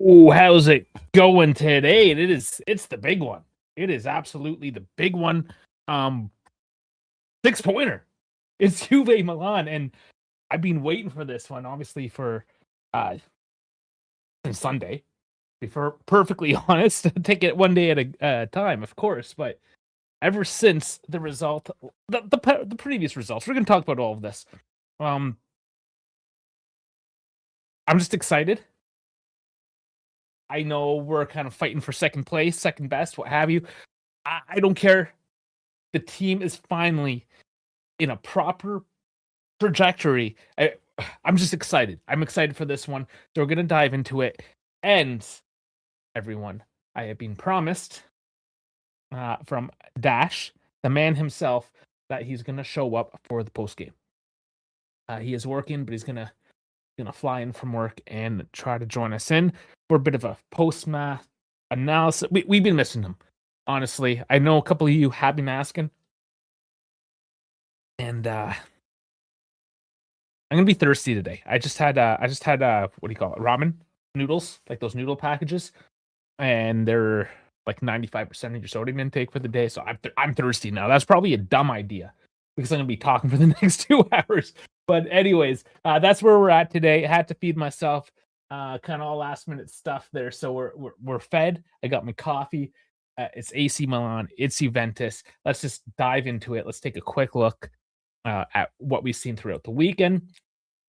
Oh, how's it going today? It's the big one. It is absolutely the big one. Um 6-pointer. It's Juve Milan, and I've been waiting for this one, obviously, for uh since Sunday. Be perfectly honest, take it one day at a time, of course, but ever since the result, the previous results, we're gonna talk about all of this. Um, I'm just excited. I know we're kind of fighting for second place, second best, what have you. I don't care. The team is finally in a proper trajectory. I'm just excited. I'm excited for this one. So we're gonna dive into it. And everyone, I have been promised from Dash, the man himself, that he's gonna show up for the post game. He is working, but he's gonna fly in from work and try to join us in for a bit of a post match analysis. We've been missing him, honestly. I know a couple of you have been asking, and I'm gonna be thirsty today. I just had what do you call it? Ramen noodles, like those noodle packages, and they're like 95% of your sodium intake for the day. So I'm thirsty now. That's probably a dumb idea because I'm gonna be talking for the next 2 hours. But anyways, that's where we're at today. I had to feed myself, kind of all last minute stuff there. So we're fed. I got my coffee. It's AC Milan. It's Juventus. Let's just dive into it. Let's take a quick look at what we've seen throughout the weekend.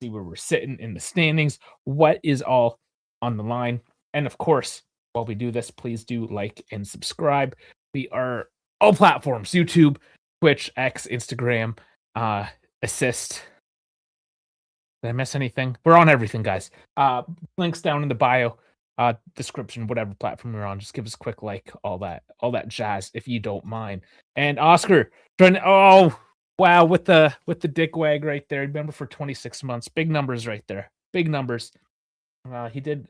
See where we're sitting in the standings. What is all on the line? And of course, while we do this, please do like and subscribe. We are all platforms: YouTube, Twitch, X, Instagram, Assist. Did I miss anything? We're on everything, guys. Links down in the bio, description, whatever platform you're on. Just give us a quick like, all that jazz, if you don't mind. And Oscar, oh wow, with the dick wag right there. Remember, for 26 months, big numbers right there, big numbers. He did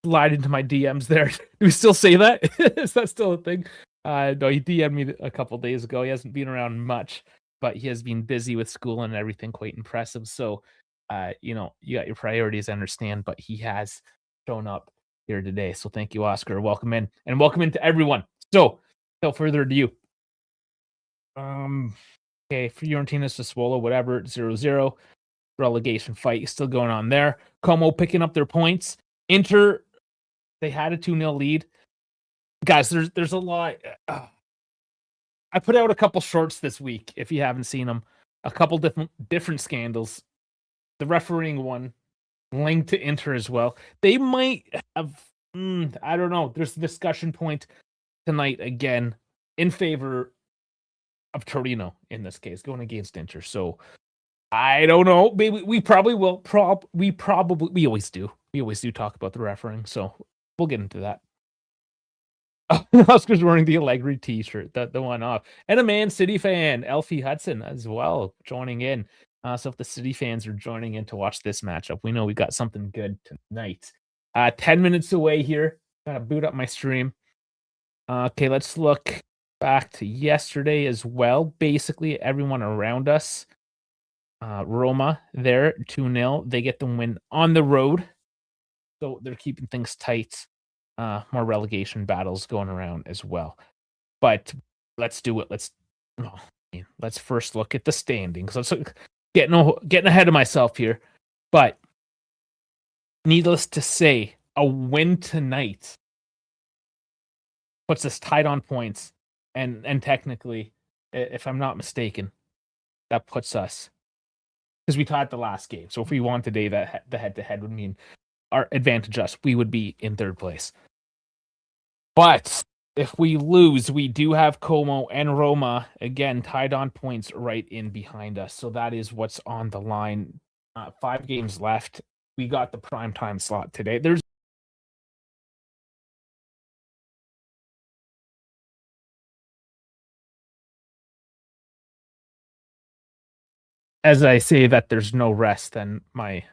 slide into my DMs there. Do we still say that? Is that still a thing? No, he DM'd me a couple days ago. He hasn't been around much, but he has been busy with school and everything. Quite impressive. So, you got your priorities, I understand, but he has shown up here today. So thank you, Oscar. Welcome in, and welcome into everyone. So, without further ado, okay, Fiorentina, Sassuolo, whatever, 0-0. Relegation fight still going on there. Como picking up their points. Inter, they had a 2-0 lead. Guys, there's a lot. I put out a couple shorts this week, if you haven't seen them. A couple different scandals. The refereeing one linked to Inter as well. They might have, I don't know. There's a discussion point tonight again in favor of Torino in this case, going against Inter. So I don't know. Maybe we probably will. We always do. We always do talk about the refereeing. So we'll get into that. Oscar's wearing the Allegri t-shirt, the one off. And a Man City fan, Elfie Hudson, as well, joining in. So if the City fans are joining in to watch this matchup, we know we got something good tonight. 10 minutes away here. Gotta boot up my stream. Okay, let's look back to yesterday as well. Basically, everyone around us. Roma there, 2-0. They get the win on the road. So they're keeping things tight. More relegation battles going around as well. But let's do it. Let's first look at the standings. Let's getting ahead of myself here. But needless to say, a win tonight puts us tied on points, and technically, if I'm not mistaken, that puts us, because we tied the last game. So if we won today, that the head-to-head would mean our advantage us. We would be in third place. But if we lose, we do have Como and Roma again tied on points right in behind us. So that is what's on the line. 5 games left. We got the prime time slot today. As I say that there's no rest, then I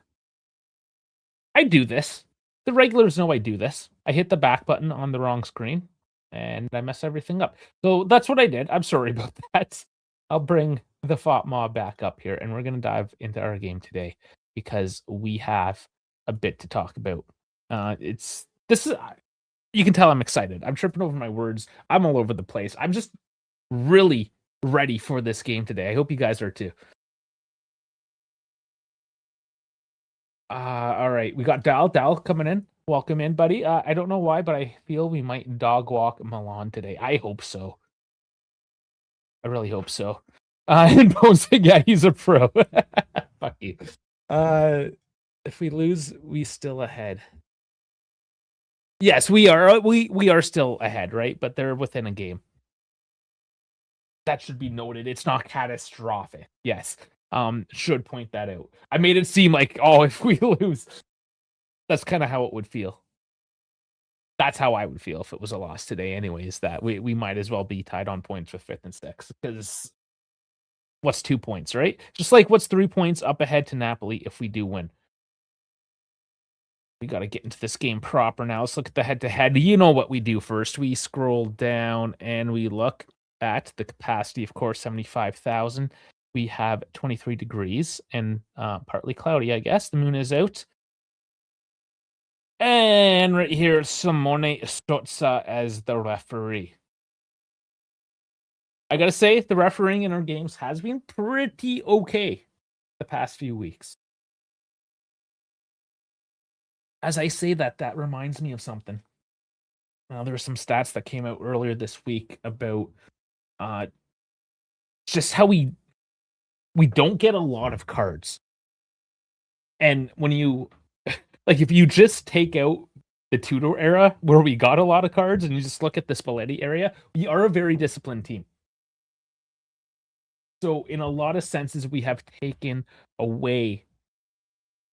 do this. The regulars know I do this. I hit the back button on the wrong screen, and I mess everything up. So that's what I did. I'm sorry about that. I'll bring the Fought Mob back up here, and we're going to dive into our game today because we have a bit to talk about. This this is, you can tell I'm excited. I'm tripping over my words. I'm all over the place. I'm just really ready for this game today. I hope you guys are too. All right, we got Dal coming in. Welcome in, buddy. I don't know why, but I feel we might dog walk Milan today. I hope so. I really hope so. And Bones, yeah, he's a pro. Fuck you. If we lose, we still ahead. Yes, we are. We are still ahead, right? But they're within a game. That should be noted. It's not catastrophic. Yes. Should point that out. I made it seem like, oh, if we lose, that's kind of how it would feel. That's how I would feel if it was a loss today, anyways. That we might as well be tied on points with fifth and sixth. Because what's 2 points, right? Just like what's 3 points up ahead to Napoli if we do win. We got to get into this game proper now. Let's look at the head-to-head. You know what we do first. We scroll down and we look at the capacity, of course, 75,000. We have 23 degrees and partly cloudy, I guess. The moon is out. And right here, Simone Stozza as the referee. I gotta say, the refereeing in our games has been pretty okay the past few weeks. As I say that, that reminds me of something. There were some stats that came out earlier this week about just how we don't get a lot of cards. And when you like, if you just take out the Tudor era where we got a lot of cards and you just look at the Spalletti area, we are a very disciplined team. So in a lot of senses, we have taken away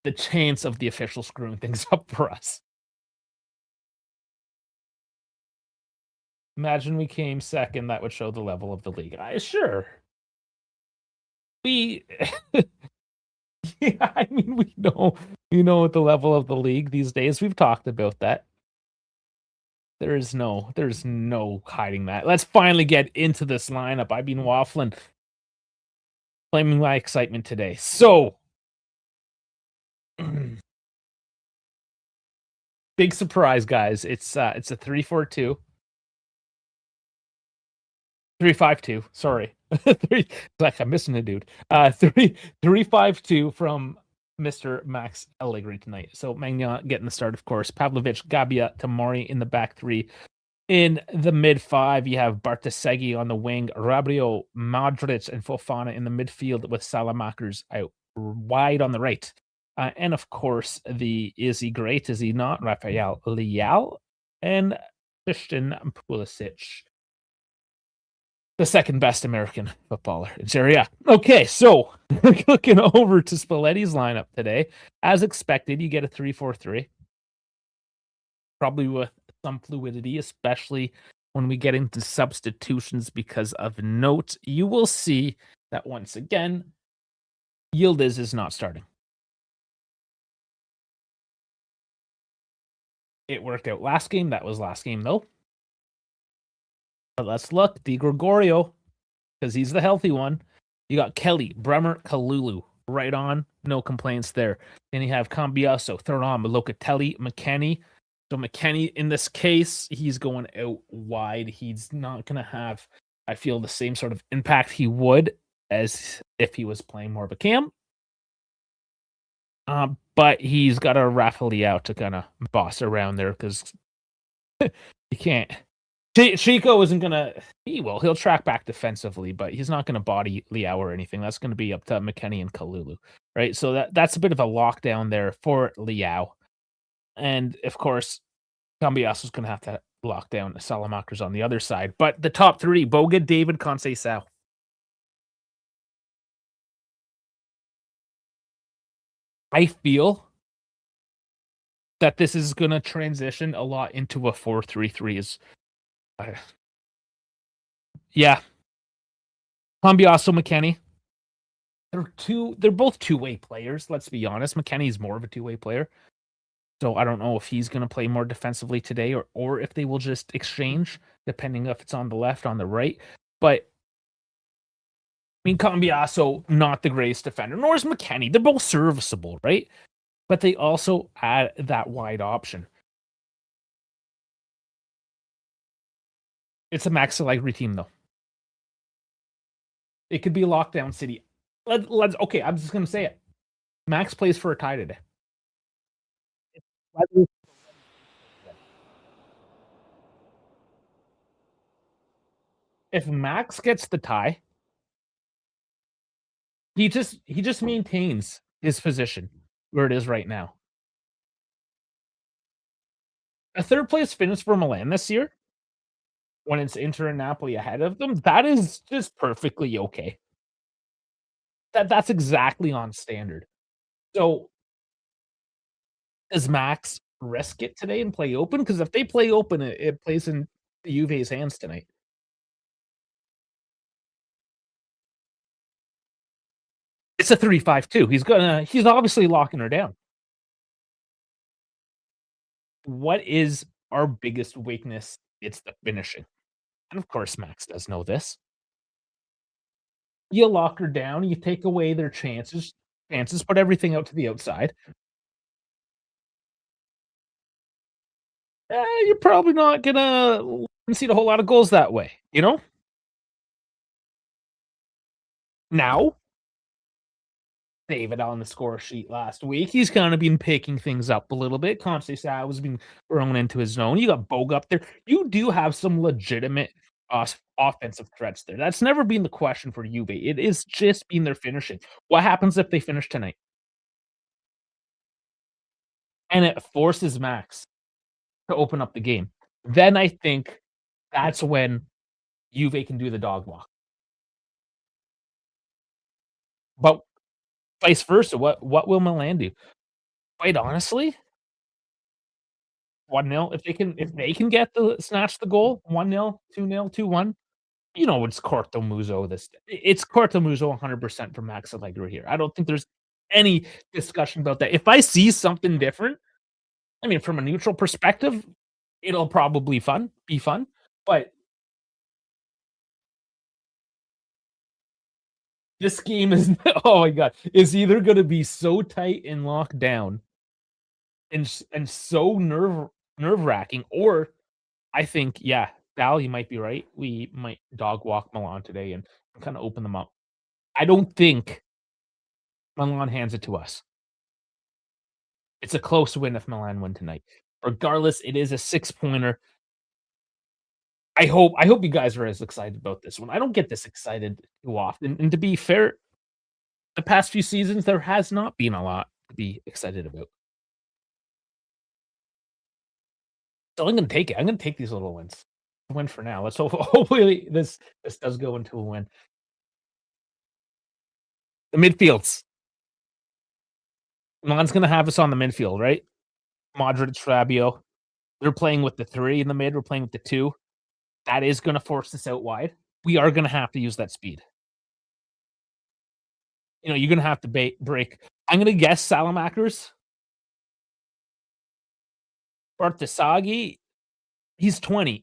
the chance of the official screwing things up for us. Imagine we came second, that would show the level of the league. Sure. We yeah, I mean we know the level of the league these days. We've talked about that. There's no hiding that. Let's finally get into this lineup. I've been waffling, claiming my excitement today. So big surprise, guys. It's a 3-4-2. 3-5-2. Sorry. Like I'm missing a dude. 3-5-2 from Mr. Max Allegri tonight. So Magnan getting the start, of course. Pavlovic, Gabbia, Tamari in the back three. In the mid five, you have Bartasegui on the wing, Rabrio, Modric, and Fofana in the midfield with Salamakers out wide on the right. And of course, is he great? Is he not? Rafael Leal and Christian Pulisic, the second best American footballer in Serie A. Okay, so looking over to Spalletti's lineup today, as expected, you get a 3-4-3. Probably with some fluidity, especially when we get into substitutions, because of note, you will see that once again, Yildiz is not starting. It worked out last game. That was last game, though. But let's look. Di Gregorio, because he's the healthy one. You got Kelly, Bremer, Kalulu. Right on. No complaints there. Then you have Cambiaso, Thuram, Locatelli, McKennie. So McKennie, in this case, he's going out wide. He's not going to have, I feel, the same sort of impact he would as if he was playing more of a cam. But he's got a Rafael out to kind of boss around there because you can't. Chico isn't going to... He'll track back defensively, but he's not going to body Leao or anything. That's going to be up to McKennie and Kalulu, right? So that's a bit of a lockdown there for Leao. And, of course, Cambiaso's going to have to lock down Salamakers on the other side. But the top three, Boga, David, Conceição. I feel that this is going to transition a lot into a 4-3-3. Yeah. Cambiaso, McKennie. They're both two-way players, let's be honest. McKennie's more of a two-way player. So I don't know if he's going to play more defensively today or if they will just exchange, depending if it's on the left, on the right. But, I mean, Cambiaso, not the greatest defender, nor is McKennie. They're both serviceable, right? But they also add that wide option. It's a Max Allegri team, though. It could be a lockdown city. Let's okay, I'm just gonna say it. Max plays for a tie today. If Max gets the tie, he just maintains his position where it is right now. A third place finish for Milan this year, when it's Inter and Napoli ahead of them, that is just perfectly okay. That's exactly on standard. So, does Max risk it today and play open? Because if they play open, it plays in Juve's hands tonight. It's a 3-5-2. He's obviously locking her down. What is our biggest weakness? It's the finishing. And of course, Max does know this. You lock her down, you take away their chances, put everything out to the outside. You're probably not gonna concede a whole lot of goals that way, you know? Now, David on the score sheet last week, he's kinda been picking things up a little bit. Conceição has been thrown into his zone. You got Boga up there. You do have some legitimate offensive threats there. That's never been the question for Juve. It is just been their finishing. What happens if they finish tonight? And it forces Max to open up the game. Then I think that's when Juve can do the dog walk. But vice versa, what will Milan do? Quite honestly, 1-0, if they can get the snatch the goal, 1-0, 2-0, 2-1, it's Cortomuso it's Cortomuso 100% for Max Allegri here. I don't think there's any discussion about that. If I see something different, I mean, from a neutral perspective, it'll probably be fun, but this game is oh my god, is either gonna be so tight and locked down and so nerve-wracking, or I think, yeah, Val, you might be right. We might dog walk Milan today and kinda open them up. I don't think Milan hands it to us. It's a close win if Milan win tonight. Regardless, it is a six-pointer. I hope you guys are as excited about this one. I don't get this excited too often, and to be fair, the past few seasons, there has not been a lot to be excited about. So I'm gonna take it. I'm gonna take these little wins. Win for now. Let's hopefully this does go into a win. The midfields. Milan's gonna have us on the midfield, right? Modric, Fabio. They're playing with the 3 in the mid, we're playing with the 2. That is gonna force us out wide. We are gonna have to use that speed. You're gonna have to break. I'm gonna guess Salamakers, Bartasagi, he's 20.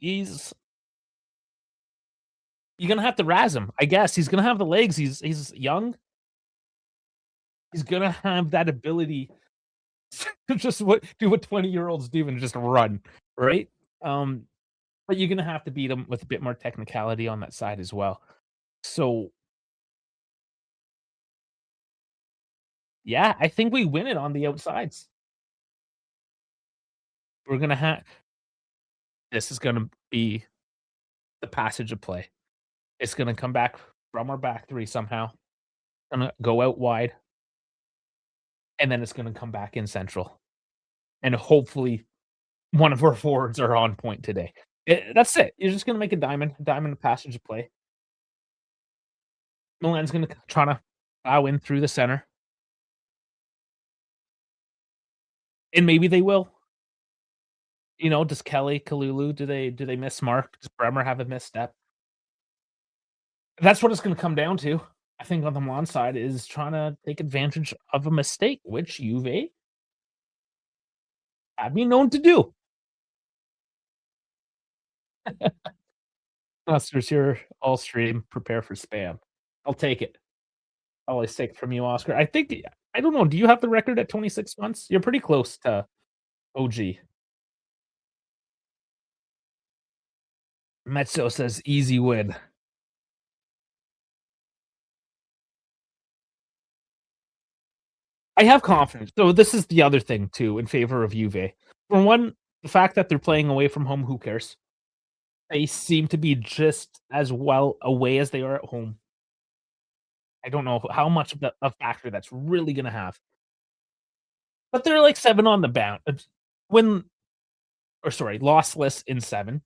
You're gonna have to razz him, I guess. He's gonna have the legs. He's young. He's gonna have that ability to just do what 20-year-olds do and just run, right? Um, but you're gonna have to beat him with a bit more technicality on that side as well. So, yeah, I think we win it on the outsides. We're gonna have this is gonna be the passage of play. It's gonna come back from our back 3 somehow, gonna go out wide, and then it's gonna come back in central, and hopefully one of our forwards are on point today. That's it. You're just gonna make a diamond passage of play. Milan's gonna try to plow in through the center, and maybe they will. Does Kalulu, do they miss mark? Does Bremer have a misstep? That's what it's gonna come down to. I think on the Milan side is trying to take advantage of a mistake, which Juve have been known to do. Oscar's here all stream, prepare for spam. I'll take it. I'll always take it from you, Oscar. I don't know, do you have the record at 26 months? You're pretty close to OG. Mezzo says easy win. I have confidence. So this is the other thing too in favor of Juve. For one, the fact that they're playing away from home, who cares? They seem to be just as well away as they are at home. I don't know how much of a factor that's really gonna have. But they're like 7 on the bound win or sorry, lossless in 7,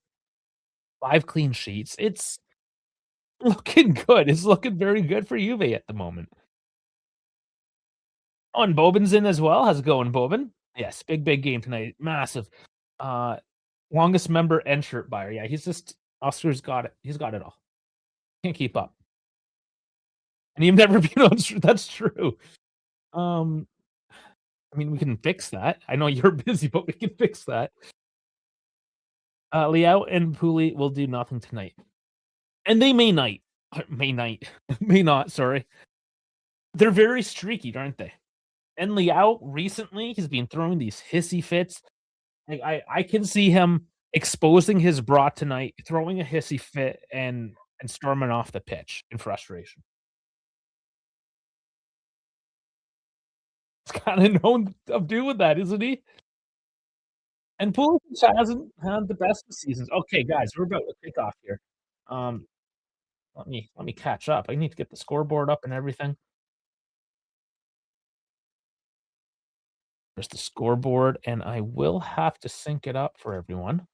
5 clean sheets. It's looking good. It's looking very good for Juve at the moment. Oh, and Bobin's in as well. How's it going, Bobin? Yes, big game tonight. Massive. Uh, longest member and shirt buyer. Yeah, he's just Oscar's got it. He's got it all. Can't keep up. And you've never been on that's true. Um, I mean, we can fix that. I know you're busy, but we can fix that. Liao and Pooley will do nothing tonight. And they may night, may not, sorry. They're very streaky, aren't they? And Liao recently, he's been throwing these hissy fits. Like I can see him exposing his bra tonight, throwing a hissy fit, and storming off the pitch in frustration. He's kinda known of doing that, isn't he? And Pulisic hasn't had the best of seasons. Okay, guys, we're about to kick off here. Um, let me catch up. I need to get the scoreboard up and everything. There's the scoreboard, and I will have to sync it up for everyone.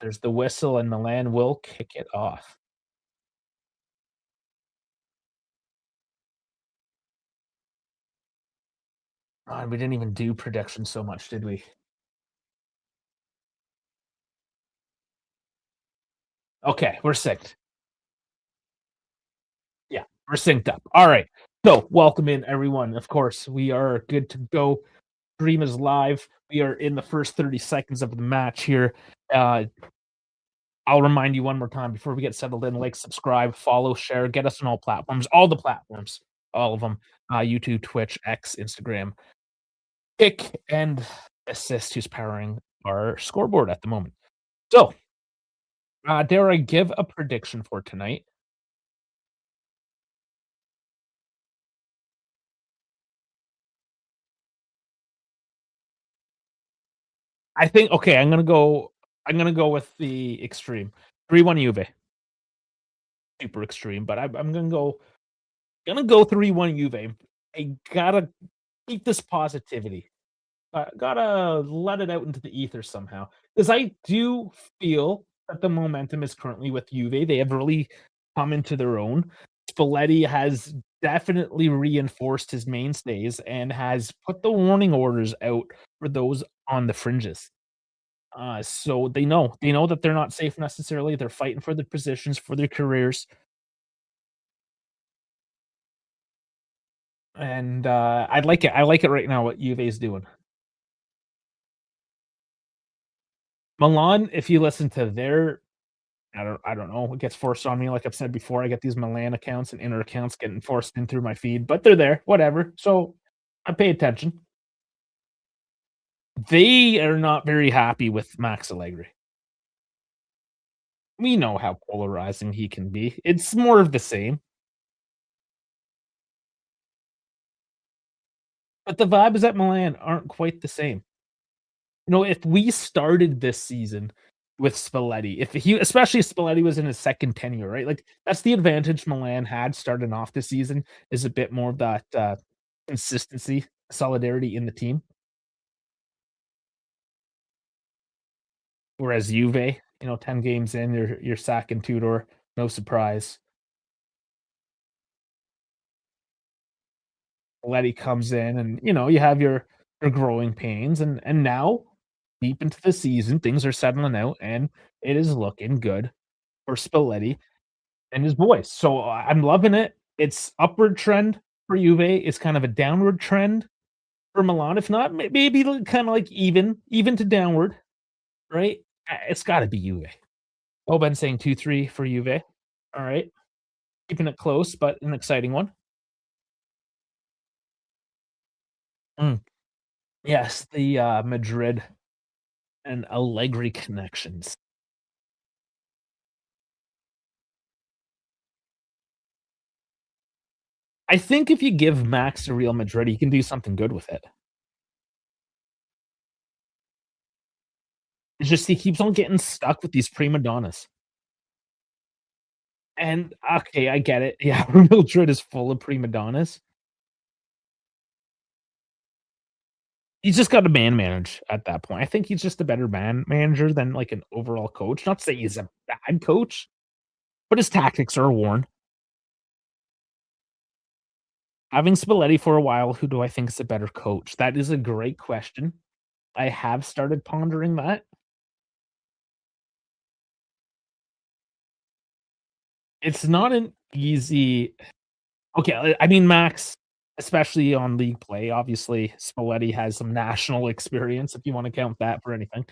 There's the whistle, and Milan will kick it off. God, we didn't even do predictions so much, did we? Okay, we're synced. Yeah, we're synced up. All right. So, welcome in everyone. Of course, we are good to go. Stream is live. We are in the first 30 seconds of the match here. Uh, I'll remind you one more time before we get settled in, like, subscribe, follow, share, get us on all the platforms, all of them. YouTube, Twitch, X, Instagram. Pick and assist who's powering our scoreboard at the moment. So, dare I give a prediction for tonight? I think okay, I'm gonna go with the extreme. 3-1 Juve. Super extreme, but I'm gonna go 3-1 Juve. I gotta keep this positivity. Gotta let it out into the ether somehow. Because I do feel that the momentum is currently with Juve. They have really come into their own. Spalletti has definitely reinforced his mainstays and has put the warning orders out for those on the fringes. So they know that they're not safe necessarily. They're fighting for their positions, for their careers, and I like it. I like it right now. What Juve is doing. Milan, if you listen to their, I don't know, it gets forced on me. Like I've said before, I get these Milan accounts and inner accounts getting forced in through my feed, but they're there, whatever. So I pay attention. They are not very happy with Max Allegri. We know how polarizing he can be. It's more of the same. But the vibes at Milan aren't quite the same. If we started this season with Spalletti, if he especially if Spalletti was in his second tenure, right? Like, that's the advantage Milan had starting off this season, is a bit more of that, consistency, solidarity in the team. Whereas Juve, 10 games in, you're sacking Tudor, no surprise. Spalletti comes in and, you have your growing pains, and now, deep into the season, things are settling out, and it is looking good for Spalletti and his boys. So I'm loving it. It's upward trend for Juve. It's kind of a downward trend for Milan. If not, maybe kind of like even to downward, right? It's got to be Juve. Oh, Ben saying 2-3 for Juve. All right, keeping it close, but an exciting one. Mm. Yes, the Madrid. and Allegri connections. I think if you give Max to Real Madrid, he can do something good with it. It's just he keeps on getting stuck with these prima donnas. And, okay, I get it. Yeah, Real Madrid is full of prima donnas. He's just gotta man manage at that point. I think he's just a better man manager than, like, an overall coach. Not to say he's a bad coach, but his tactics are worn. Having Spalletti for a while, who do I think is a better coach? That is a great question. I have started pondering that. It's not an easy okay, I mean, Max, especially on league play, obviously, Spalletti has some national experience, if you wanna count that for anything,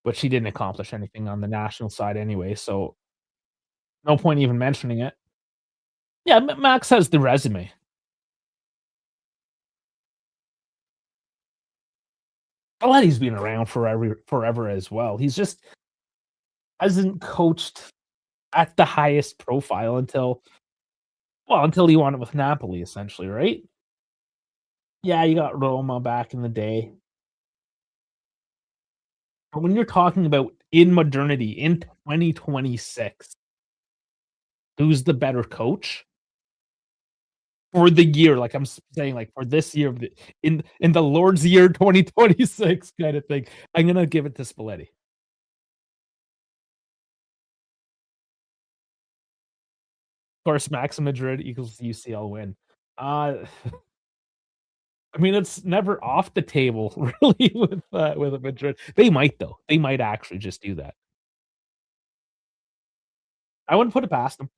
which he didn't accomplish anything on the national side anyway, so no point even mentioning it. Yeah, Max has the resume. Spalletti's been around forever as well. He's just hasn't coached at the highest profile until he won it with Napoli, essentially, right? Yeah, you got Roma back in the day. But when you're talking about in modernity, in 2026, who's the better coach for the year? Like saying, like for this year, in the Lord's year 2026 kind of thing. I'm gonna give it to Spalletti. Of course, Max Madrid equals UCL win. Uh, I mean, it's never off the table really with Madrid. They might though. They might actually just do that. I wouldn't put it past them.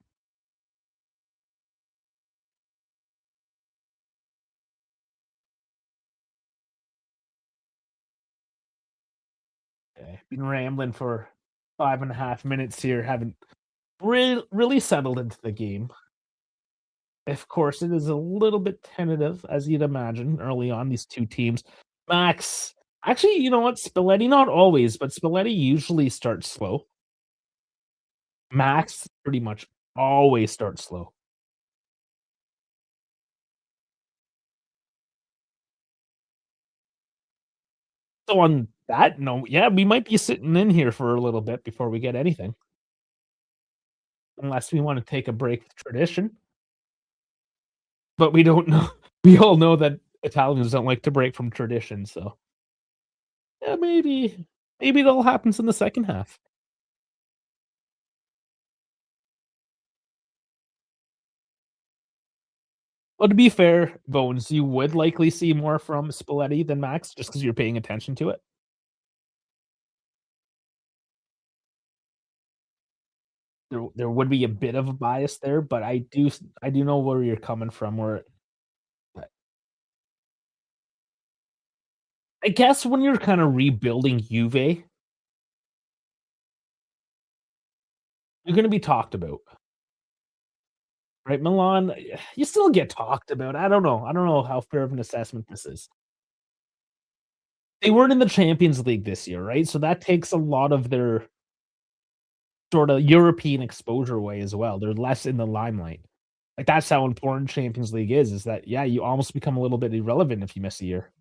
Okay, been rambling for 5.5 minutes here, haven't really settled into the game. Of course, it is a little bit tentative, as you'd imagine, early on, these 2 teams. Max actually, you know what? Spalletti, not always, but Spalletti usually starts slow. Max pretty much always starts slow. So on that note, yeah, we might be sitting in here for a little bit before we get anything, unless we wanna take a break with tradition, but we don't know we all know that Italians don't like to break from tradition, so, yeah, maybe it all happens in the second half. Well, to be fair, Bones, you would likely see more from Spalletti than Max just because 'cause you're paying attention to it. There would be a bit of a bias there, but I do know where you're coming from, where I guess when you're kinda rebuilding Juve, you're gonna be talked about, right? Milan, you still get talked about. I don't know how fair of an assessment this is. They weren't in the Champions League this year, right? So that takes a lot of their sorta European exposure away as well. They're less in the limelight. Like, that's how important Champions League is that, yeah, you almost become a little bit irrelevant if you miss a year.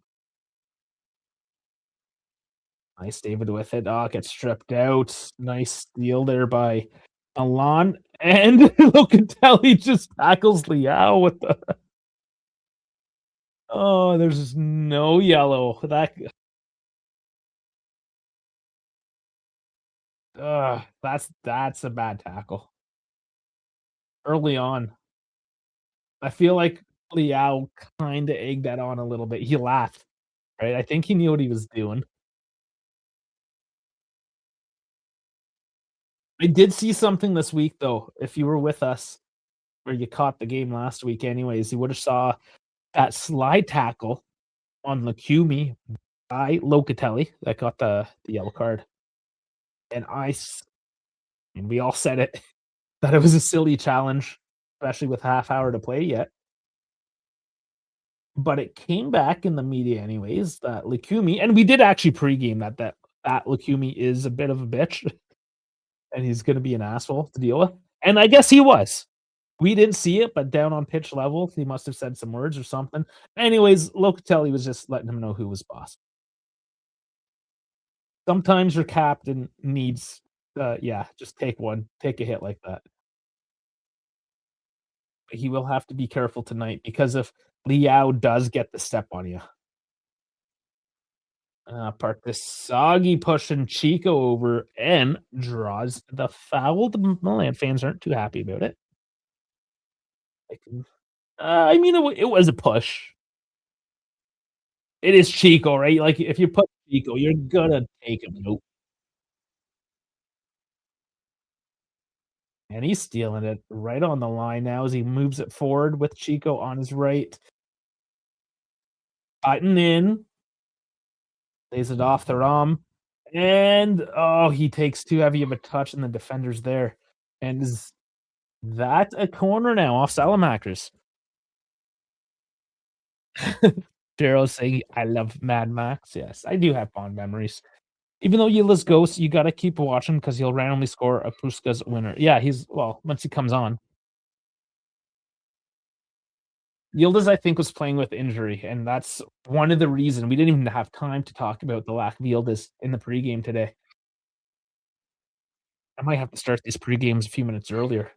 Nice, David with it. Oh, gets stripped out. Nice steal there by Alon, and Locatelli just tackles Leao with the oh, there's no yellow. That's a bad tackle. Early on, I feel like Leao kinda egged that on a little bit. He laughed, right? I think he knew what he was doing. I did see something this week, though, if you were with us, or you caught the game last week anyways, you would have saw that slide tackle on Lacumi by Locatelli that got the yellow card, and and we all said it, that it was a silly challenge, especially with half hour to play yet. but it came back in the media anyways that Lukumi, and we did actually pregame that Lukumi is a bit of a bitch and he's gonna be an asshole to deal with, and I guess he was. We didn't see it, but down on pitch level, he must have said some words or something. Anyways, Locatelli was just letting him know who was boss. Sometimes your captain needs, yeah, just take a hit like that. He will have to be careful tonight because if Liao does get the step on you, Partisagi pushing Chico over and draws the foul. The Milan fans aren't too happy about it. Like, I mean, it was a push. It is Chico, right? Like, if you put Chico, you're gonna take him. Nope. And he's stealing it right on the line now as he moves it forward with Chico on his right. Cutting in, lays it off the Rom, and, oh, he takes too heavy of a touch, and the defender's there. And is that a corner now off Salamakers? Daryl's saying, "I love Mad Max." Yes, I do have fond memories. Even though Yildiz Ghost, you gotta keep watching because 'cause he'll randomly score a Puskás winner. Yeah, once he comes on. Yildiz, I think, was playing with injury, and that's one of the reason we didn't even have time to talk about the lack of Yildiz in the pregame today. I might have to start these pregames a few minutes earlier.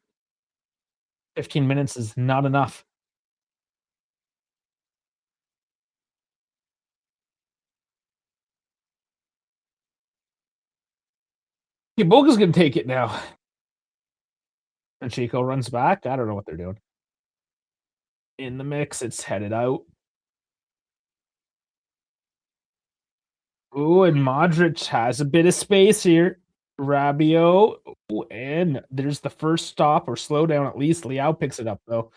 15 minutes is not enough. Iboga's gonna take it now. And Chico runs back. I don't know what they're doing. In the mix, it's headed out. Ooh, and Modric has a bit of space here. Rabiot. Ooh, and there's the first stop or slowdown at least. Liao picks it up though.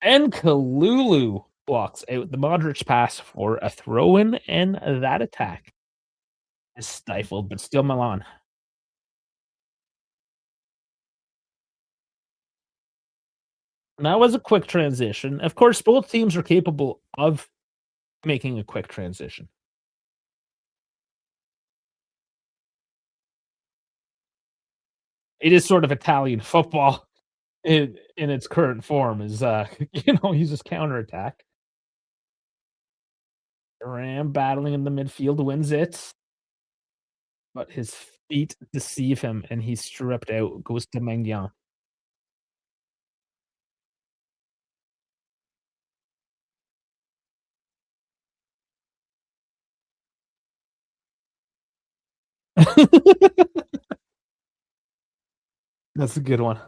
And Kalulu blocks out the Modric pass for a throw in, and that attack is stifled, but still Milan. And that was a quick transition. Of course, both teams are capable of making a quick transition. It is sort of Italian football in its current form is, he just counterattack. Ram battling in the midfield wins it, but his feet deceive him and he's stripped out, goes to Mangyan. That's a good one.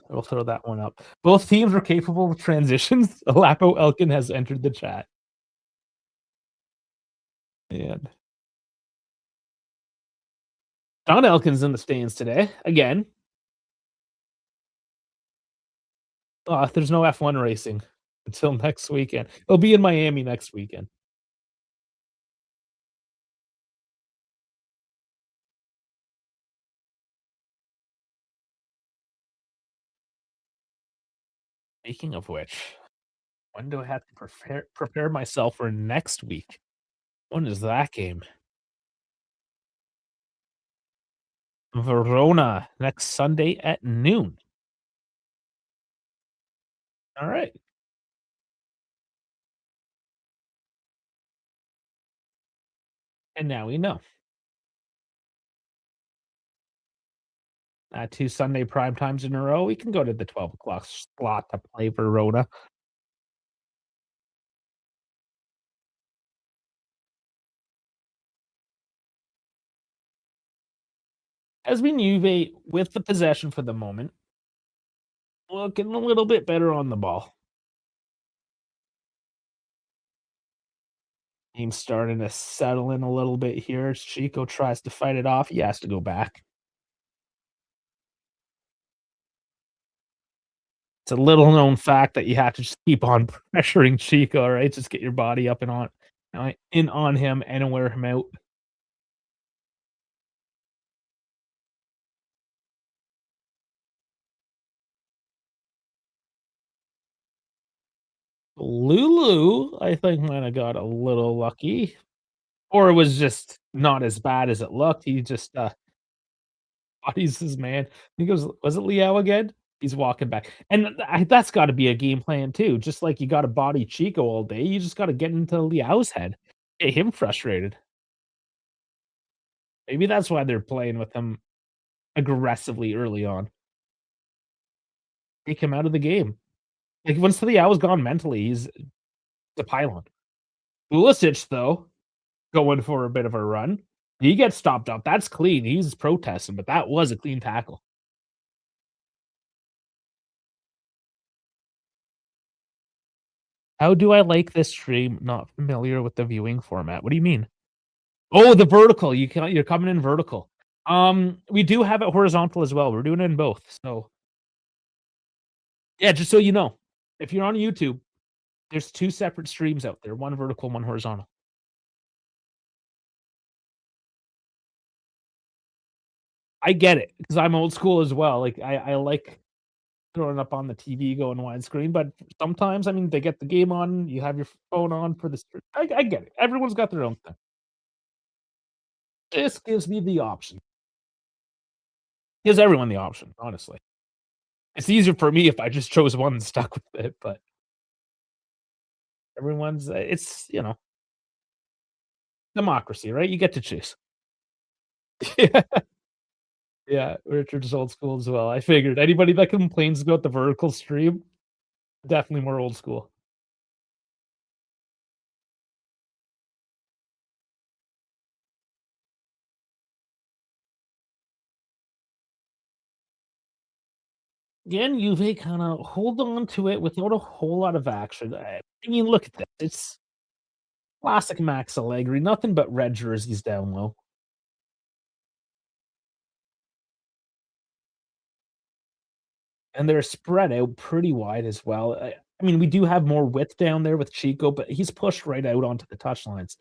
We'll throw that one up. Both teams are capable of transitions. Lapo Elkin has entered the chat. And Don Elkin's in the stands today again. There's no F1 racing until next weekend. He'll be in Miami next weekend. Speaking of which, when do I have to prepare myself for next week? When is that game? Verona next Sunday at noon. All right. And now we know. 2 Sunday prime times in a row. We can go to the 12 o'clock slot to play Verona. As we Juve with the possession for the moment, looking a little bit better on the ball. Team's starting to settle in a little bit here. Chico tries to fight it off. He has to go back. It's a little known fact that you have to just keep on pressuring Chico, right? Just get your body up and in on him and wear him out. Lulu, I think, might have got a little lucky, or it was just not as bad as it looked. He just, bodies his man. He goes, "Was it Liao again?" He's walking back, and that's gotta be a game plan too. Just like you gotta body Chico all day, you just gotta get into Liao's head, get him frustrated. Maybe that's why they're playing with him aggressively early on. Take him out of the game. Like, once Liao's gone mentally, he's the pylon. Pulisic, though, going for a bit of a run. He gets stopped up. That's clean. He's protesting, but that was a clean tackle. How do I like this stream? Not familiar with the viewing format. What do you mean? Oh, the vertical. You're coming in vertical. We do have it horizontal as well. We're doing it in both. So yeah, just so you know, if you're on YouTube, there's 2 separate streams out there, one vertical, one horizontal. I get it because I'm old school as well. Like I like throwing up on the TV going widescreen, but sometimes, I mean, they get the game on, you have your phone on for the stream. I get it. Everyone's got their own thing. This gives me the option. Gives everyone the option, honestly. It's easier for me if I just chose one and stuck with it, but everyone's it's, democracy, right? You get to choose. Yeah, yeah, Richard's old school as well. I figured anybody that complains about the vertical stream, definitely more old school. Again, Juve kinda hold on to it without a whole lot of action. I mean, look at this. It's classic Max Allegri, nothing but red jerseys down low. And they're spread out pretty wide as well. I mean, we do have more width down there with Chico, but he's pushed right out onto the touchlines.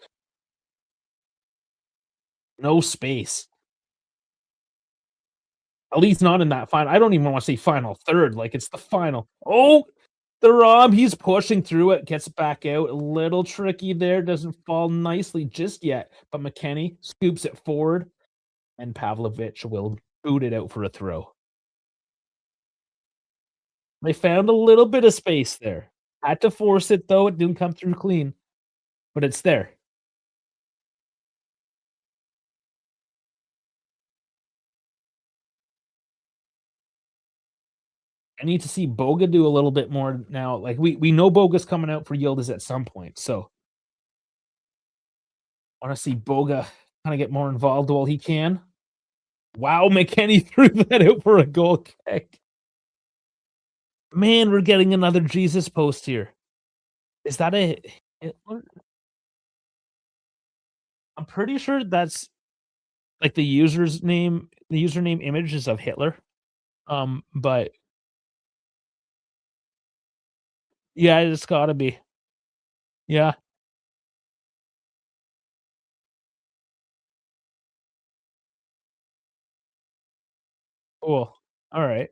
No space. At least not in that final. I don't even wanna say final third, like, it's the final. Oh, the Rom, he's pushing through it, gets back out. A little tricky there, doesn't fall nicely just yet, but McKennie scoops it forward, and Pavlovic will boot it out for a throw. They found a little bit of space there. Had to force it, though, it didn't come through clean, but it's there. I need to see Boga do a little bit more now. Like, we know Boga's coming out for Yildiz at some point, so wanna see Boga kinda get more involved while he can. Wow, McKennie threw that out for a goal kick. Man, we're getting another Jesus post here. Is that a Hitler? I'm pretty sure that's, like, the username image is of Hitler. But yeah, it's gotta be. Yeah, cool. Alright.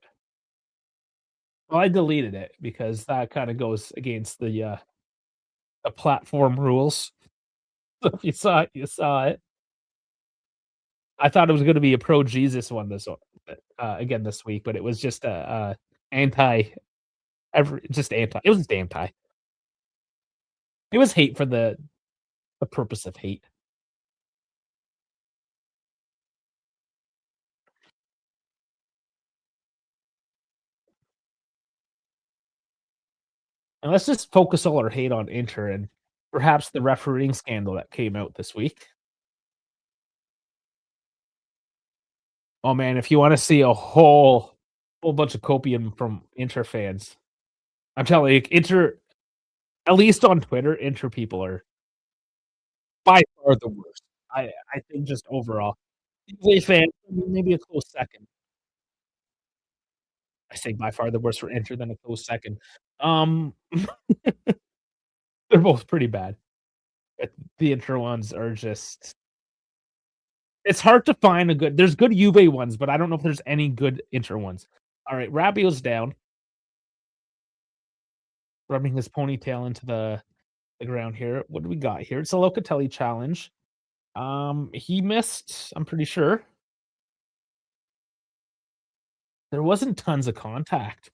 Well, I deleted it because that kinda goes against the platform rules. So if you saw it, you saw it. I thought it was gonna be a pro Jesus one again this week, but it was just a anti just anti. It was just anti. It was hate for the purpose of hate. And let's just focus all our hate on Inter and perhaps the refereeing scandal that came out this week. Oh man, if you wanna see a whole bunch of copium from Inter fans, I'm telling you, Inter, at least on Twitter, Inter people are by far the worst. I think just overall. Juve fans, I mean, maybe a close second. I say by far the worst for Inter, then a close second. Um, they're both pretty bad, but the Inter ones are just, it's hard to find a good, there's good Juve ones, but I don't know if there's any good Inter ones. Alright, Rabiot's down. rubbing his ponytail into the ground here. What do we got here? It's a Locatelli challenge. He missed, I'm pretty sure. There wasn't tons of contact.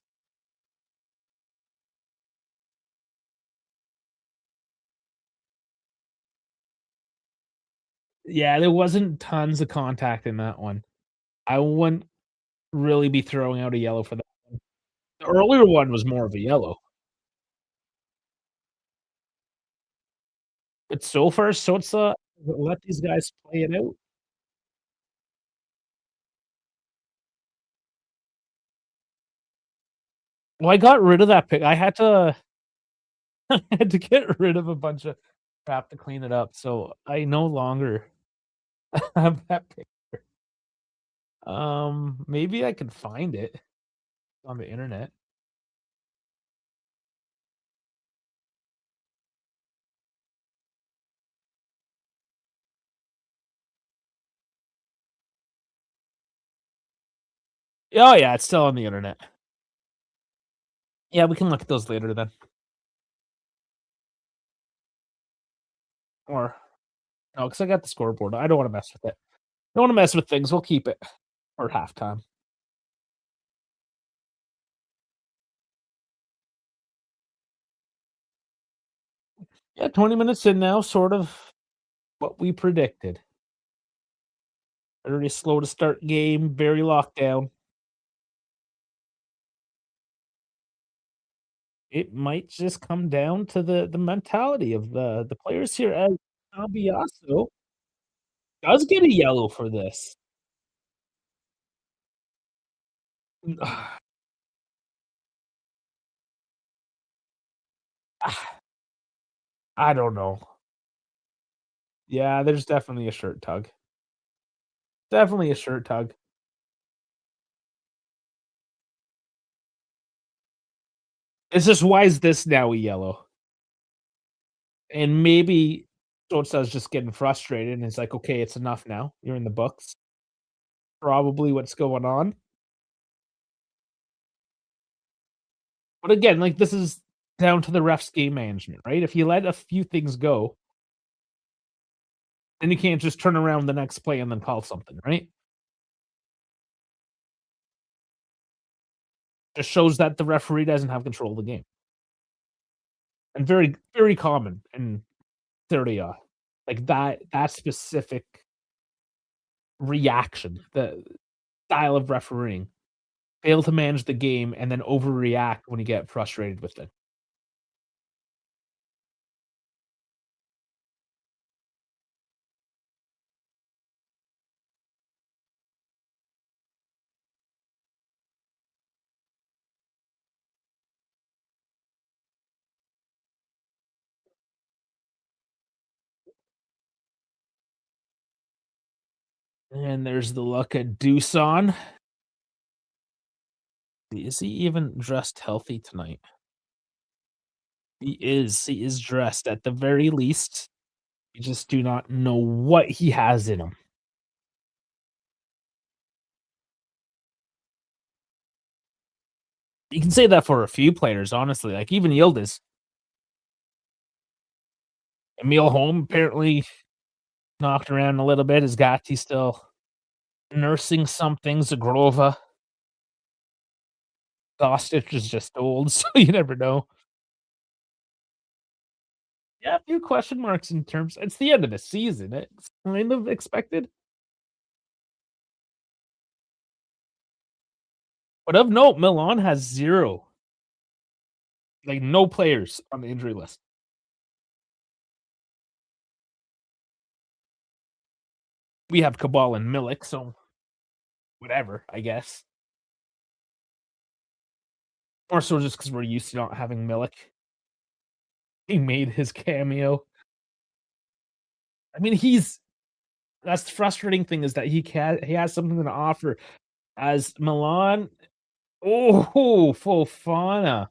Yeah, there wasn't tons of contact in that one. I wouldn't really be throwing out a yellow for that one. The earlier one was more of a yellow. But so far, Sosa let these guys play it out. Well, I got rid of that pick. I had to I had to get rid of a bunch of crap to clean it up, so I no longer have that pick. Maybe I could find it on the internet. Oh, yeah, it's still on the internet. Yeah, we can look at those later then. Or no, because I got the scoreboard. I don't wanna mess with it. Don't wanna mess with things. We'll keep it for halftime. Yeah, 20 minutes in now, sort of what we predicted. Very slow to start game, very locked down. It might just come down to the mentality of the players here, as Cambiaso does get a yellow for this. I don't know. Yeah, there's definitely a shirt tug. Definitely a shirt tug. It's just why is this now a yellow? And maybe Sosa's just getting frustrated and it's like, "Okay, it's enough now. You're in the books." Probably what's going on. But again, like, this is down to the ref's game management, right? If you let a few things go, then you can't just turn around the next play and then call something, right? Just shows that the referee doesn't have control of the game. And very, very common in Serie A. Like, that specific reaction, the style of refereeing, fail to manage the game and then overreact when you get frustrated with it. And there's the look at Dusan. Is he even dressed healthy tonight? He is. He is dressed at the very least. You just do not know what he has in him. You can say that for a few players, honestly. Like even Yildiz, Emil Holm apparently knocked around a little bit. Is Gatti still nursing something? Zagrova, Kostic is just old, so you never know. Yeah, a few question marks in terms. It's the end of the season. It's kind of expected. But of note, Milan has zero, like no players on the injury list. We have Cabal and Milik, so whatever, I guess. Or so just because we're used to not having Milik. He made his cameo. I mean, that's the frustrating thing is that he has something to offer. As Milan, oh, Fofana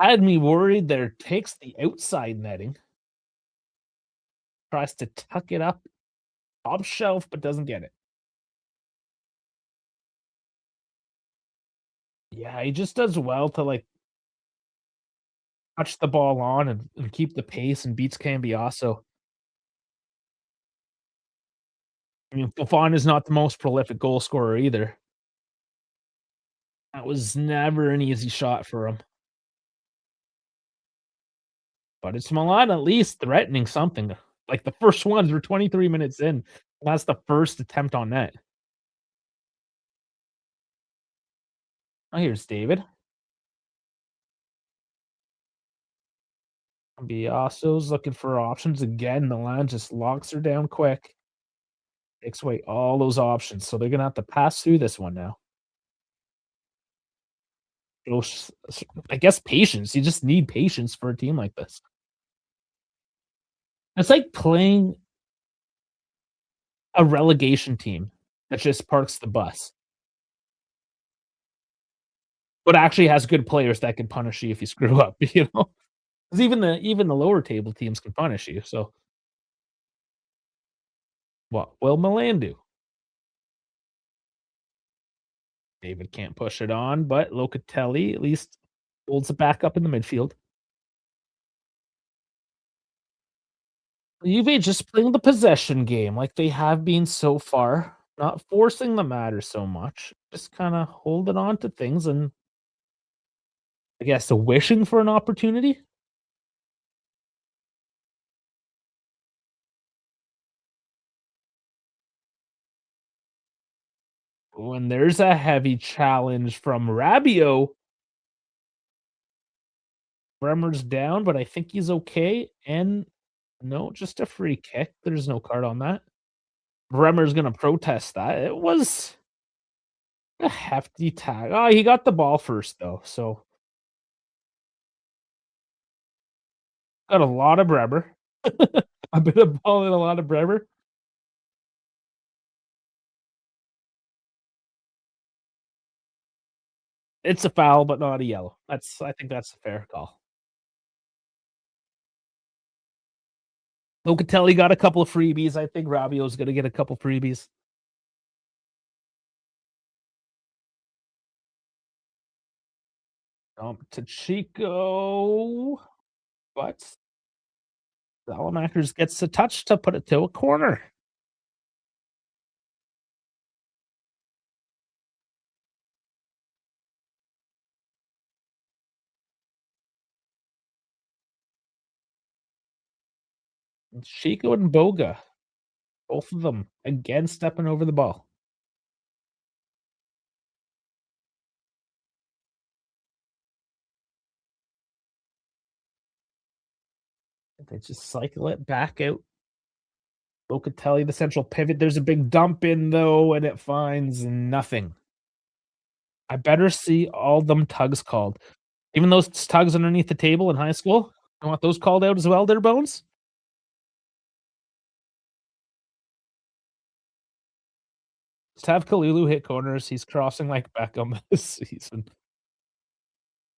had me worried there. Takes the outside netting, tries to tuck it up top shelf, but doesn't get it. Yeah, he just does well to like touch the ball on and keep the pace and beats Cambiaso. I mean, Buffon is not the most prolific goal scorer either. That was never an easy shot for him. But it's Milan at least threatening something. Like, the first ones were 23 minutes in. That's the first attempt on net. Oh, here's David. Cambiaso's looking for options again. Milan just locks her down quick. Takes away all those options, so they're gonna have to pass through this one now. Show I guess patience. You just need patience for a team like this. It's like playing a relegation team that just parks the bus, but actually has good players that can punish you if you screw up, you know? 'Cause even the lower table teams can punish you, so what will Milan do? David can't push it on, but Locatelli at least holds it back up in the midfield. Juve just playing the possession game like they have been so far, not forcing the matter so much, just kinda holding on to things and I guess wishing for an opportunity? When there's a heavy challenge from Rabiot, Bremer's down, but I think he's okay, and no, just a free kick. There's no card on that. Bremer's gonna protest that. It was a hefty tag. Oh, he got the ball first though, so got a lot of Bremer. A bit of ball and a lot of Bremer. It's a foul, but not a yellow. I think that's a fair call. Locatelli got a couple of freebies. I think Rabiot's gonna get a couple freebies. To Chico, but Salamakers gets a touch to put it to a corner. And Chico and Boga, both of them again stepping over the ball. They just cycle it back out. Locatelli, the central pivot. There's a big dump in though, and it finds nothing. I better see all them tugs called. Even those tugs underneath the table in high school. I want those called out as well, there, Bones. Just have Kalulu hit corners. He's crossing like Beckham this season.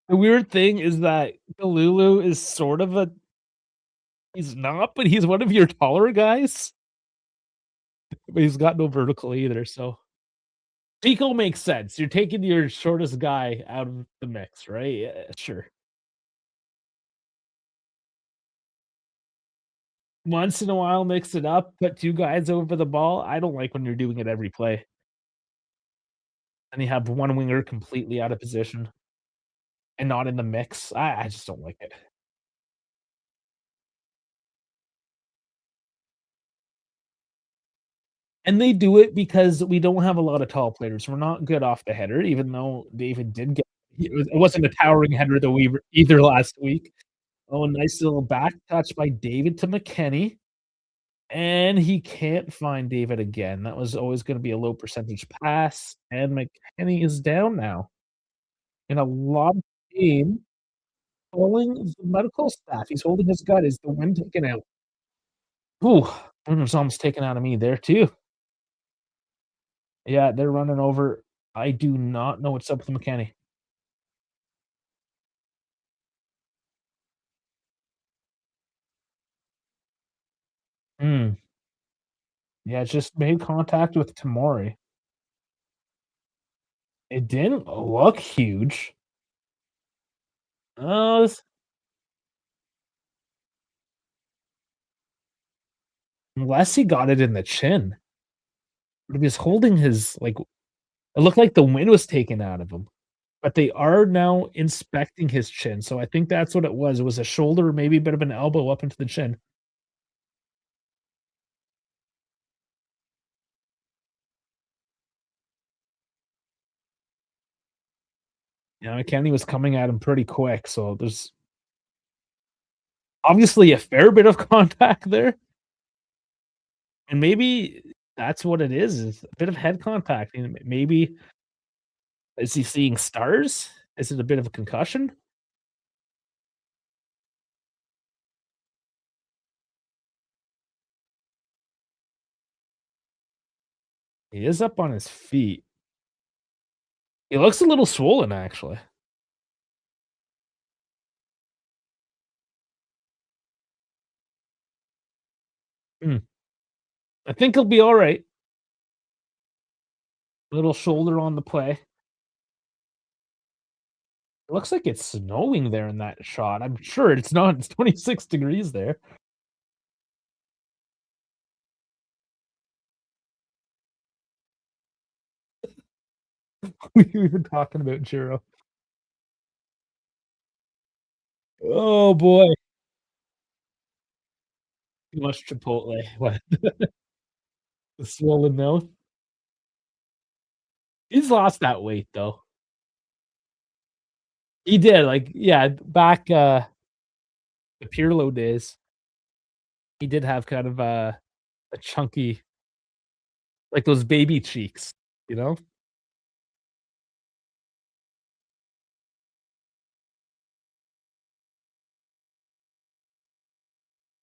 The weird thing is that Kalulu is sort of a he's not, but he's one of your taller guys, but he's got no vertical either, so Chico makes sense. You're taking your shortest guy out of the mix, right? Yeah, sure. Once in a while, mix it up, put 2 guys over the ball. I don't like when you're doing it every play, and you have 1 winger completely out of position and not in the mix. I just don't like it. And they do it because we don't have a lot of tall players. We're not good off the header, even though David did get it wasn't a towering header that we were either last week. Oh, a nice little back touch by David to McKennie, and he can't find David again. That was always gonna be a low percentage pass, and McKennie is down now. In a lot of pain, calling the medical staff. He's holding his gut. Is the wind taken out? Ooh, wind was almost taken out of me there too. Yeah, they're running over. I do not know what's up with McKennie. Mm. Yeah, it just made contact with Tamori. It didn't look huge. Oh, Unless he got it in the chin. But he was holding his like, it looked like the wind was taken out of him. But they are now inspecting his chin, so I think that's what it was. It was a shoulder, maybe a bit of an elbow up into the chin. You know, McKennie was coming at him pretty quick, so there's obviously a fair bit of contact there, and maybe that's what it is a bit of head contact, and maybe is he seeing stars? Is it a bit of a concussion? He is up on his feet. He looks a little swollen, actually. Hmm, I think he'll be alright. Little shoulder on the play. It looks like it's snowing there in that shot. I'm sure it's not. It's 26 degrees there. We were talking about Jiro. Oh boy, too much Chipotle. What? The swollen mouth? He's lost that weight though. He did, like, yeah, back, the Pirlo days, he did have kind of a chunky like those baby cheeks, you know?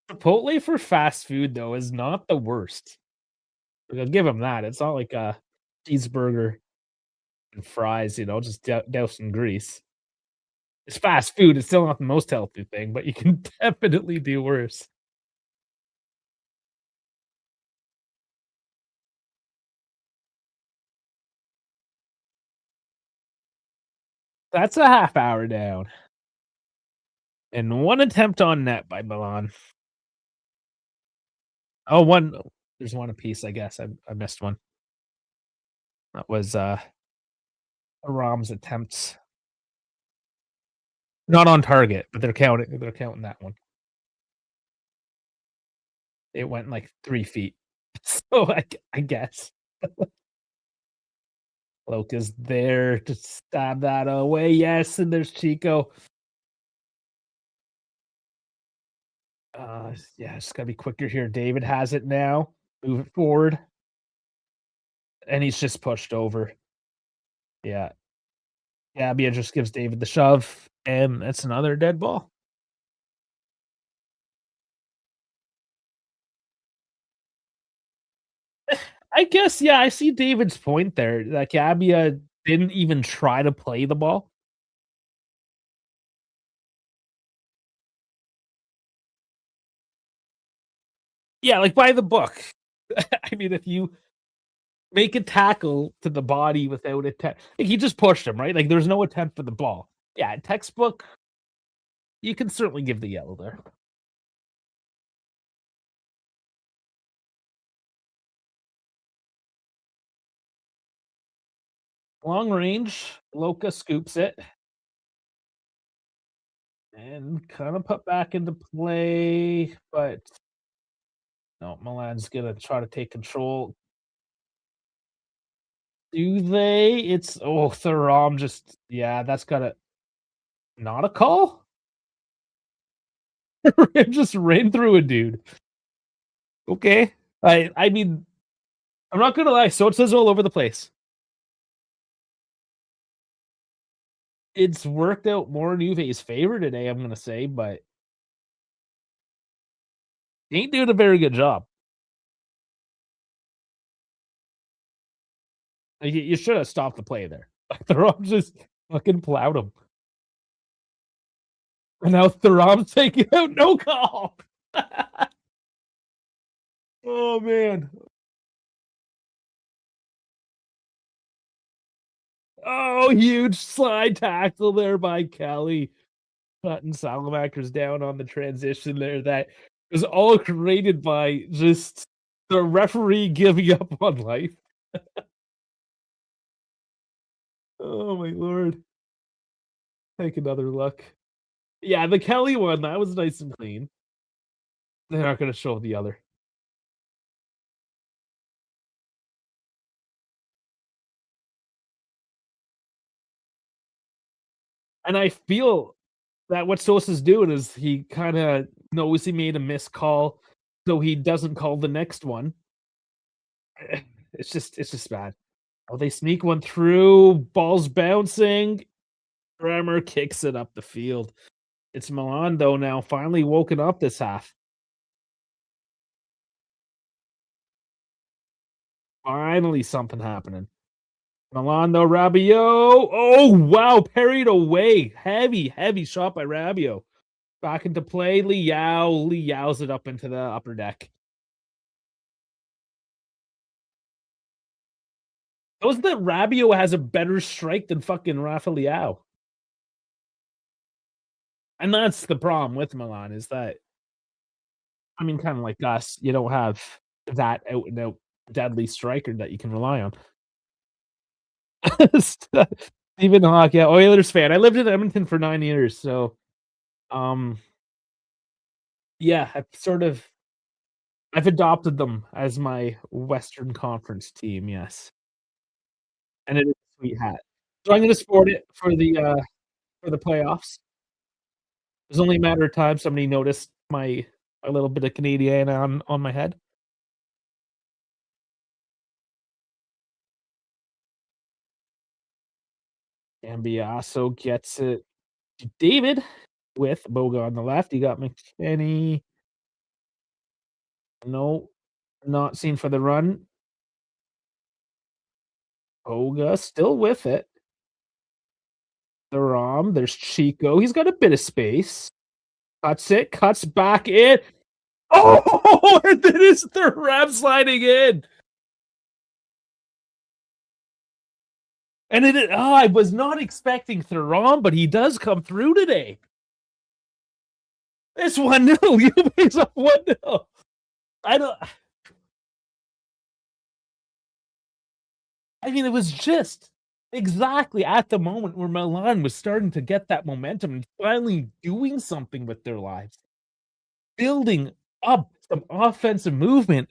Chipotle for fast food though is not the worst. Like, I'll give him that. It's not like a cheeseburger and fries, you know, just doused in grease. It's fast food, it's still not the most healthy thing, but you can definitely do worse. That's a half hour down, and 1 attempt on net by Milan. Oh, 1 there's 1 apiece, I guess. I missed one. That was, Aram's attempts. Not on target, but they're counting that one. It went, like, 3 feet. So, I guess. Loca's there to stab that away, yes, and there's Chico. Yeah, it's gotta be quicker here. David has it now. Move it forward, and he's just pushed over. Yeah. Gabia just gives David the shove, and that's another dead ball. I guess, yeah, I see David's point there, that Gabia didn't even try to play the ball. Yeah, like, by the book. I mean, if you make a tackle to the body without attempt like, he just pushed him, right? Like, there's no attempt for the ball. Yeah, textbook, you can certainly give the yellow there. Long range, Loca scoops it and kinda put back into play, but no, Milan's gonna try to take control. Do they? It's oh, Thuram just yeah, that's gotta not a call? It just ran through a dude. Okay. I mean, I'm not gonna lie, so it says all over the place. It's worked out more in Juve's favor today, I'm gonna say, but he ain't doing a very good job. Like, you should have stopped the play there. Thuram just fucking plowed him. And now Thuram's taking out no call. Oh, man. Oh, huge slide tackle there by Kelly. Cutting Salamackers down on the transition there. That It was all created by just the referee giving up on life. Oh my lord. Take another look. Yeah, the Kelly one, that was nice and clean. They're not gonna show the other. And I feel that what Sosa's doing is he kinda knows he made a missed call, so he doesn't call the next one. It's just bad. Oh, they sneak one through, ball's bouncing, Bremer kicks it up the field. It's Milan, though, now finally woken up this half. Finally something happening. Milan, though, Rabiot. Oh, wow, parried away. Heavy, heavy shot by Rabiot. Back into play, Liao. Liao's it up into the upper deck. Knows that Rabiot has a better strike than fucking Rafa Liao. And that's the problem with Milan is that, I mean, kinda like us, you don't have that out and out deadly striker that you can rely on. Stephen Hawke, yeah, Oilers fan. I lived in Edmonton for 9 years, so, um, yeah, I've adopted them as my Western Conference team, yes, and it is a sweet hat. So I'm gonna sport it for the playoffs. It's only a matter of time somebody noticed my a little bit of Canadian on my head. Cambiaso gets it to David with Boga on the left. You got McKenny. No, not seen for the run. Boga still with it. The Rom. There's Chico. He's got a bit of space. Cuts it. Cuts back in. Oh, and then it's the Ram sliding in. And I was not expecting Thuram, but he does come through today. It's 1-0. Juve's up 1-0. I don't I mean, it was just exactly at the moment where Milan was starting to get that momentum and finally doing something with their lives, building up some offensive movement,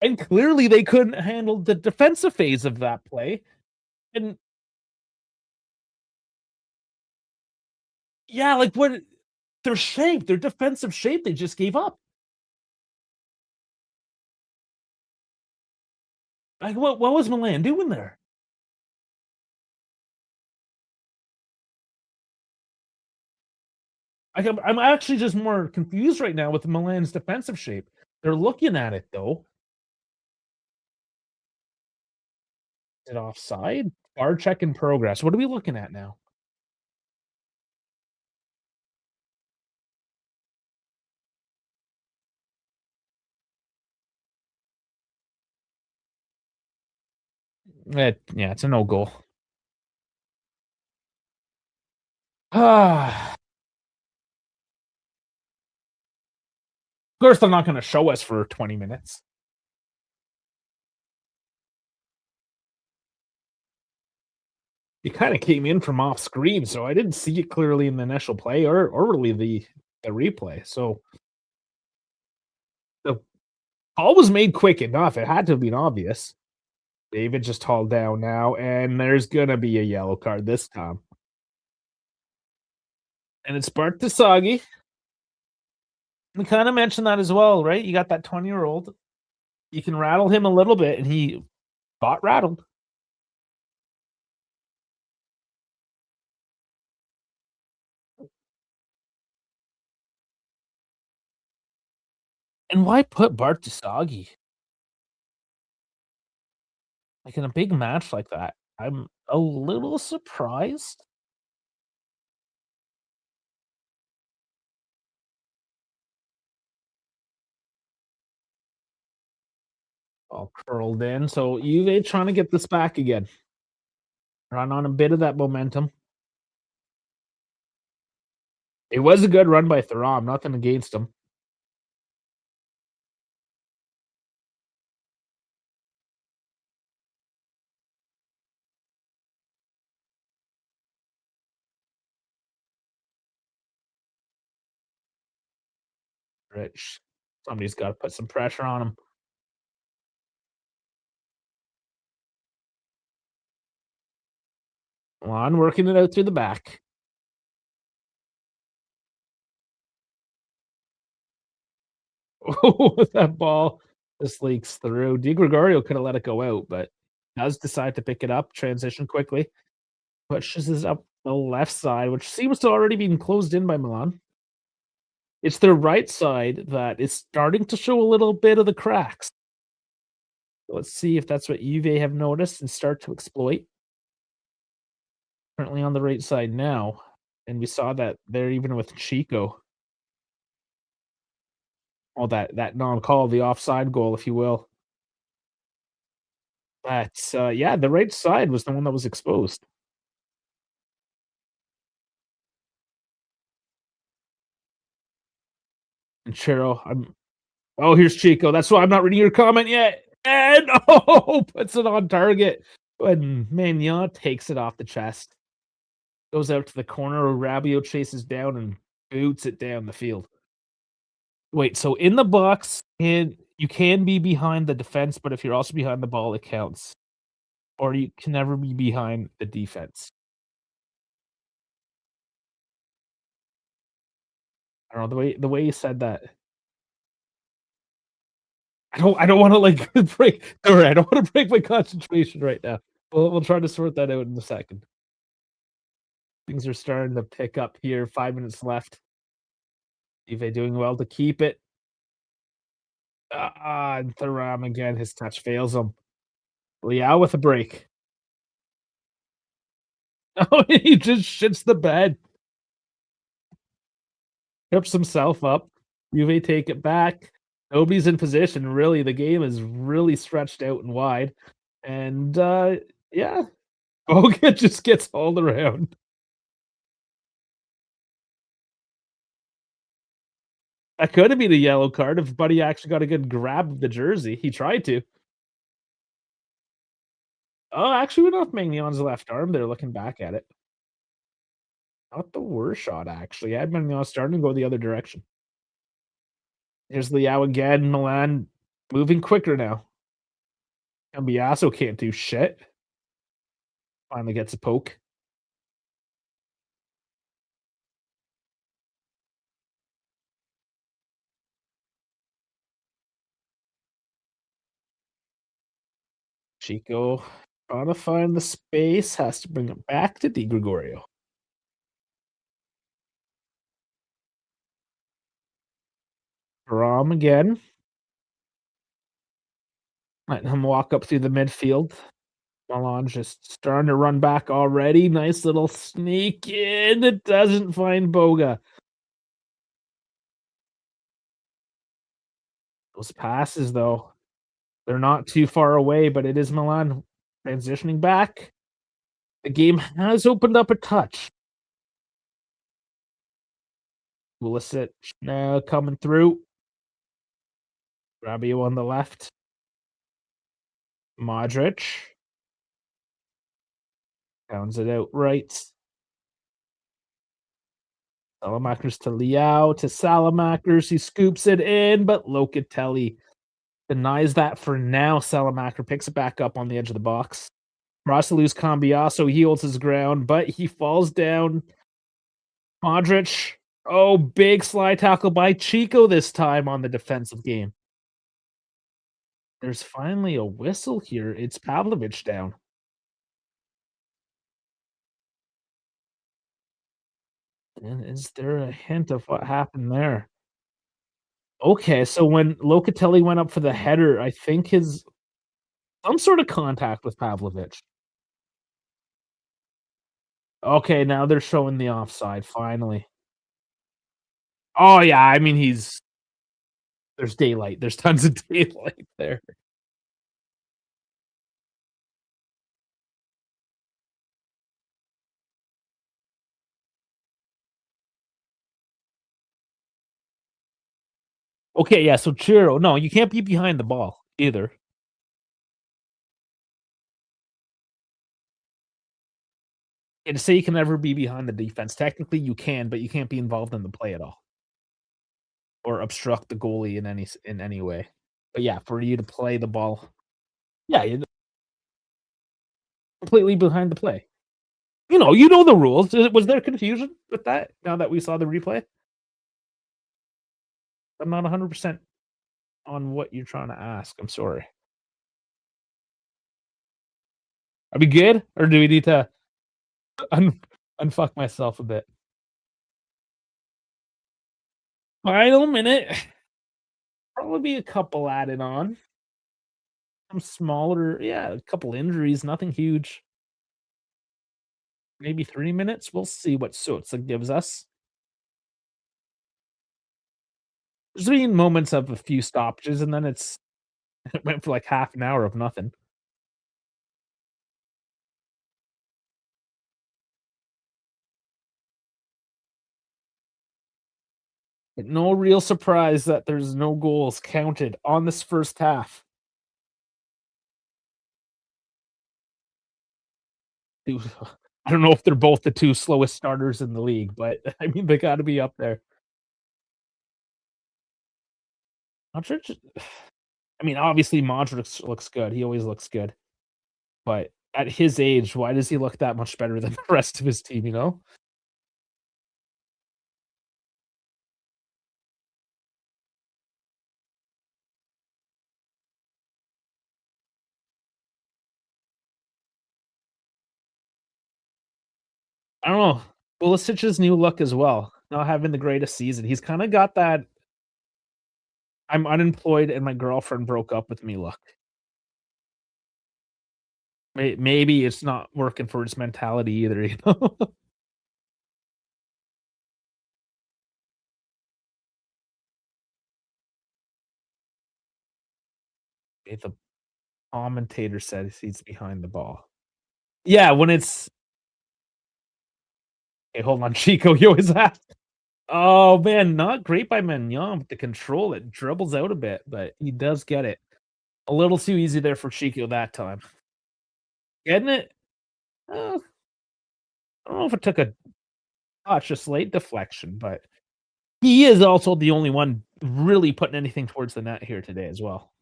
and clearly they couldn't handle the defensive phase of that play. And yeah, like what their shape, their defensive shape, they just gave up. Like what was Milan doing there? I'm actually just more confused right now with Milan's defensive shape. They're looking at it though. Is it offside? Bar check in progress. What are we looking at now? Yeah, it's a no goal. Of course, they're not going to show us for 20 minutes. He kind of came in from off screen, so I didn't see it clearly in the initial play or really the replay. So the call was made quick enough. It had to have been obvious. David just hauled down now, and there's gonna be a yellow card this time. And it's Bart Tasagi. We kind of mentioned that as well, right? You got that 20-year-old. You can rattle him a little bit, and he got rattled. And why put Bart Tasagi? Like, in a big match like that, I'm a little surprised. All curled in, so Juve trying to get this back again. Run on a bit of that momentum. It was a good run by Thuram, nothing against him. Rich. Somebody's gotta put some pressure on him. Juan working it out through the back. Oh, that ball just leaks through. Di Gregorio coulda let it go out, but does decide to pick it up, transition quickly, pushes this up the left side, which seems to already been closed in by Milan. It's their right side that is starting to show a little bit of the cracks. Let's see if that's what Juve have noticed and start to exploit. Currently on the right side now, and we saw that there even with Chico. Oh, that non-call, the offside goal, if you will. But, yeah, the right side was the one that was exposed. And Chero, oh, here's Chico. That's why I'm not reading your comment yet. And oh, puts it on target. And Maignan takes it off the chest. Goes out to the corner. Rabiot chases down and boots it down the field. Wait, so in the box, and you can be behind the defense, but if you're also behind the ball, it counts. Or you can never be behind the defense. I don't know the way you said that. I don't wanna, like, break alright, I don't wanna break my concentration right now. We'll try to sort that out in a second. Things are starting to pick up here, 5 minutes left. Juve doing well to keep it. And Thuram again, his touch fails him. Leao with a break. Oh, he just shits the bed. Trips himself up. Juve take it back. Nobody's in position, really, the game is really stretched out and wide, and, yeah, Boga just gets hauled around. That could have been a yellow card if Buddy actually got a good grab of the jersey. He tried to. Oh, actually went off Magnion's left arm there looking back at it. Not the worst shot, actually. I had Magnon starting to go the other direction. Here's Leao again. Milan moving quicker now. Cambiasso can't do shit. Finally gets a poke. Chico trying to find the space, has to bring it back to Di Gregorio. Rom again. Letting him walk up through the midfield. Milan just starting to run back already. Nice little sneak in. It doesn't find Boga. Those passes, though, they're not too far away, but it is Milan transitioning back. The game has opened up a touch. Pulisic now coming through. Rabiot on the left. Modric. Pounds it out right. Salamakers to Leao to Salamakers. He scoops it in, but Locatelli denies that for now. Salamaker picks it back up on the edge of the box. Tries to lose Cambiasso. He holds his ground, but he falls down. Modric. Oh, big slide tackle by Chico this time on the defensive game. There's finally a whistle here. It's Pavlovic down. And is there a hint of what happened there? Okay, so when Locatelli went up for the header, I think his some sort of contact with Pavlovic. Okay, now they're showing the offside finally. Oh, yeah, I mean, there's daylight. There's tons of daylight there. Okay, yeah, so Chiro no, you can't be behind the ball either. And to say you can never be behind the defense, technically you can, but you can't be involved in the play at all. or obstruct the goalie in any way. But yeah, for you to play the ball, yeah, you're completely behind the play. You know the rules. Was there confusion with that now that we saw the replay? I'm not 100% on what you're trying to ask. I'm sorry. Are we good, or do we need to un unfuck myself a bit? Final minute. Probably be a couple added on. Some smaller, yeah, a couple injuries, nothing huge. Maybe 3 minutes. We'll see what Sousa gives us. There's been moments of a few stoppages, and then it went for like half an hour of nothing. But no real surprise that there's no goals counted on this first half. Dude, I don't know if they're both the 2 slowest starters in the league, but I mean, they gotta be up there. Modric, I mean, obviously, Modric looks good. He always looks good. But at his age, why does he look that much better than the rest of his team, you know? I don't know. Pulisic's new look as well, not having the greatest season. He's kinda got that "I'm unemployed and my girlfriend broke up with me" look. Maybe it's not working for his mentality either, you know? If the commentator says he's behind the ball. Yeah, when it's "Hey, hold on, Chico," you always ask. Oh, man, not great by Maignan with the control. It dribbles out a bit, but he does get it. A little too easy there for Chico that time. Getting it? Uh, I don't know if it took a touch, a slight deflection, but he is also the only one really putting anything towards the net here today as well.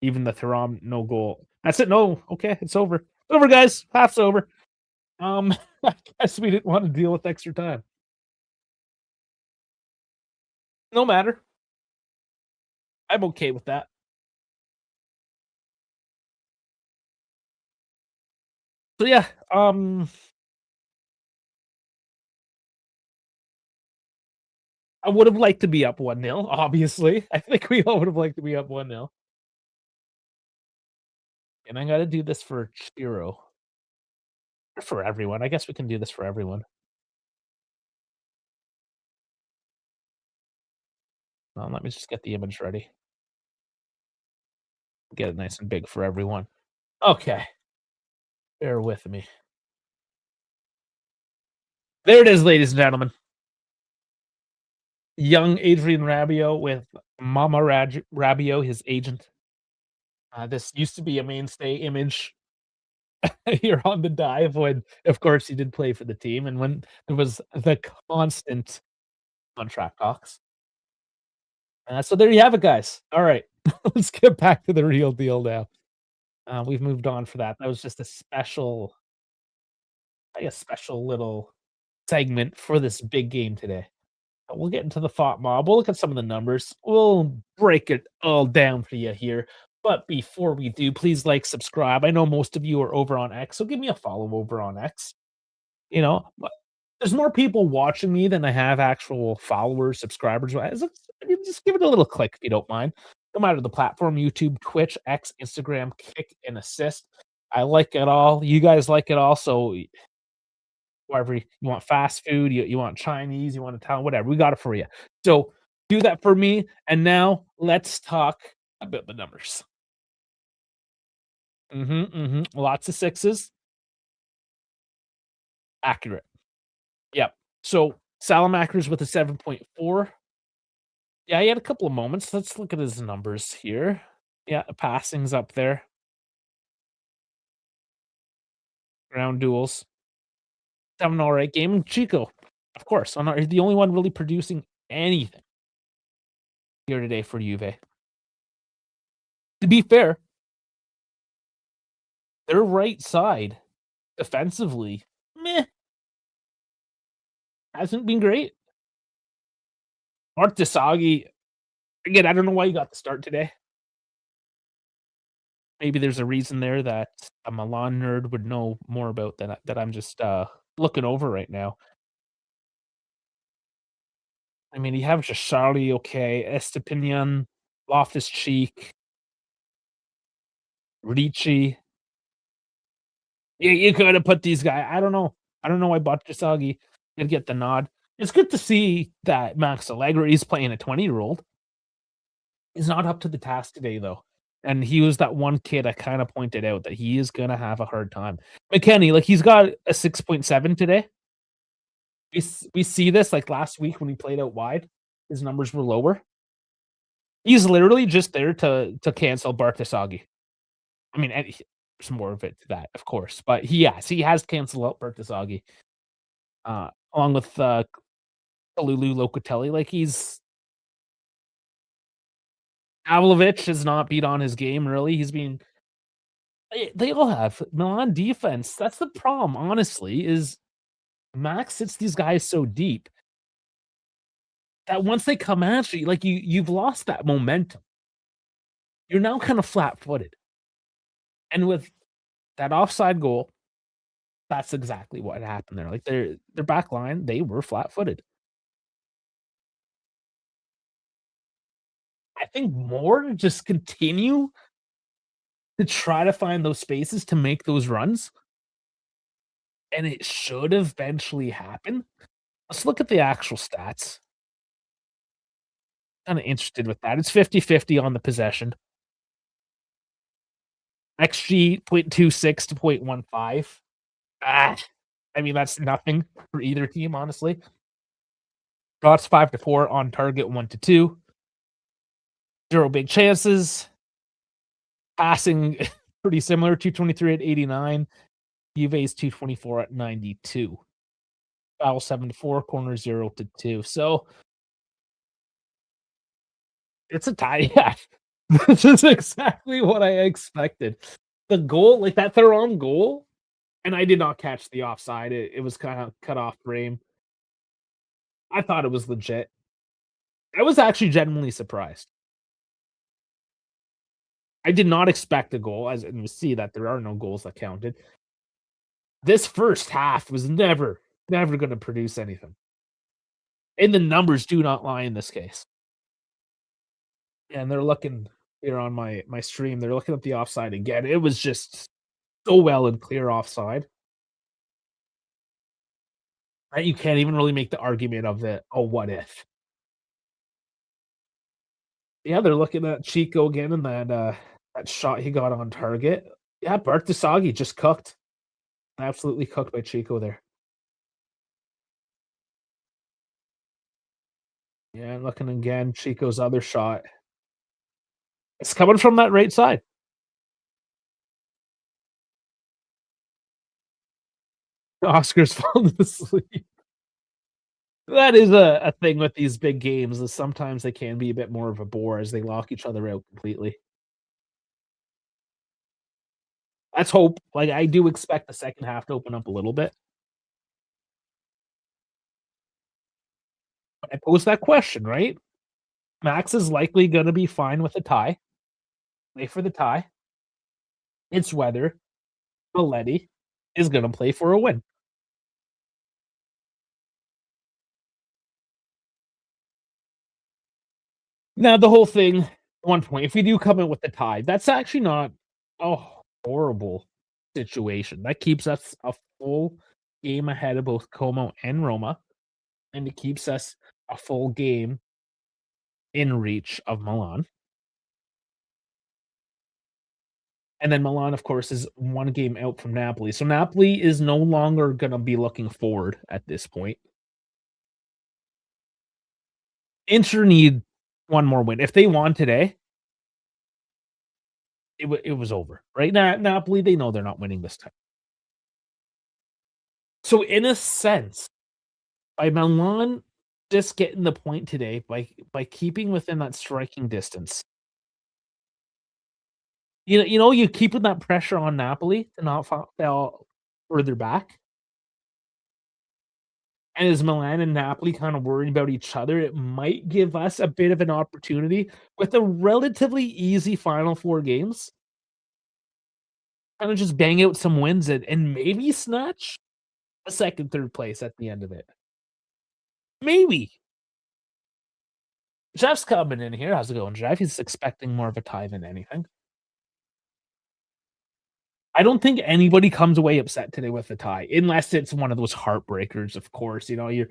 Even the Thuram no goal. That's it. No, okay, it's over. It's over, guys. Half's over. I guess we didn't want to deal with extra time. No matter. I'm okay with that. So yeah, I would have liked to be up 1-0, obviously. I think we all would have liked to be up 1-0. And I gotta do this for Chiro. For everyone. I guess we can do this for everyone. Let me just get the image ready. Get it nice and big for everyone. Okay, bear with me. There it is, ladies and gentlemen. Young Adrian Rabiot with Mama Rabiot, his agent. This used to be a mainstay image here on the dive when, of course, he did play for the team and when there was the constant contract talks. So there you have it, guys. All right, let's get back to the real deal now. We've moved on for that. That was just a special, like a special little segment for this big game today. We'll get into the thought mob. We'll look at some of the numbers. We'll break it all down for you here. But before we do, please like, subscribe. I know most of you are over on X, so give me a follow over on X. But there's more people watching me than I have actual followers, subscribers. Just give it a little click if you don't mind. No matter the platform, YouTube, Twitch, X, Instagram, Kick, and Assist. I like it all. You guys like it all. So whatever you want, fast food, you want Chinese, you want Italian, whatever, we got it for you. So do that for me. And now let's talk about the numbers. Lots of sixes. Accurate. Yep. So Salamakers with a 7.4. Yeah, he had a couple of moments. Let's look at his numbers here. Yeah, the passing's up there. Ground duels. 7 all right game. And Chico, of course, he's the only one really producing anything. here today for Juve. To be fair, their right side defensively, meh, hasn't been great. Mark Desagi, again, I don't know why he got the start today. Maybe there's a reason there that a Milan nerd would know more about that I'm just, looking over right now. I mean, you have Shashari, okay, Estepinian, Loftus-Cheek, Ricci. You coulda put these guys. I don't know why Batshuayi did get the nod. It's good to see that Max Allegri is playing a 20-year-old. He's not up to the task today, though, and he was that one kid I kinda pointed out that he is gonna have a hard time. McKennie, like, he's got a 6.7 today. We see this, like, last week when he played out wide, his numbers were lower. He's literally just there to cancel Bartasagi. I mean, and there's more of it to that, of course, but he has canceled out Bartasagi, along with, Kalulu Locatelli, like, he's Pavlovic has not beat on his game, really, he's been they all have. Milan defense, that's the problem, honestly, is Max sits these guys so deep that once they come at you, like, you've lost that momentum. You're now kinda flat-footed, and with that offside goal, that's exactly what happened there, like, their back line, they were flat-footed. I think more to just continue to try to find those spaces to make those runs, and it should eventually happen. Let's look at the actual stats. Kinda interested with that. It's 50-50 on the possession. XG 0.26 to 0.15. Ah, I mean, that's nothing for either team, honestly. Shots 5 to 4, on target 1 to 2. 0 big chances. Passing pretty similar, 223 at 89. Juve's 224 at 92. Foul 7 to 4, corner 0 to 2. So it's a tie. Yeah. This is exactly what I expected. The goal, like that they're on goal, and I did not catch the offside. It was kind of cut off frame. I thought it was legit. I was actually genuinely surprised. I did not expect a goal, as and we see that there are no goals that counted. This first half was never gonna produce anything, and the numbers do not lie in this case. And they're looking here on my stream, they're looking at the offside again. It was just so well and clear offside that you can't even really make the argument of the, "Oh, what if?" Yeah, they're looking at Chico again and that shot he got on target. Yeah, Bartasagi just cooked. Absolutely cooked by Chico there. Yeah, looking again, Chico's other shot. It's coming from that right side. Oscar's falling asleep. That is a thing with these big games is sometimes they can be a bit more of a bore as they lock each other out completely. Let's hope. Like, I do expect the second half to open up a little bit. But I posed that question, right? Max is likely gonna be fine with a tie. Play for the tie. It's whether Belletti is gonna play for a win. Now, the whole thing, 1 point, if we do come in with the tie, that's actually not a horrible situation. That keeps us a full game ahead of both Como and Roma, and it keeps us a full game in reach of Milan. And then Milan, of course, is 1 game out from Napoli. So Napoli is no longer gonna be looking forward at this point. Inter need 1 more win. If they won today, it was over, right? Napoli, they know they're not winning this time. So in a sense, by Milan just getting the point today by keeping within that striking distance. You keeping that pressure on Napoli to not fall further back, and as Milan and Napoli kinda worrying about each other, it might give us a bit of an opportunity with a relatively easy final 4 games, kinda just bang out some wins and maybe snatch a 2nd, 3rd place at the end of it. Maybe. Jeff's coming in here. How's it going, Jeff? He's expecting more of a tie than anything. I don't think anybody comes away upset today with a tie, unless it's one of those heartbreakers, of course. You're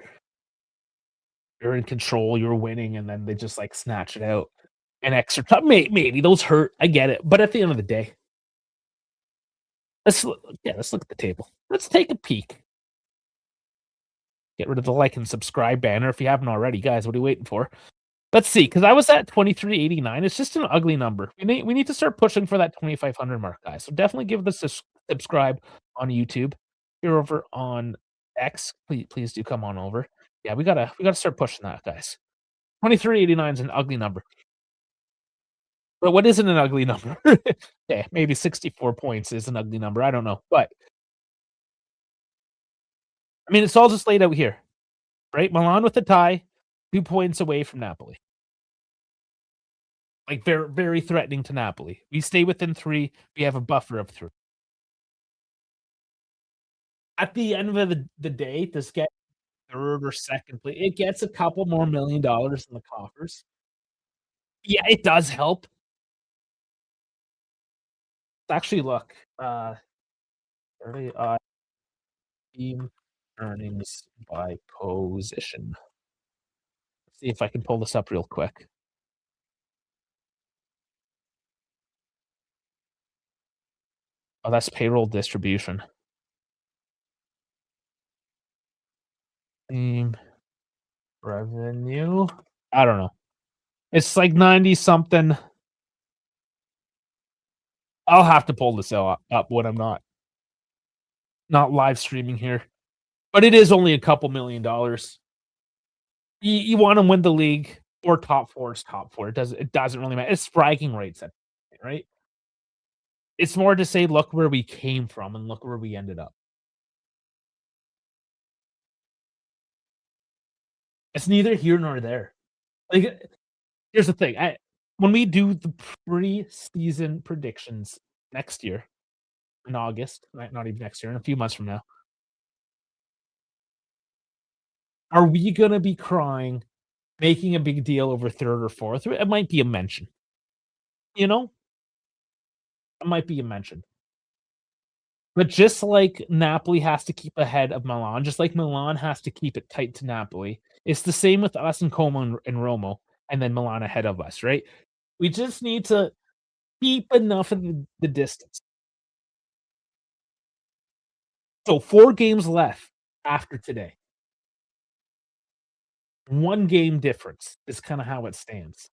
in control, you're winning, and then they just, like, snatch it out. An extra time, maybe those hurt, I get it, but at the end of the day, let's look at the table. Let's take a peek. Get rid of the like and subscribe banner if you haven't already, guys. What are you waiting for? Let's see, because I was at 2389. It's just an ugly number. We need to start pushing for that 2,500 mark, guys. So definitely give us a subscribe on YouTube. You're over on X. Please do come on over. Yeah, we gotta start pushing that, guys. 2389 is an ugly number. But what isn't an ugly number? Yeah, maybe 64 points is an ugly number. I don't know. But I mean, it's all just laid out here, right? Milan with a tie, 2 points away from Napoli. Like, very, very threatening to Napoli. We stay within 3, we have a buffer of 3. At the end of the day, to get 3rd or 2nd place, it gets a couple more $1,000,000 in the coffers. Yeah, it does help. Actually, look, early team earnings by position. See if I can pull this up real quick. Oh, that's payroll distribution. Team revenue? I don't know. It's like 90 something. I'll have to pull this up when I'm not live streaming here. But it is only a couple $1,000,000. You wanna win the league or top 4 is top 4. It doesn't really matter. It's bragging rights at right? It's more to say, "Look where we came from and look where we ended up." It's neither here nor there. Like, here's the thing, when we do the preseason predictions next year in August, not even next year, in a few months from now, are we gonna be crying, making a big deal over 3rd or 4th? It might be a mention, you know? It might be a mention. But just like Napoli has to keep ahead of Milan, just like Milan has to keep it tight to Napoli, it's the same with us and Como and Romo, and then Milan ahead of us, right? We just need to keep enough of the distance. So 4 games left after today. 1 game difference is kinda how it stands.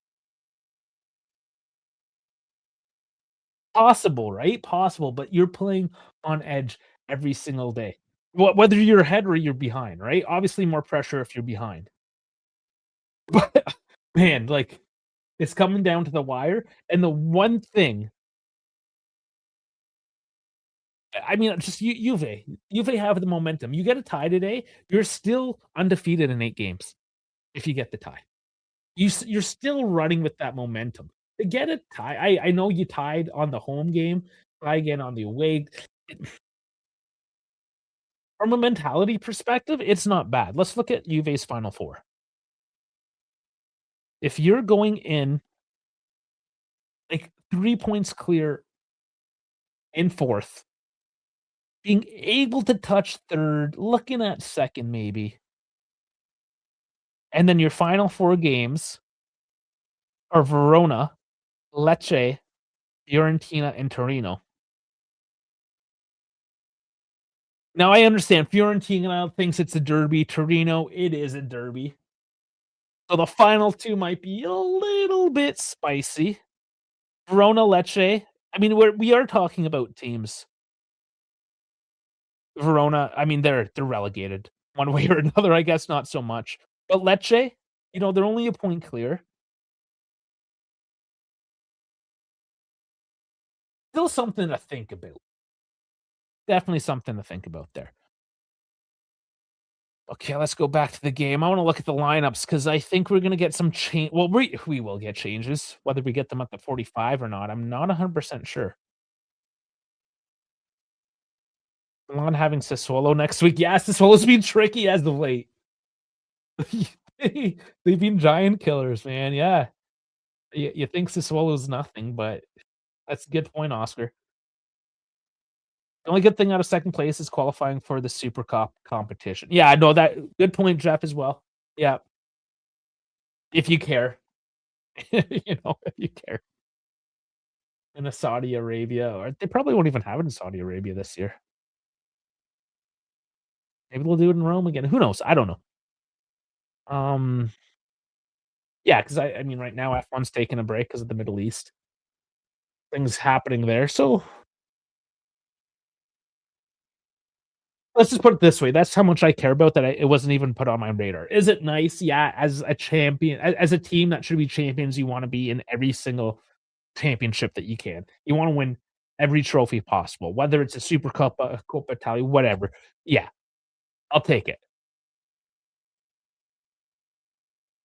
Possible, right? Possible, but you're playing on edge every single day. Whether you're ahead or you're behind, right? Obviously, more pressure if you're behind. But, man, like, it's coming down to the wire, and the one thing I mean, just Juve. Juve have the momentum. You get a tie today, you're still undefeated in 8 games if you get the tie. You're still running with that momentum. To get a tie I know you tied on the home game, tie again on the away. From a mentality perspective, it's not bad. Let's look at Juve's Final 4. If you're going in, like, 3 points clear in 4th, being able to touch 3rd, looking at 2nd maybe, and then your final 4 games are Verona, Lecce, Fiorentina, and Torino. Now I understand Fiorentina thinks it's a derby, Torino, it is a derby. So the final 2 might be a little bit spicy. Verona, Lecce, I mean, we are talking about teams. Verona, I mean, they're relegated one way or another, I guess not so much. But Lecce, they're only a point clear. Still something to think about. Definitely something to think about there. Okay, let's go back to the game. I wanna look at the lineups because I think we're gonna get some change. Well, we will get changes, whether we get them at the 45 or not, I'm not 100% sure. Milan having Sassuolo next week. Yeah, Sassuolo's been tricky as of late. They've been giant killers, man, yeah. You think Sassuolo's nothing, but that's a good point, Oscar. The only good thing out of 2nd place is qualifying for the Super Cup competition. Yeah, no, that good point, Jeff, as well. Yeah, if you care. If you care. In a Saudi Arabia, or they probably won't even have it in Saudi Arabia this year. Maybe they'll do it in Rome again. Who knows? I don't know. Um, yeah, because I mean, right now F1's taking a break because of the Middle East. Things happening there. So let's just put it this way. That's how much I care about that. It wasn't even put on my radar. Is it nice? Yeah, as a champion, as a team that should be champions, you want to be in every single championship that you can. You want to win every trophy possible, whether it's a Super Cup, a Coppa Italia, whatever. Yeah, I'll take it.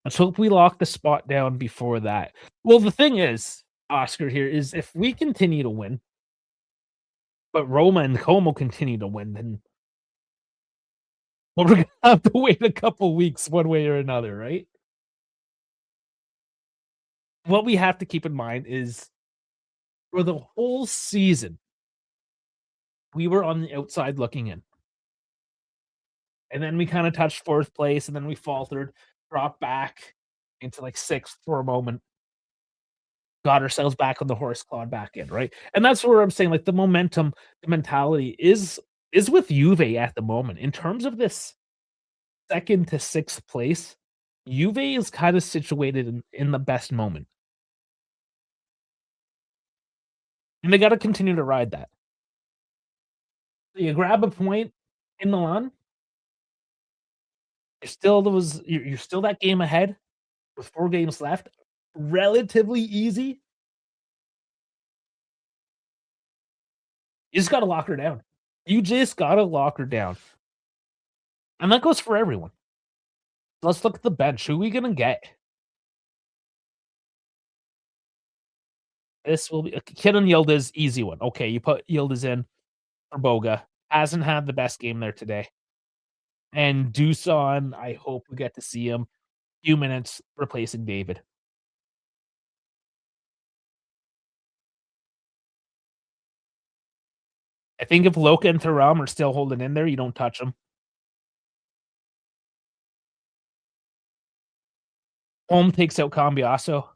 Let's hope we lock the spot down before that. Well, the thing is, Oscar, here is if we continue to win, but Roma and Como continue to win, then well, we're gonna have to wait a couple weeks one way or another, right? What we have to keep in mind is for the whole season, we were on the outside looking in. And then we kind of touched 4th place, and then we faltered, dropped back into like 6th for a moment, got ourselves back on the horse, clawed back in, right? And that's where I'm saying, like, the momentum, the mentality is with Juve at the moment. In terms of this 2nd to 6th place, Juve is kind of situated in the best moment. And they gotta continue to ride that. So you grab a point in Milan, you're still that game ahead with 4 games left, relatively easy. You just gotta lock her down. You just gotta lock her down. And that goes for everyone. Let's look at the bench. Who are we gonna get? This will be Kenan Yildiz, easy one. Okay, you put Yildiz in for Boga. Hasn't had the best game there today. And Dusan, I hope we get to see him few minutes replacing David. I think if Loka and Thuram are still holding in there, you don't touch them. Home takes out Cambiaso.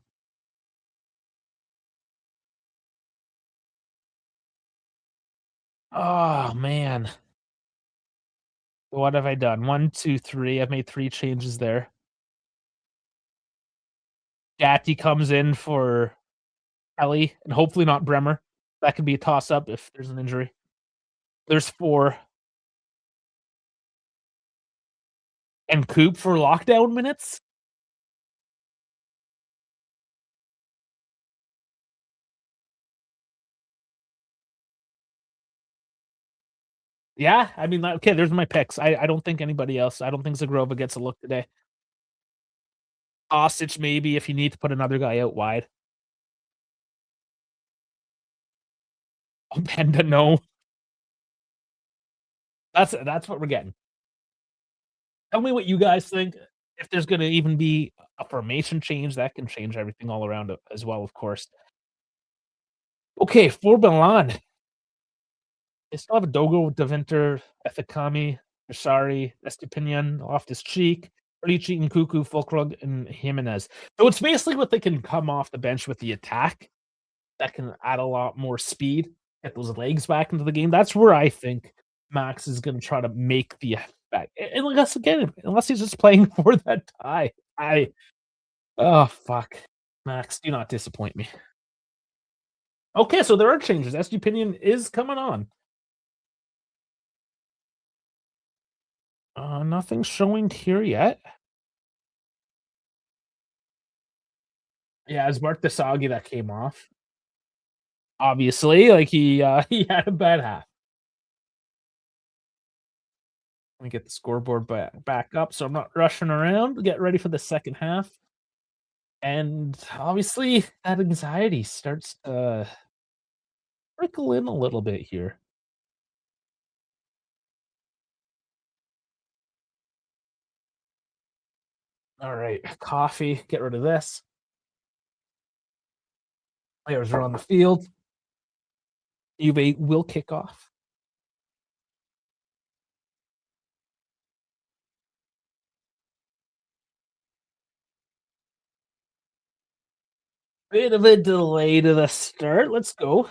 Oh, man. What have I done? 1, 2, 3. I've made 3 changes there. Gatti comes in for Kelly, and hopefully not Bremer. That could be a toss-up if there's an injury. There's 4. And Coop for lockdown minutes? Yeah, I mean, okay, there's my picks. I don't think anybody else. I don't think Zagrova gets a look today. Osich maybe if you need to put another guy out wide. Openda, no. That's what we're getting. Tell me what you guys think. If there's gonna even be a formation change, that can change everything all around it as well, of course. Okay, for Milan, they still have Dogo, Devinter, Ethekami, Sorry, Estepinian, Loftus-Cheek, Ricci, Nkuku, Fulkrug, and Jimenez. So it's basically what they can come off the bench with the attack that can add a lot more speed, get those legs back into the game. That's where I think Max is gonna try to make the effect. And unless again, unless he's just playing for that tie. Oh fuck. Max, do not disappoint me. Okay, so there are changes. Estupinian is coming on. Nothing showing here yet. Yeah, it's Mark Desagi that came off. Obviously, like he had a bad half. Let me get the scoreboard back up so I'm not rushing around. Get ready for the second half. And obviously, that anxiety starts to trickle in a little bit here. All right, coffee. Get rid of this. Players are on the field. Juve will kick off. Bit of a delay to the start. Let's go.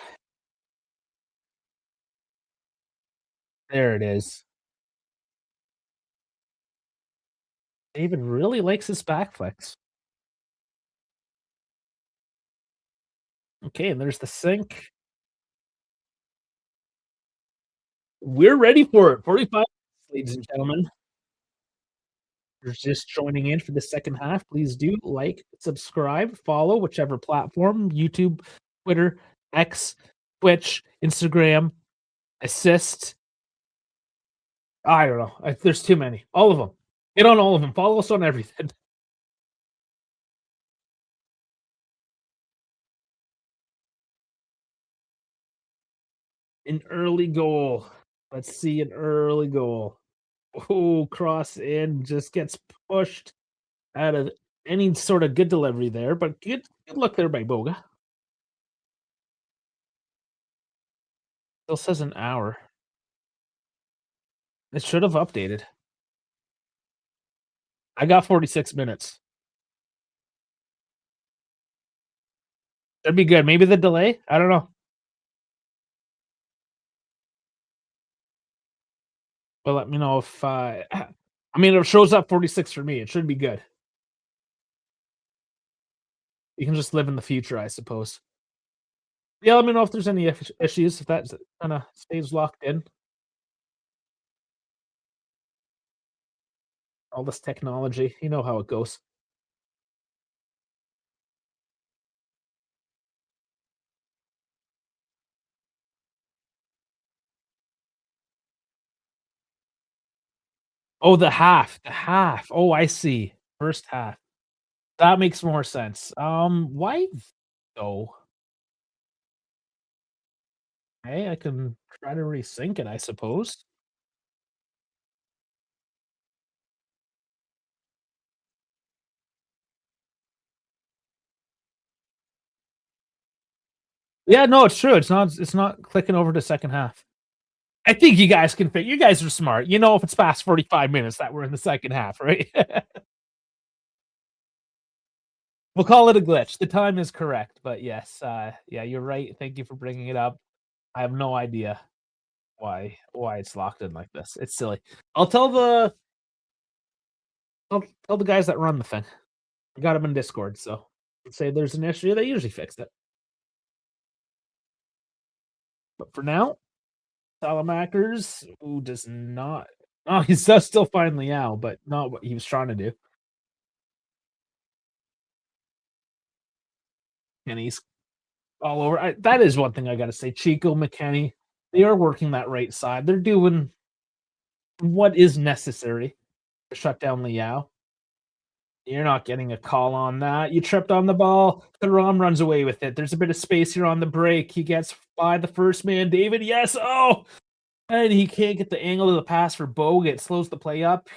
There it is. David really likes his back flex. Okay, and there's the sink. We're ready for it. 45, ladies and gentlemen. You're just joining in for the second half. Please do like, subscribe, follow whichever platform YouTube, Twitter, X, Twitch, Instagram, assist. I don't know. There's too many. All of them. Get on all of them. Follow us on everything. An early goal. Let's see an early goal. Oh, cross in just gets pushed out of any sort of good delivery there, but good luck there by Boga. Still says an hour. It should have updated. I got 46 minutes. That'd be good. Maybe the delay? I don't know. But let me know if I mean it shows up 46 for me. It should be good. You can just live in the future, I suppose. Yeah, let me know if there's any issues, if that kind of stays locked in. All this technology, you know how it goes. Oh, the half, the half. Oh, I see. First half. That makes more sense. Why though? Hey, I can try to resync it, I suppose. Yeah, no, it's true. It's not clicking over to second half. I think you guys can fit. You guys are smart. You know if it's past 45 minutes that we're in the second half, right? We'll call it a glitch. The time is correct, but yes, yeah, you're right. Thank you for bringing it up. I have no idea why it's locked in like this. It's silly. I'll tell the I'll tell the guys that run the thing. I got them in Discord, so say there's an issue. They usually fix it. But for now, Salamakers, who does not. Oh, he does still find Liao, but not what he was trying to do. And he's all over. That is one thing I got to say. Chico, McKenny, they are working that right side. They're doing what is necessary to shut down Liao. You're not getting a call on that. You tripped on the ball. Thuram runs away with it. There's a bit of space here on the break. He gets by the first man, David. Yes. Oh, and he can't get the angle of the pass for Bogut. It slows the play up.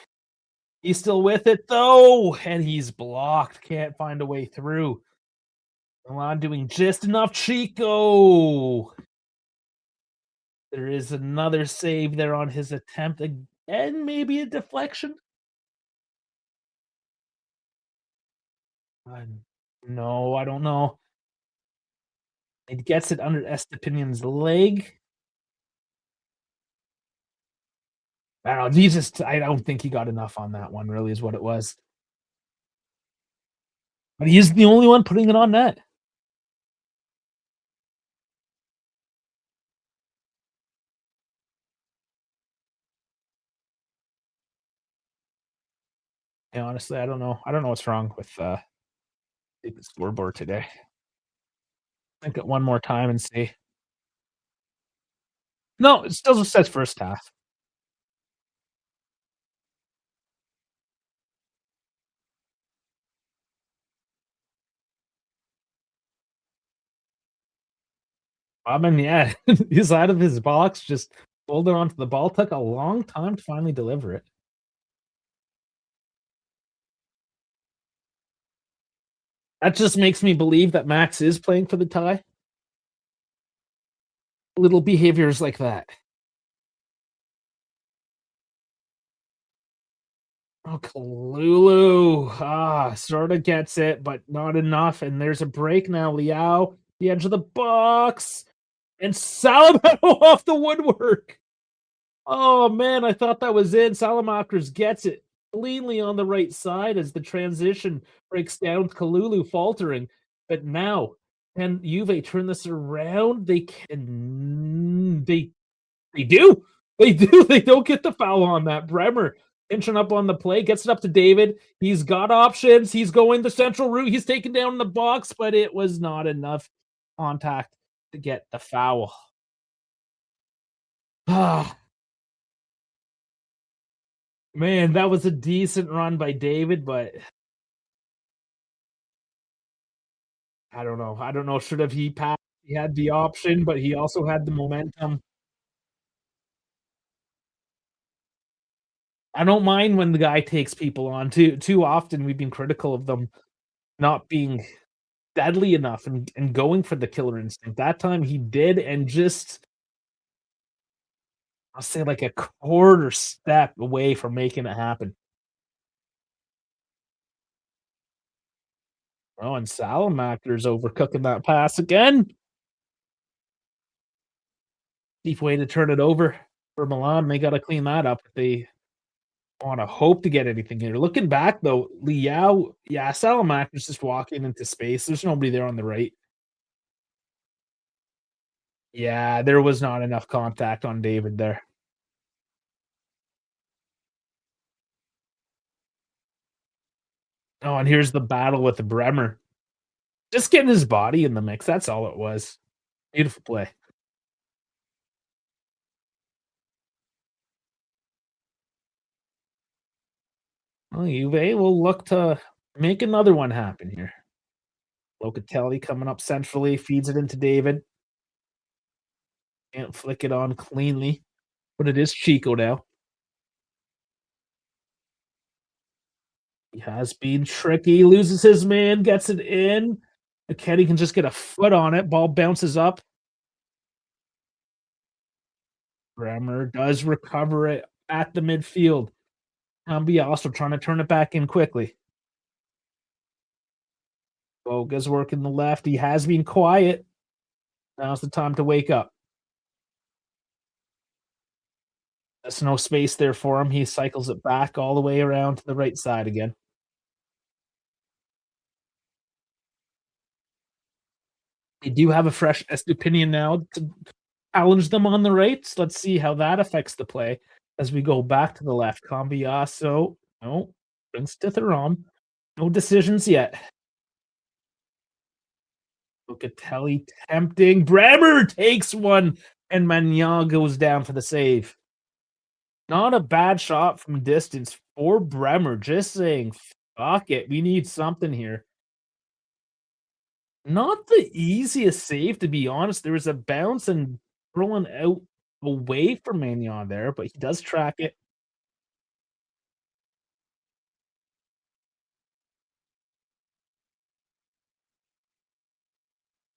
He's still with it though, and he's blocked. Can't find a way through. Milan doing just enough. Chico. There is another save there on his attempt again. Maybe a deflection. Uh, no, I don't know. It gets it under Estepinion's leg. I don't know. Jesus, I don't think he got enough on that one. Really, is what it was. But he is the only one putting it on net. And honestly, I don't know. I don't know what's wrong with Take the scoreboard today. Think it one more time and see. No, it still just says first half. I mean, yeah, he's out of his box, just holding on to the ball. Took a long time to finally deliver it. That just makes me believe that Max is playing for the tie. Little behaviors like that. Oh, Kalulu. Sorta gets it, but not enough. And there's a break now. Liao, the edge of the box, and Salamano off the woodwork. Oh man, I thought that was in. Salamakers gets it cleanly on the right side as the transition breaks down. Kalulu faltering, but now can Juve turn this around? They can. They do. They do. They don't get the foul on that. Bremer inching up on the play, gets it up to David. He's got options. He's going the central route. He's taken down the box, but it was not enough contact to get the foul. Ah, man, that was a decent run by David, but I don't know. I don't know. Should have he passed? He had the option, but he also had the momentum. I don't mind when the guy takes people on. Too often we've been critical of them not being deadly enough and going for the killer instinct. That time he did, and just I'll say like a quarter step away from making it happen. Oh, and Salamaker's overcooking that pass again. Deep way to turn it over for Milan. They gotta clean that up if they wanna hope to get anything here. Looking back though, Liao, yeah, Salamaker's just walking into space. There's nobody there on the right. Yeah, there was not enough contact on David there. Oh, and here's the battle with the Bremer. Just getting his body in the mix, that's all it was. Beautiful play. Well, Juve will look to make another one happen here. Locatelli coming up centrally, feeds it into David. Can't flick it on cleanly, but it is Chico now. He has been tricky, loses his man, gets it in. McKennie can just get a foot on it. Ball bounces up. Bremer does recover it at the midfield. Cambiasso trying to turn it back in quickly. Boga's working the left. He has been quiet. Now's the time to wake up. There's no space there for him. He cycles it back all the way around to the right side again. They do have a fresh opinion now to challenge them on the right. Let's see how that affects the play as we go back to the left. Cambiaso, no, brings to Theron. No decisions yet. Locatelli tempting. Bremer takes one, and Magnan goes down for the save. Not a bad shot from distance for Bremer, just saying, "Fuck it, we need something here." Not the easiest save, to be honest. There was a bounce and rolling out away from Magnan there, but he does track it.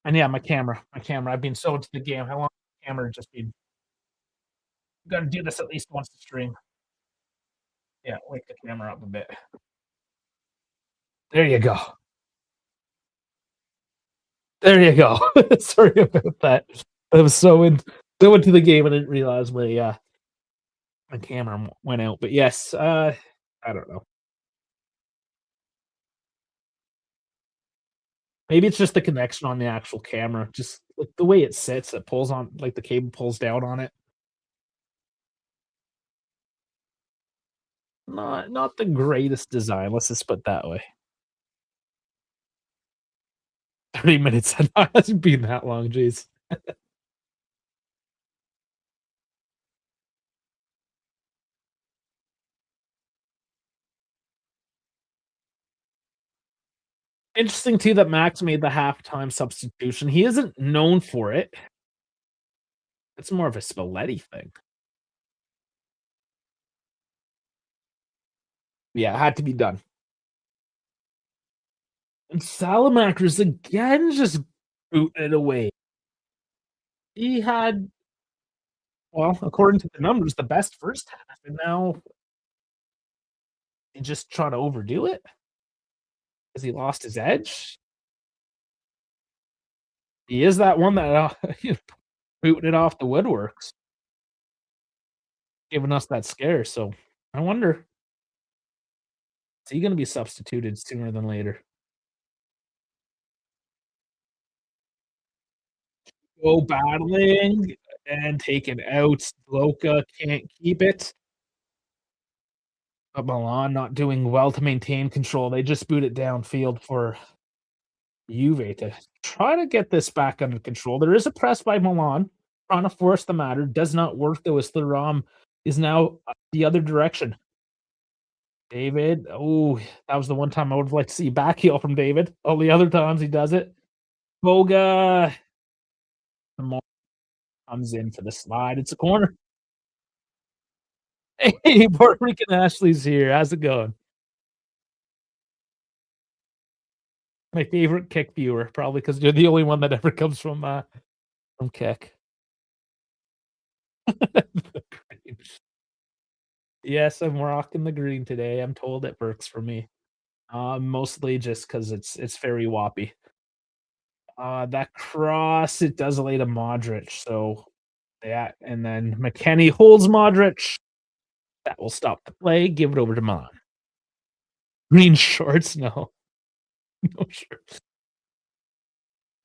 And yeah, my camera. I've been so into the game. How long has my camera just been gotta do this at least once a stream. Yeah, wake the camera up a bit. There you go. There you go. Sorry about that. I was so into the game, I didn't realize my camera went out. But yes, I don't know. Maybe it's just the connection on the actual camera, just like the way it sits, it pulls on like the cable pulls down on it. Not the greatest design, let's just put it that way. 30 minutes it hasn't been that long, jeez. Interesting too that Max made the halftime substitution. He isn't known for it. It's more of a Spalletti thing. Yeah, it had to be done. And Salamakers again just booted it away. He had, well, according to the numbers, the best first half, and now he just trying to overdo it? Has he lost his edge? He is that one that, booting it off the woodworks, giving us that scare, so I wonder, is he gonna be substituted sooner than later? Go battling and taken out. Loka can't keep it, but Milan not doing well to maintain control. They just boot it downfield for Juve to try to get this back under control. There is a press by Milan, trying to force the matter. Does not work though, as Thuram is now the other direction. David, oh, that was the one time I would have liked to see back heel from David. All the other times he does it. Boga comes in for the slide. It's a corner. Hey, Puerto Rican Ashley's here. How's it going? My favorite Kick viewer, probably because you're the only one that ever comes from Kick. The green. Yes, I'm rocking the green today. I'm told it works for me. Mostly just because it's very woppy. That cross, it does lay to Modric, so yeah, and then McKennie holds Modric. That will stop the play, give it over to Milan. Green shorts, no. No shirts.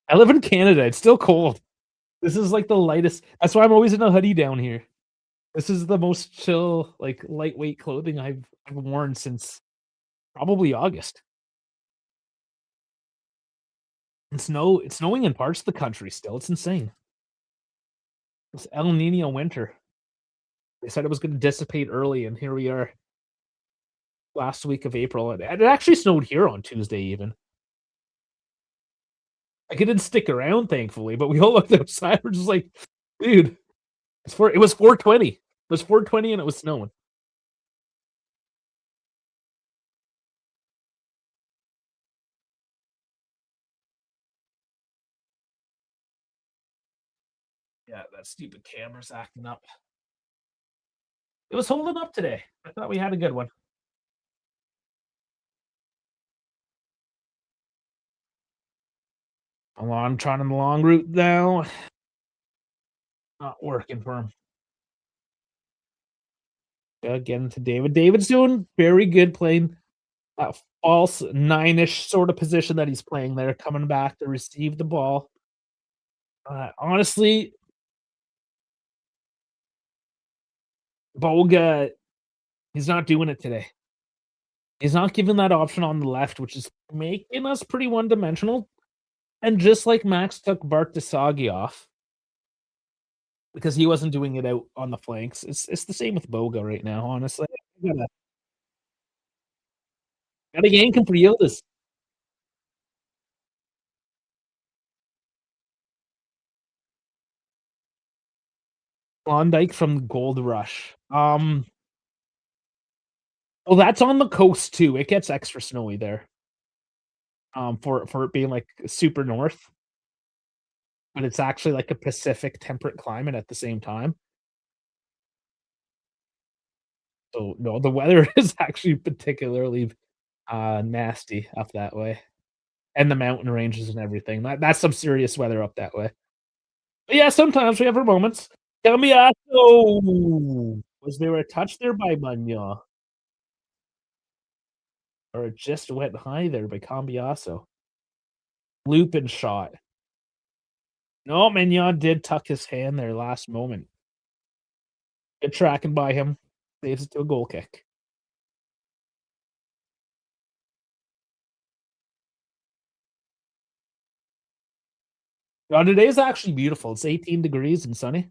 I live in Canada, it's still cold. This is like the lightest, that's why I'm always in a hoodie down here. This is the most chill, like, lightweight clothing I've worn since probably August. It's snowing in parts of the country still, it's insane. It's El Niño winter. They said it was gonna dissipate early, and here we are, last week of April, and it actually snowed here on Tuesday even. Like, it didn't stick around, thankfully, but we all looked outside, we're just like, "Dude, it was 4:20." It was 4:20 and it was snowing. Yeah, that stupid camera's acting up. It was holding up today. I thought we had a good one. Alon trying the long route now. Not working for him. Again to David. David's doing very good playing that false nine-ish sort of position that he's playing there, coming back to receive the ball. Honestly, Boga, he's not doing it today. He's not giving that option on the left, which is making us pretty one-dimensional. And just like Max took Bart Desagi off because he wasn't doing it out on the flanks, it's the same with Boga right now, honestly. Gotta gotta yank him for Yildiz. Klondike from Gold Rush. Well, that's on the coast too. It gets extra snowy there. For it being like super north, but it's actually like a Pacific temperate climate at the same time. So no, the weather is actually particularly nasty up that way. And the mountain ranges and everything. That's some serious weather up that way. But yeah, sometimes we have our moments. Cambiaso! Was there a touch there by Magna? Or it just went high there by Cambiaso? Looping shot. No, Mignon did tuck his hand there last moment. Good tracking by him. Saves it to a goal kick. Today's actually beautiful. It's 18 degrees and sunny,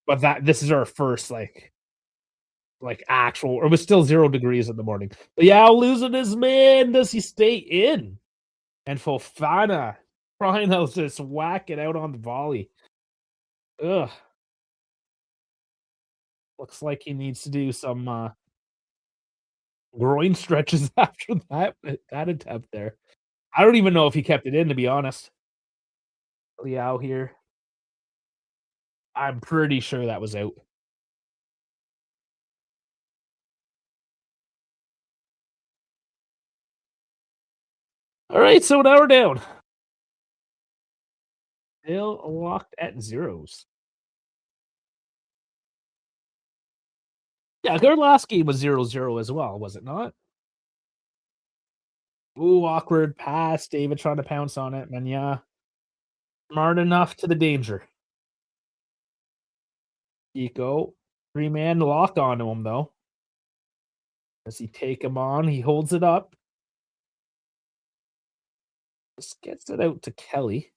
but that this is our first, like, actual it was still 0 degrees in the morning. But yeah, losing his man. Does he stay in? And Fofana trying to just whack it out on the volley. Ugh, looks like he needs to do some, groin stretches after that attempt there. I don't even know if he kept it in, to be honest. Liao here. I'm pretty sure that was out. Alright, so now we're down. Still locked at zeros. Yeah, their last game was 0-0 as well, was it not? Ooh, awkward pass. David trying to pounce on it, and yeah, smart enough to the danger. Eco, 3-man lock onto him, though. Does he take him on? He holds it up. Just gets it out to Kelly.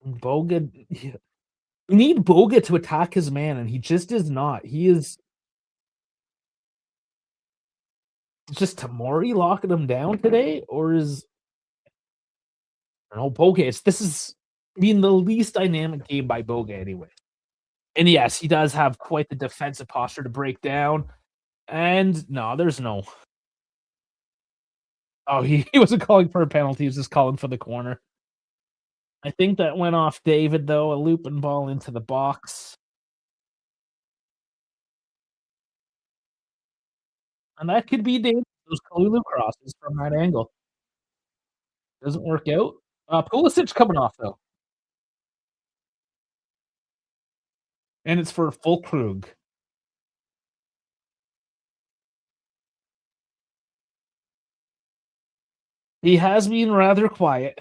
Boga, yeah. We need Boga to attack his man, and he just is not. He is just Tamori locking him down today, or is I don't know, Boga. This is being the least dynamic game by Boga anyway. And yes, he does have quite the defensive posture to break down. And no, there's no. Oh, he wasn't calling for a penalty. He was just calling for the corner. I think that went off David though. A looping ball into the box, and that could be dangerous. Those Kalulu crosses from that angle doesn't work out. Pulisic coming off though, and it's for Fulkrug. He has been rather quiet,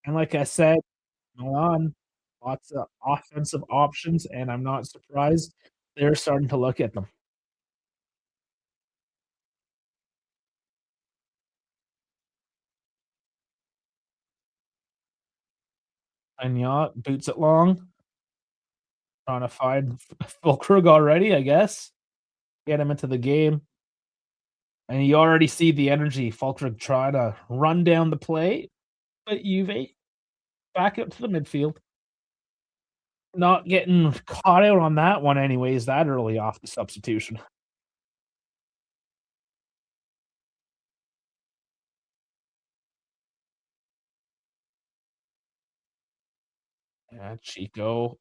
and like I said, Milan, lots of offensive options, and I'm not surprised they're starting to look at them. And Yacht boots it long, trying to find Fulkrug already, I guess. Get him into the game, and you already see the energy. Fulkrug trying to run down the play, but Juve back up to the midfield. Not getting caught out on that one anyways, that early off the substitution. Yeah, Chico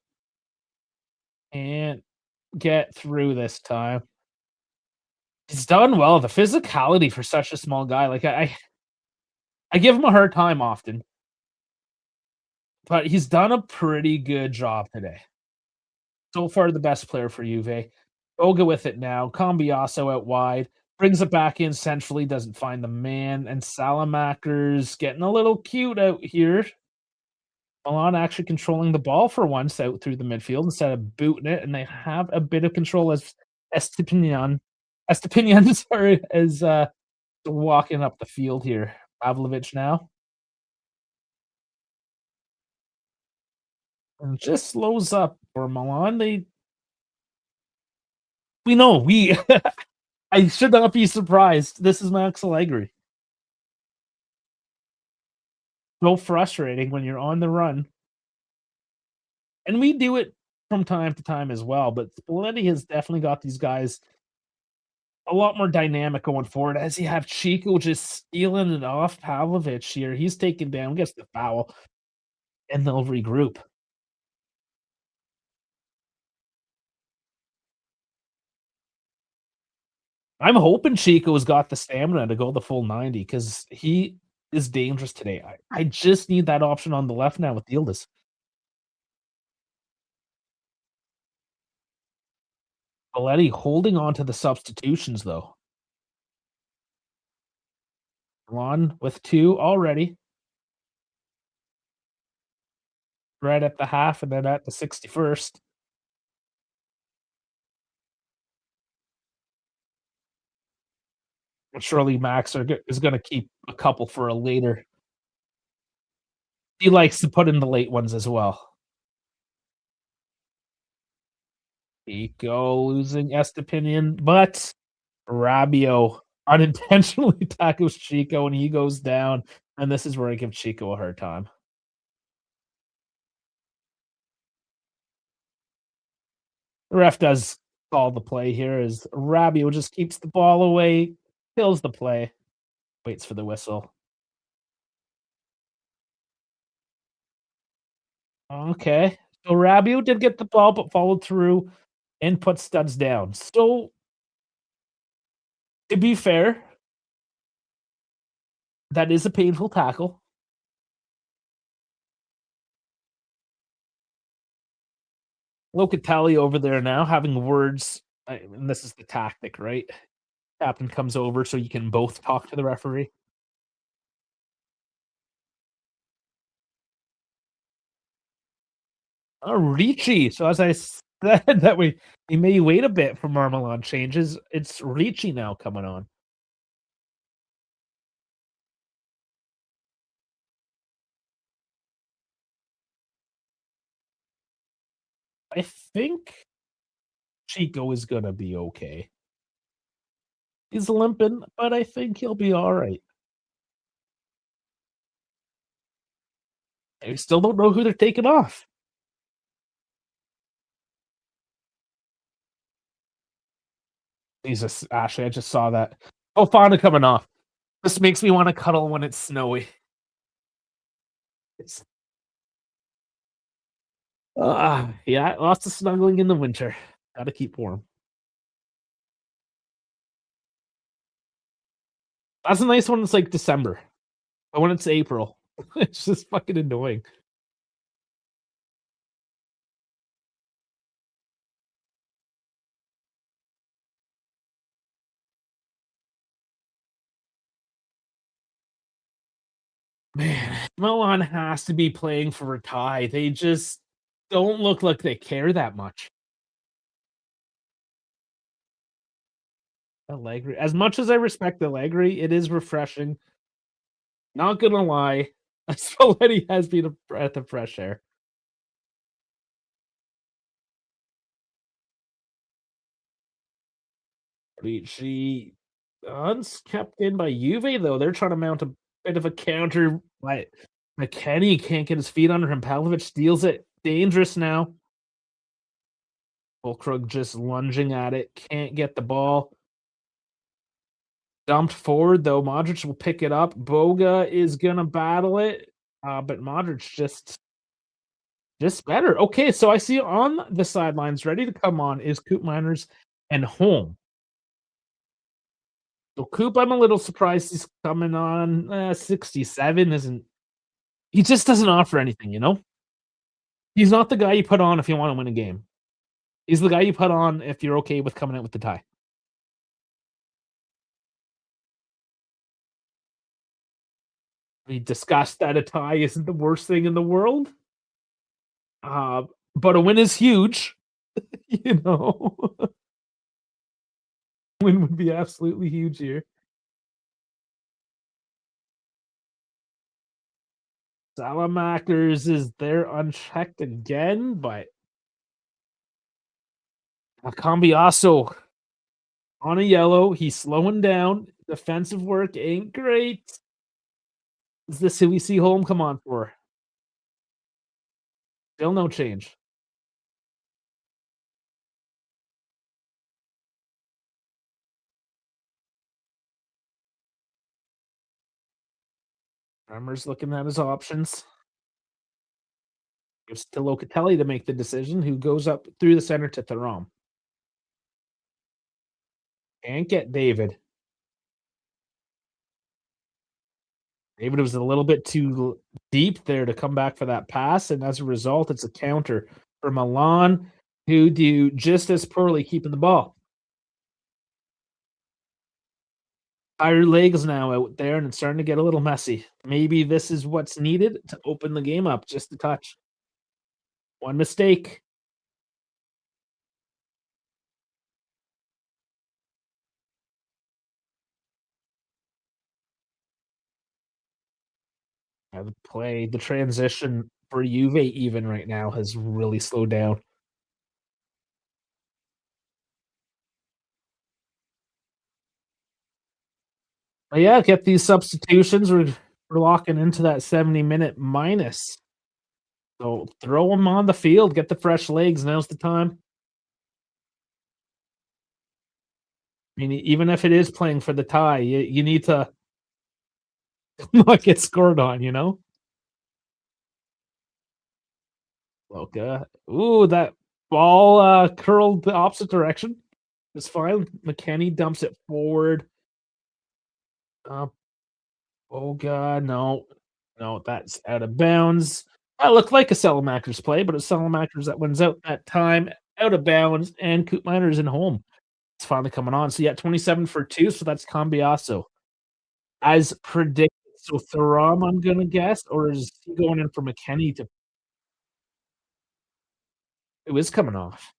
can't get through this time. He's done well. The physicality for such a small guy, like, I give him a hard time often, but he's done a pretty good job today. So far, the best player for Juve. Boga with it now. Cambiasso out wide. Brings it back in centrally. Doesn't find the man. And Salamaker's getting a little cute out here. Milan actually controlling the ball for once out through the midfield instead of booting it. And they have a bit of control as Estepinian, sorry, is walking up the field here. Pavlovic now. And just slows up for Milan. We know we I should not be surprised. This is Max Allegri. So frustrating when you're on the run, and we do it from time to time as well, but Spalletti has definitely got these guys a lot more dynamic going forward as you have Chico just stealing it off Pavlovic here. He's taken down, gets the foul, and they'll regroup. I'm hoping Chico's got the stamina to go the full 90 because he is dangerous today. I just need that option on the left now with Yildiz. Spalletti holding on to the substitutions, though. Ron with 2 already, right at the half and then at the 61st. Surely Max is gonna keep a couple for a later. He likes to put in the late ones as well. Chico losing Estepinian, but Rabiot unintentionally tackles Chico and he goes down, and this is where I give Chico a hard time. The ref does call the play here as Rabiot just keeps the ball away, kills the play, waits for the whistle. Okay. So Rabiot did get the ball, but followed through and put studs down. So to be fair, that is a painful tackle. Locatelli over there now having words, and this is the tactic, right? Captain comes over so you can both talk to the referee. Oh, Ricci. So as I said that we may wait a bit for Marmelon changes. It's Ricci now coming on. I think Chico is gonna be okay. He's limping, but I think he'll be all right. I still don't know who they're taking off. Jesus, Ashley, I just saw that. Fofana coming off. This makes me want to cuddle when it's snowy. It's yeah, lots of snuggling in the winter. Gotta keep warm. That's a nice when it's like December, but when it's April, it's just fucking annoying. Man, Milan has to be playing for a tie. They just don't look like they care that much. Allegri, as much as I respect Allegri, it is refreshing. Not gonna lie, Spalletti has been a breath of fresh air. She Un's kept in by Juve, though. They're trying to mount a bit of a counter, but McKennie can't get his feet under him. Pavlovic steals it. Dangerous now. Fulkrug just lunging at it. Can't get the ball. Dumped forward, though. Modric will pick it up. Boga is going to battle it. But Modric just better. Okay, so I see on the sidelines, ready to come on, is Coop Miners and Home. So Coop, I'm a little surprised he's coming on. 67 isn't. He just doesn't offer anything, you know? He's not the guy you put on if you want to win a game. He's the guy you put on if you're okay with coming out with the tie. We discussed that a tie isn't the worst thing in the world. Uh, but a win is huge, you know? Win would be absolutely huge here. Salamakers is there unchecked again, but Cambiaso on a yellow. He's slowing down. Defensive work ain't great. Is this who we see home come on for? Still no change. Farmer's looking at his options. Gives to Locatelli to make the decision, who goes up through the center to Thuram. Can't get David. David was a little bit too deep there to come back for that pass, and as a result, it's a counter for Milan, who do just as poorly keeping the ball. Higher legs now out there, and it's starting to get a little messy. Maybe this is what's needed to open the game up just a touch. One mistake. The transition for Juve even right now has really slowed down. But yeah, get these substitutions. We're locking into that 70-minute minus. So throw them on the field, get the fresh legs. Now's the time. I mean, even if it is playing for the tie, you need to not get scored on, you know? Loka. Ooh, that ball curled the opposite direction. It's fine. McKennie dumps it forward. Uh, oh god, no. No, that's out of bounds. That looked like a Salamackers play, but it's Salamackers that wins out that time, out of bounds, and Koopmeiner's in home. It's finally coming on. So yeah, 27 for 2, so that's Cambiasso. As predicted, so Thuram, I'm gonna guess, or is he going in for McKennie to who is coming off?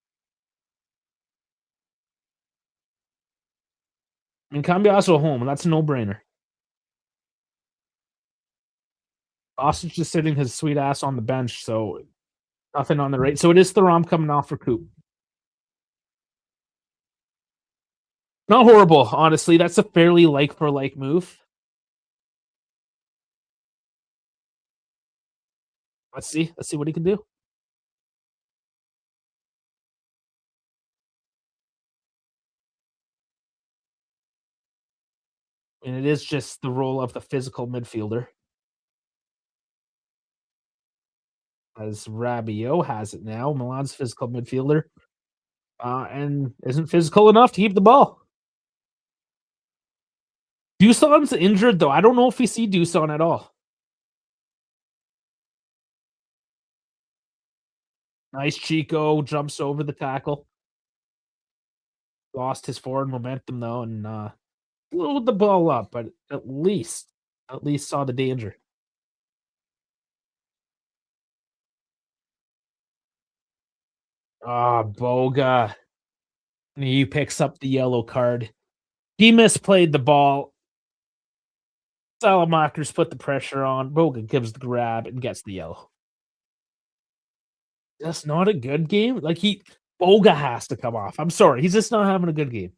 I mean, Cambiasso home, and that's a no-brainer. Austin's just sitting his sweet ass on the bench, so nothing on the right. So it is Thuram coming off for Coop. Not horrible, honestly. That's a fairly like for like move. Let's see. Let's see what he can do. And it is just the role of the physical midfielder, as Rabiot has it now. Milan's physical midfielder, and isn't physical enough to keep the ball. Duson's injured though. I don't know if we see Duson at all. Nice Chico jumps over the tackle. Lost his forward momentum though, and blew the ball up, but at least saw the danger. Ah, Boga. He picks up the yellow card. He misplayed the ball. Salamakers put the pressure on. Boga gives the grab and gets the yellow. That's not a good game. Like Boga has to come off. I'm sorry. He's just not having a good game.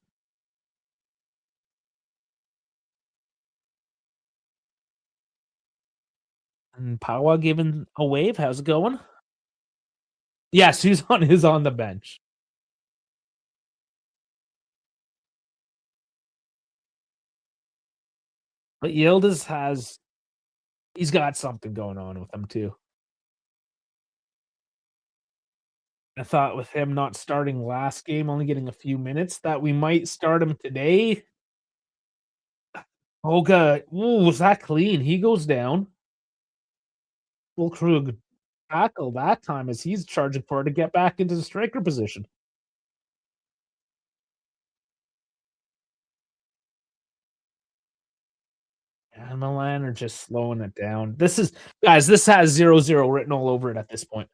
And Pawa giving a wave. How's it going? Yes, who's on the bench. But Yildiz he's got something going on with him too. I thought with him not starting last game, only getting a few minutes, that we might start him today. Olga, ooh, was that clean? He goes down. Fulkrug tackle that time as he's charging for it to get back into the striker position. And Milan are just slowing it down. This has 0-0 written all over it at this point.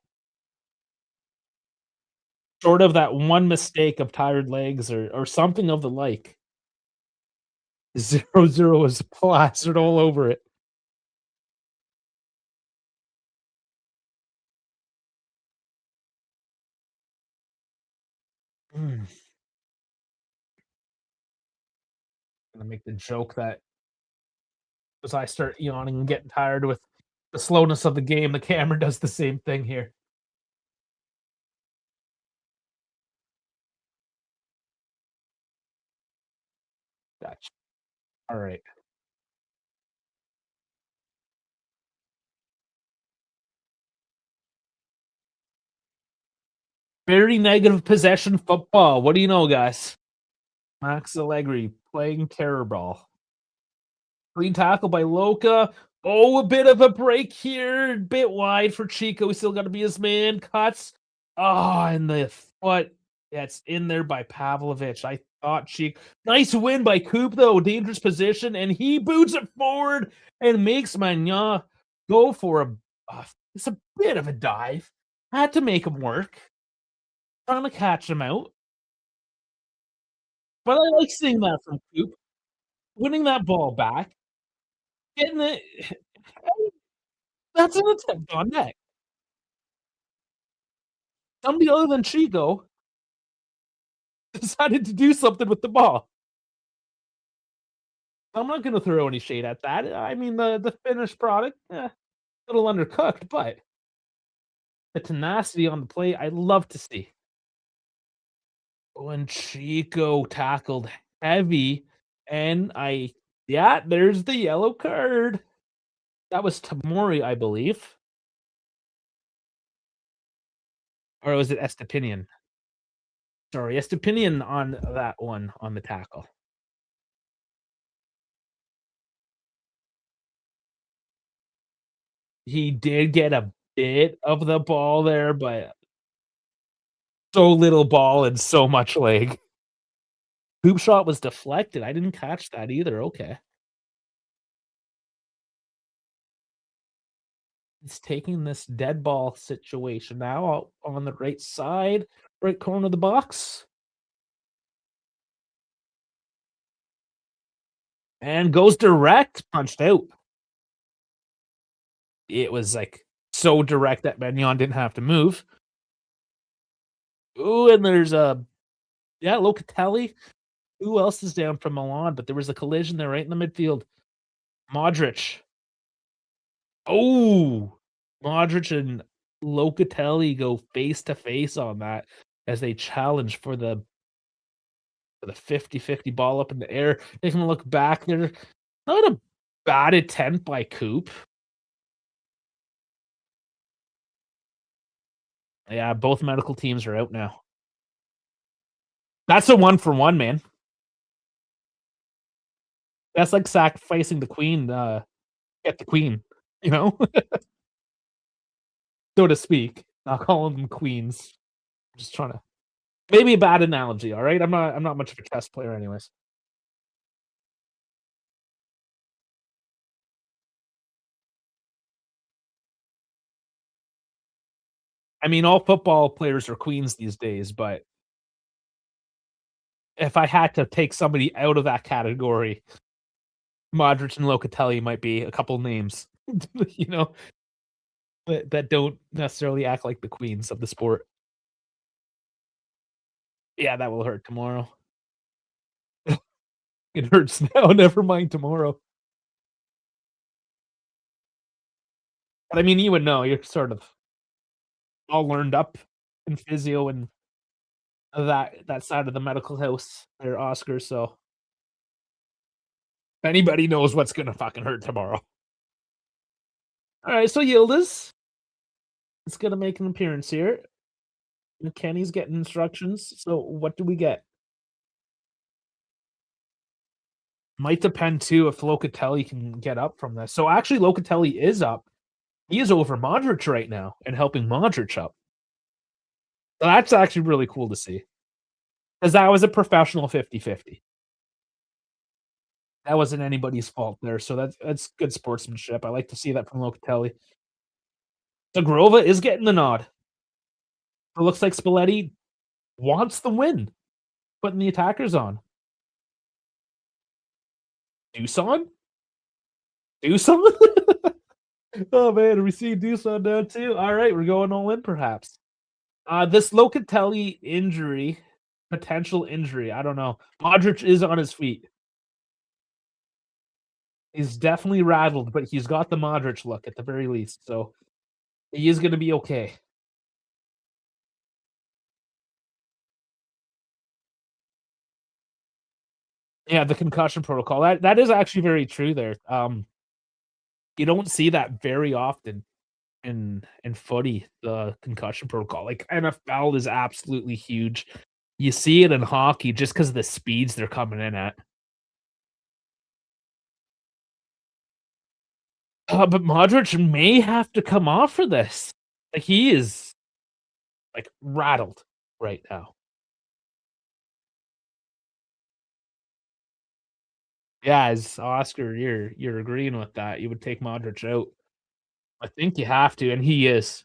Short of that one mistake of tired legs or something of the like. 0-0 is plastered all over it. Mm. Gonna make the joke that as I start yawning and getting tired with the slowness of the game, the camera does the same thing here. Gotcha. All right. Very negative possession football. What do you know, guys? Max Allegri playing terror ball. Clean tackle by Loca. Oh, a bit of a break here. Bit wide for Chico. He's still got to be his man. Cuts. Oh, and the foot. That's in there by Pavlovich. I thought Chico. Nice win by Coop, though. Dangerous position. And he boots it forward and makes Magnan go for it's a bit of a dive. Had to make him work. Trying to catch him out. But I like seeing that from Coop. Winning that ball back. Getting it. That's an attempt on net. Somebody other than Chico decided to do something with the ball. I'm not gonna throw any shade at that. I mean, the finished product, a little undercooked, but the tenacity on the plate, I love to see. When Chico tackled heavy, and yeah, there's the yellow card. That was Tamori, I believe, or was it Estepinian? Sorry, Estepinian on that one, on the tackle. He did get a bit of the ball there, but so little ball and so much leg. Hoop shot was deflected. I didn't catch that either. Okay. He's taking this dead ball situation now on the right side, right corner of the box, and goes direct, punched out. It was, like, so direct that Maignan didn't have to move. Ooh, and there's a yeah, Locatelli. Who else is down from Milan? But there was a collision there right in the midfield. Modric. Oh, Modric and Locatelli go face to face on that as they challenge for the 50-50 ball up in the air. Taking a look back there. Not a bad attempt by Coop. Yeah, both medical teams are out now. That's a one for one, man. That's like sacrificing the queen, get the queen, you know, so to speak. Not calling them queens. Just trying to maybe a bad analogy, all right? I'm not much of a chess player anyways. I mean, all football players are queens these days, but if I had to take somebody out of that category, Modric and Locatelli might be a couple names, you know, that don't necessarily act like the queens of the sport. Yeah, that will hurt tomorrow. It hurts now, never mind tomorrow. But I mean, you would know, you're sort of all learned up in physio and that side of the medical house there, Oscar, so anybody knows what's gonna fucking hurt tomorrow. Alright, so Yildiz is gonna make an appearance here. And Kenny's getting instructions, so what do we get? Might depend too if Locatelli can get up from this. So actually Locatelli is up. He is over Modric right now and helping Modric up. So that's actually really cool to see. Because that was a professional 50-50. That wasn't anybody's fault there, so that's good sportsmanship. I like to see that from Locatelli. Zagrova is getting the nod. It looks like Spalletti wants the win, putting the attackers on. Dusan? Dusan? Oh man, are we seeing Dusan now too? All right, we're going all in perhaps. This Locatelli injury, potential injury, I don't know. Modric is on his feet. He's definitely rattled, but he's got the Modric look at the very least, so he is gonna be okay. Yeah, the concussion protocol. That is actually very true there. You don't see that very often in footy, the concussion protocol. Like NFL is absolutely huge. You see it in hockey just because of the speeds they're coming in at. But Modric may have to come off for this. Like he is like rattled right now. Yeah, as Oscar, you're agreeing with that. You would take Modric out. I think you have to, and he is,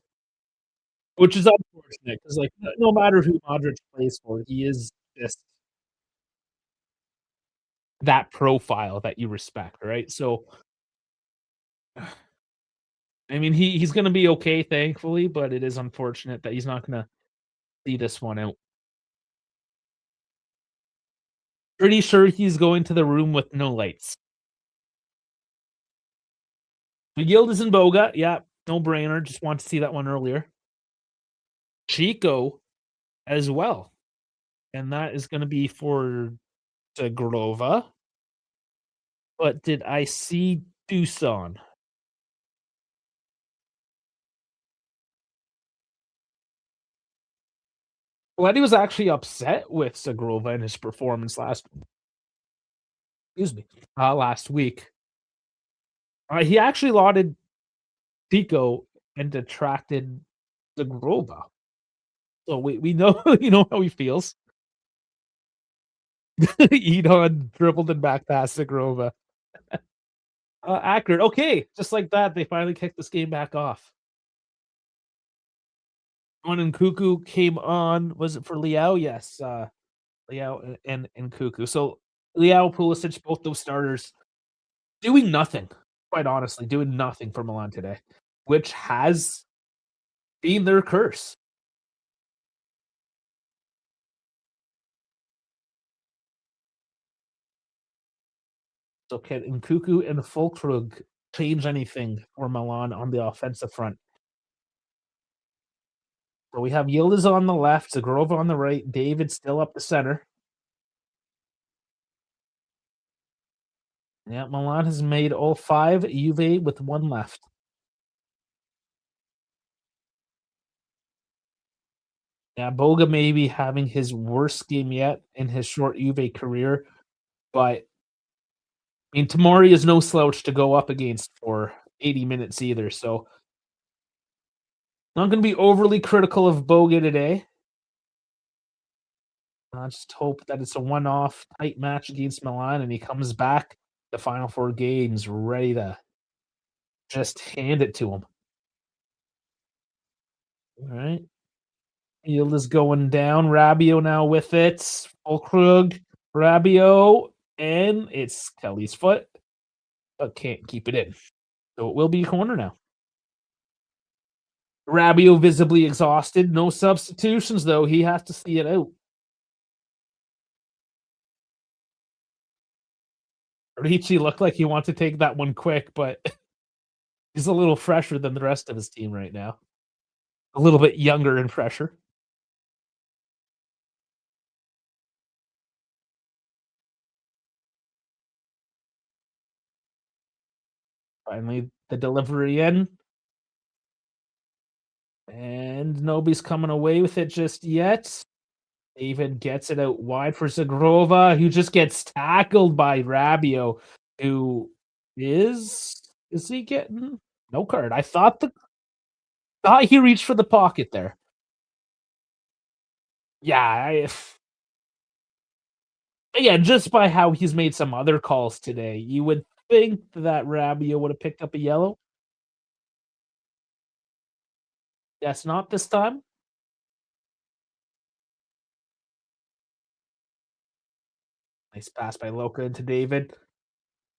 which is unfortunate because like no matter who Modric plays for, he is just that profile that you respect, right? So I mean, he's gonna be okay, thankfully, but it is unfortunate that he's not gonna see this one out. Pretty sure he's going to the room with no lights. Yildiz and Boga, yeah, no brainer. Just want to see that one earlier. Chico as well, and that is gonna be for Zagrova. But did I see Dusan? Letty was actually upset with Zagrova and his performance last week. He actually lauded Pico and detracted Zagrova. So we know you know how he feels. Edon dribbled and back past Zagrova. Accurate. Okay, just like that, they finally kicked this game back off. When Cuckoo came on, was it for Liao? Yes, Liao and Cuckoo. So Liao, Pulisic, both those starters doing nothing. Quite honestly, doing nothing for Milan today, which has been their curse. So can Nkuku and Fulkrug change anything for Milan on the offensive front? So we have Yildiz on the left, Zagrova on the right, David still up the center. Yeah, Milan has made all 5, Juve with 1 left. Yeah, Boga may be having his worst game yet in his short Juve career, but I mean, Tomori is no slouch to go up against for 80 minutes either, so not gonna be overly critical of Boga today. I just hope that it's a one-off tight match against Milan and he comes back the final 4 games ready to just hand it to him. Alright. Field is going down. Rabiot now with it. Fulkrug, Rabiot, and it's Kelly's foot, but can't keep it in. So it will be a corner now. Rabiot visibly exhausted. No substitutions, though. He has to see it out. Ricci looked like he wanted to take that one quick, but he's a little fresher than the rest of his team right now. A little bit younger and fresher. Finally, the delivery in. And nobody's coming away with it just yet. David gets it out wide for Zagrova, who just gets tackled by Rabiot, who is he getting no card? I thought he reached for the pocket there. Yeah, again, just by how he's made some other calls today, you would think that Rabiot would have picked up a yellow. That's not this time. Nice pass by Loca into David.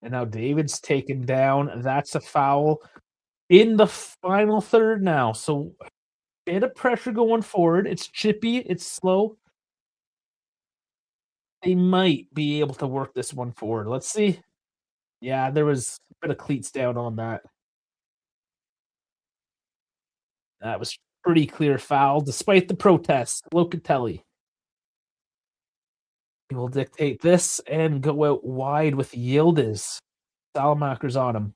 And now David's taken down. That's a foul in the final third now. So bit of pressure going forward. It's chippy, it's slow. They might be able to work this one forward. Let's see. Yeah, there was a bit of cleats down on that. That was pretty clear foul despite the protests. Locatelli. He will dictate this and go out wide with Yildiz. Salamaker's on him.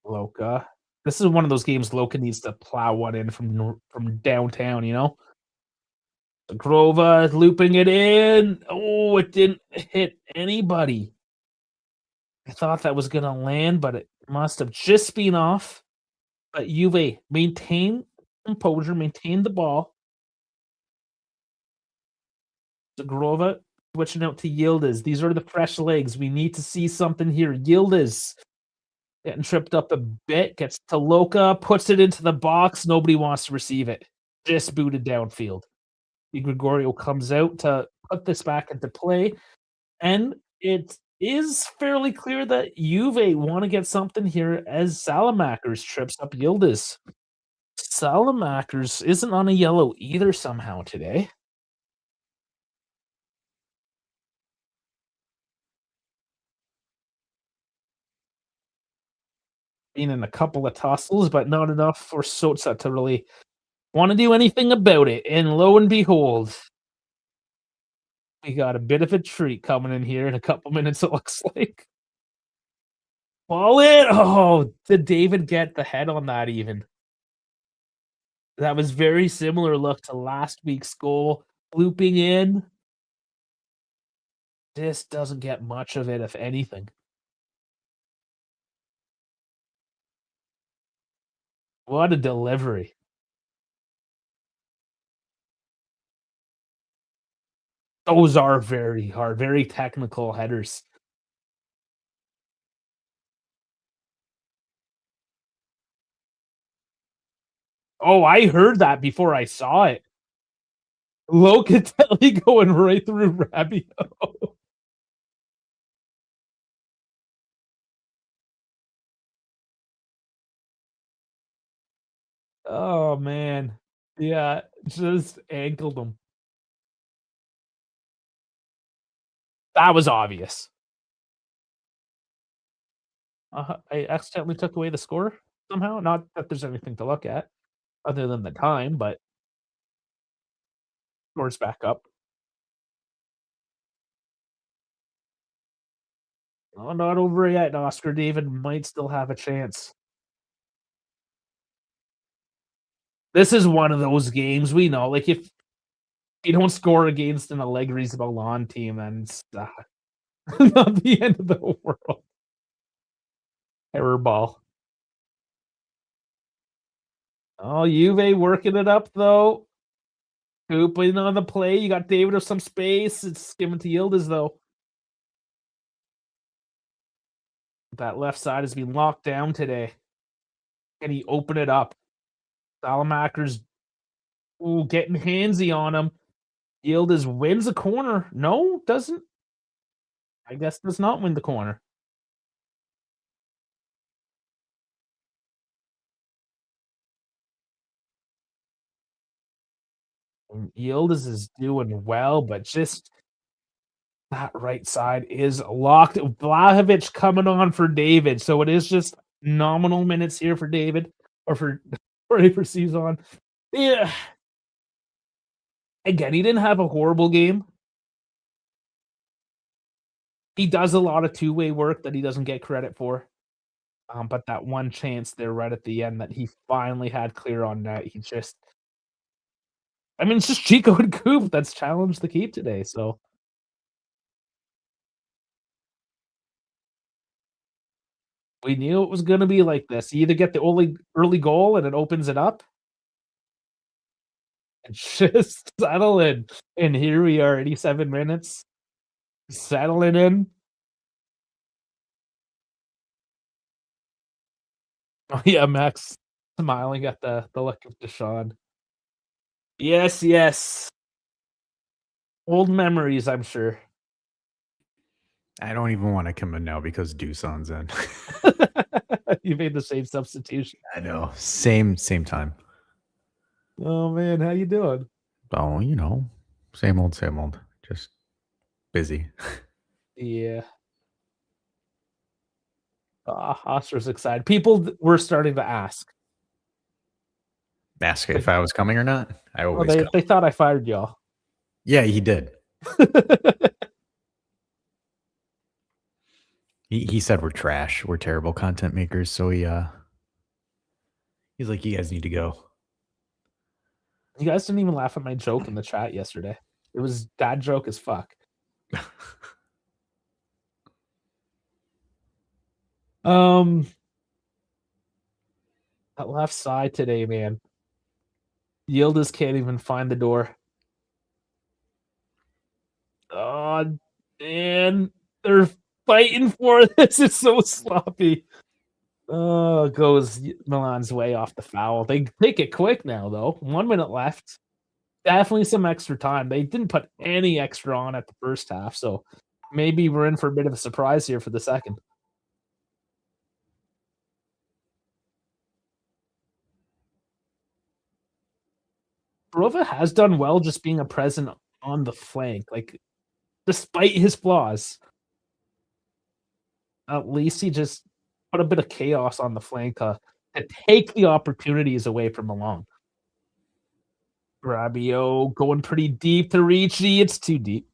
Loca. This is one of those games Loca needs to plow one in from downtown, you know? Grova looping it in. Oh, it didn't hit anybody. I thought that was going to land, but it must have just been off. But Juve maintain composure, maintain the ball. Zagrova switching out to Yildiz. These are the fresh legs. We need to see something here. Yildiz getting tripped up a bit, gets to Loca, puts it into the box. Nobody wants to receive it. Just booted downfield. Gregorio comes out to put this back into play, and it is fairly clear that Juve wanna get something here as Salamakers trips up Yildiz. Salamakers isn't on a yellow either somehow today. Been in a couple of tussles, but not enough for Sotsa to really wanna do anything about it, and lo and behold, we got a bit of a treat coming in here in a couple minutes, it looks like. Ball it! Oh, did David get the head on that even? That was very similar look to last week's goal, looping in. This doesn't get much of it, if anything. What a delivery. Those are very hard, very technical headers. Oh, I heard that before I saw it. Locatelli going right through Rabiot. Oh, man. Yeah, just ankled him. That was obvious. I accidentally took away the score somehow. Not that there's anything to look at other than the time, but score's back up. Oh, not over yet. Oscar David might still have a chance. This is one of those games we know. Like if you don't score against an Allegri's Milan team, then it's not the end of the world. Error ball. Oh, Juve working it up though. Hooping on the play. You got David with some space. It's given to Yildiz though. That left side has been locked down today. Can he open it up? Salamakers, ooh, getting handsy on him. Yildiz wins a corner. No, doesn't. I guess does not win the corner. And Yildiz is doing well, but just that right side is locked. Vlahovic coming on for David, so it is just nominal minutes here for David or for for Season. Yeah. Again, he didn't have a horrible game. He does a lot of two-way work that he doesn't get credit for. But that one chance there right at the end that he finally had clear on net, he just I mean, it's just Chico and Coop that's challenged the keep today, so we knew it was gonna be like this. You either get the only early goal and it opens it up and just settle in. And here we are, 87 minutes, settling in. Oh, yeah, Max smiling at the look of Deshaun. Yes, yes. Old memories, I'm sure. I don't even wanna come in now because Doosan's in. You made the same substitution. I know. Same time. Oh, man, how you doing? Oh, same old. Just busy. Yeah. Oscar's excited. People were starting to ask. Ask if I was coming or not. I Well, always come. they thought I fired y'all. Yeah, he did. He said we're trash. We're terrible content makers. So he's like, you guys need to go. You guys didn't even laugh at my joke in the chat yesterday. It was dad joke as fuck. Um, that left side today, man. Yildiz can't even find the door. Oh, man, they're fighting for this. It's so sloppy. Oh, goes Milan's way off the foul. They take it quick now, though. 1 minute left. Definitely some extra time. They didn't put any extra on at the first half, so maybe we're in for a bit of a surprise here for the second. Barova has done well just being a present on the flank, like, despite his flaws. At least he just put a bit of chaos on the flank to take the opportunities away from Milan. Rabiot going pretty deep to Ricci. It's too deep.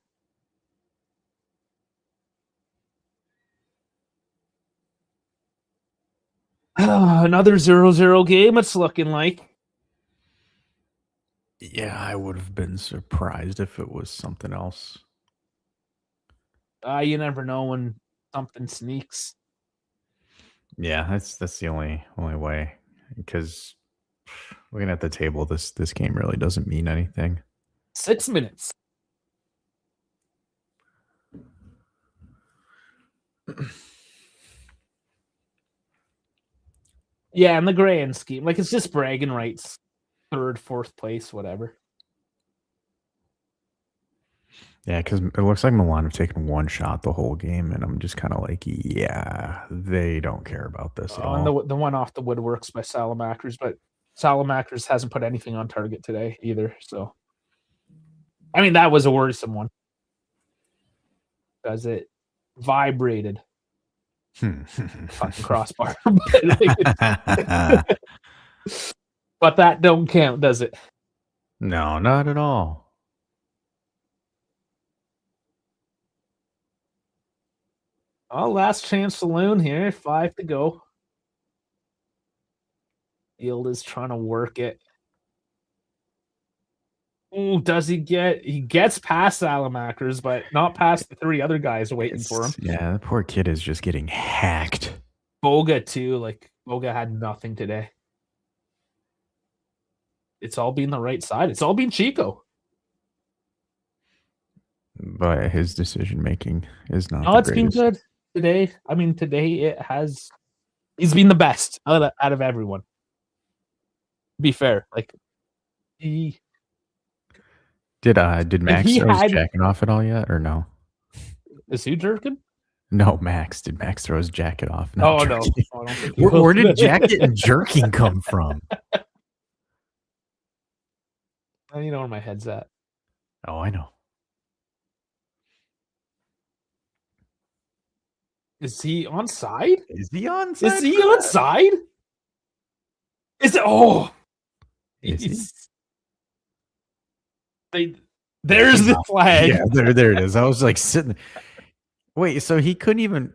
Another 0-0 game, it's looking like. Yeah, I would have been surprised if it was something else. You never know when something sneaks. Yeah, that's the only way. Because looking at the table, this game really doesn't mean anything. 6 minutes. Yeah, in the grand scheme, like, it's just bragging rights. 3rd, 4th place, whatever. Yeah, because it looks like Milan have taken one shot the whole game, and I'm just kind of like, yeah, they don't care about this at all. And the one off the woodworks by Salamakers, but Salamakers hasn't put anything on target today either. So, I mean, that was a worrisome one because it vibrated. Fucking crossbar. But that don't count, does it? No, not at all. Oh, last chance saloon here. 5 to go. Yield is trying to work it. Ooh, does he get? He gets past Salamakers, but not past the 3 other guys waiting for him. Yeah, the poor kid is just getting hacked. Boga too. Like, Boga had nothing today. It's all being the right side. It's all being Chico. But his decision making is not. No, it's been good today. I mean, today it has. He's been the best out of everyone. To be fair, like he. Did Max throw his jacket off at all yet, or no? Is he jerking? No, Max. Did Max throw his jacket off? No, no. I don't think Where did jacket and jerking come from? You know where my head's at. Oh, I know. Is he on side? Is he on side? Is he on side? Is it? Oh, there's the flag. Yeah, there it is. I was like sitting. Wait, so he couldn't even.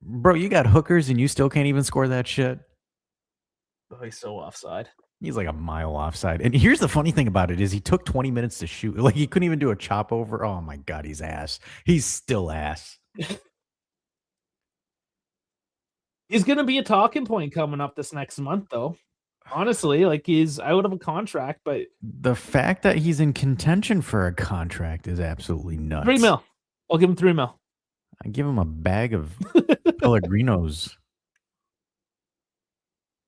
Bro, you got hookers and you still can't even score that shit? Oh, he's so offside. He's like a mile offside. And here's the funny thing about it is he took 20 minutes to shoot. Like he couldn't even do a chop over. Oh my God, he's ass. He's still ass. He's going to be a talking point coming up this next month, though. Honestly, like he's out of a contract, but the fact that he's in contention for a contract is absolutely nuts. 3 mil. I'll give him 3 mil. I give him a bag of Pellegrinos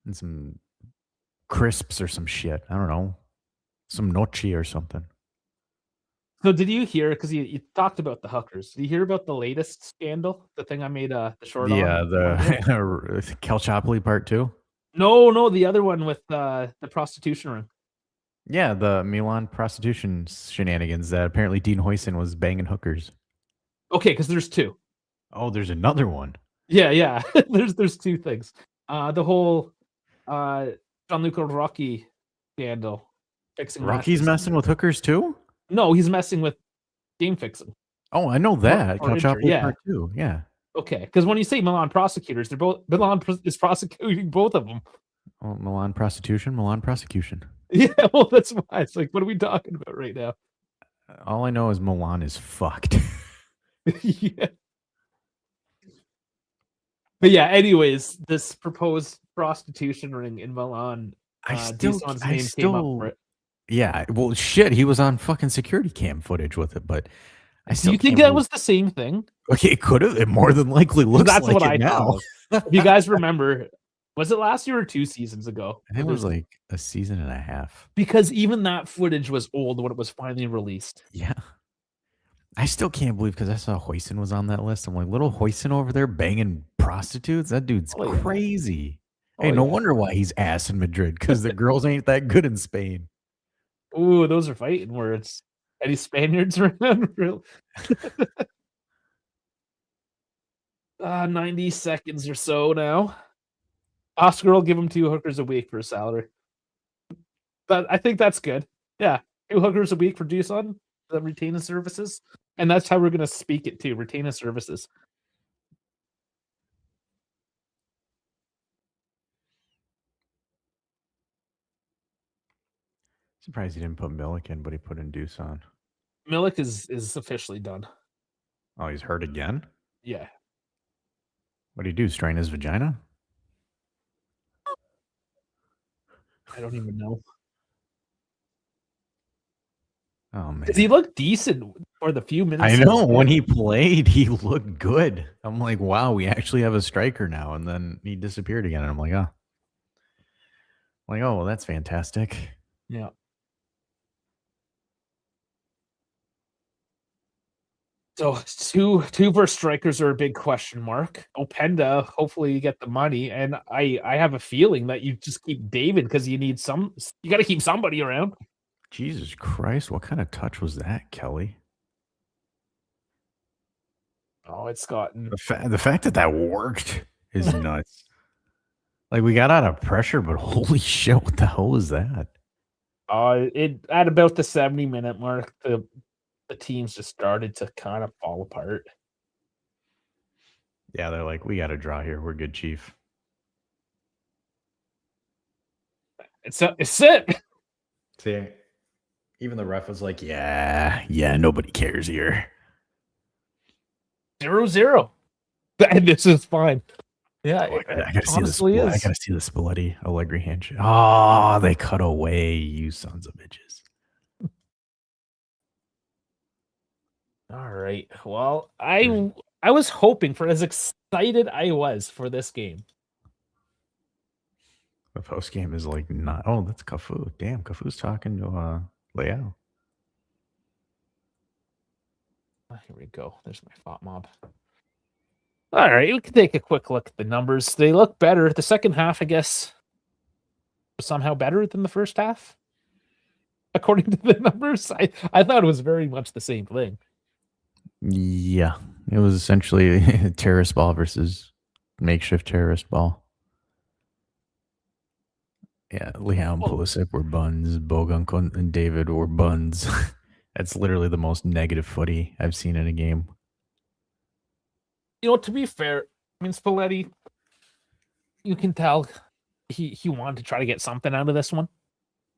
and some crisps or some shit. I don't know. Some nochi or something. So did you hear, because you talked about the hookers, did you hear about the latest scandal? The thing I made the short on? Yeah, the Calciopoli part 2? No, the other one with the prostitution ring. Yeah, the Milan prostitution shenanigans that apparently Dean Huyson was banging hookers. Okay, because there's 2. Oh, there's another one. Yeah. there's 2 things. The whole Gianluca Rocky scandal. Fixing Rocky's messing with hookers too? No, he's messing with game fixing. Oh, I know that. Yeah. Part 2. Yeah. Okay, because when you say Milan prosecutors, Milan is prosecuting both of them. Oh, Milan prostitution, Milan prosecution. Yeah, well, that's why. It's like, what are we talking about right now? All I know is Milan is fucked. Yeah. But yeah, anyways, this proposed prostitution ring in Milan. I still came up for it. Yeah, well, shit, he was on fucking security cam footage with it, but do you think that was the same thing? Okay, it could have. It more than likely looks that's like what it I now. If you guys remember, was it last year or 2 seasons ago? I think it was like a season and a half. Because even that footage was old when it was finally released. Yeah. I still can't believe because I saw Hoyson was on that list. I'm like, little Hoyson over there banging prostitutes. That dude's Oh yeah. crazy. Hey, Oh no yeah. wonder why he's ass in Madrid because the girls ain't that good in Spain. Ooh, those are fighting words. Any Spaniards around? 90 seconds or so now. Oscar will give him 2 hookers a week for a salary. But I think that's good. Yeah, 2 hookers a week for Doosan, the retainer services, and that's how we're gonna speak it too, retainer services. Surprised he didn't put Milik in, but he put in Doosan. Milik is officially done. Oh, he's hurt again? Yeah. What do you do? Strain his vagina? I don't even know. Oh man. Does he look decent for the few minutes? I know when he played, he looked good. I'm like, wow, we actually have a striker now. And then he disappeared again. And I'm like, oh. Well, that's fantastic. Yeah. So two first strikers are a big question mark. Openda, hopefully you get the money, and I have a feeling that you just keep David because you need some. You got to keep somebody around. Jesus Christ, what kind of touch was that, Kelly? Oh, it's gotten The fact that that worked is nuts. Like we got out of pressure, but holy shit, what the hell was that? It at about the 70-minute mark, the teams just started to kind of fall apart. Yeah, they're like, we got to draw here. We're good, Chief. It's it. See, even the ref was like, yeah, nobody cares here. 0-0. And this is fine. Yeah, Oh, I gotta see this. honestly I is. gotta see the Spalletti Allegri handshake. Oh, they cut away, you sons of bitches. All right. Well, I was hoping for as excited I was for this game. The post game is like not. Oh, that's Cafu. Damn, Cafu's talking to Leao. Here we go. There's my thought mob. All right, we can take a quick look at the numbers. They look better. The second half, I guess, was somehow better than the first half, according to the numbers. I thought it was very much the same thing. Yeah, it was essentially terrorist ball versus makeshift terrorist ball. Yeah, Leao and Pulisic were buns. Bogan and David were buns. That's literally the most negative footy I've seen in a game. You know, to be fair, I mean, Spalletti, you can tell he wanted to try to get something out of this one.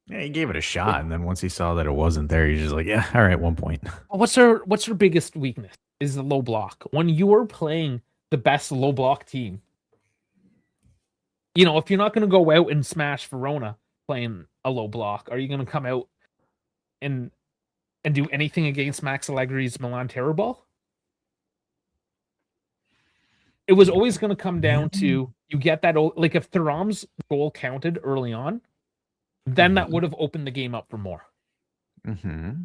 Yeah, he gave it a shot, and then once he saw that it wasn't there, he's just like, "Yeah, all right, 1 point." What's your biggest weakness? Is the low block. When you are playing the best low block team, you know, if you're not going to go out and smash Verona playing a low block, are you going to come out and do anything against Max Allegri's Milan terror ball? It was always going to come down to you get that like if Thuram's goal counted early on, then that would have opened the game up for more. Mm-hmm.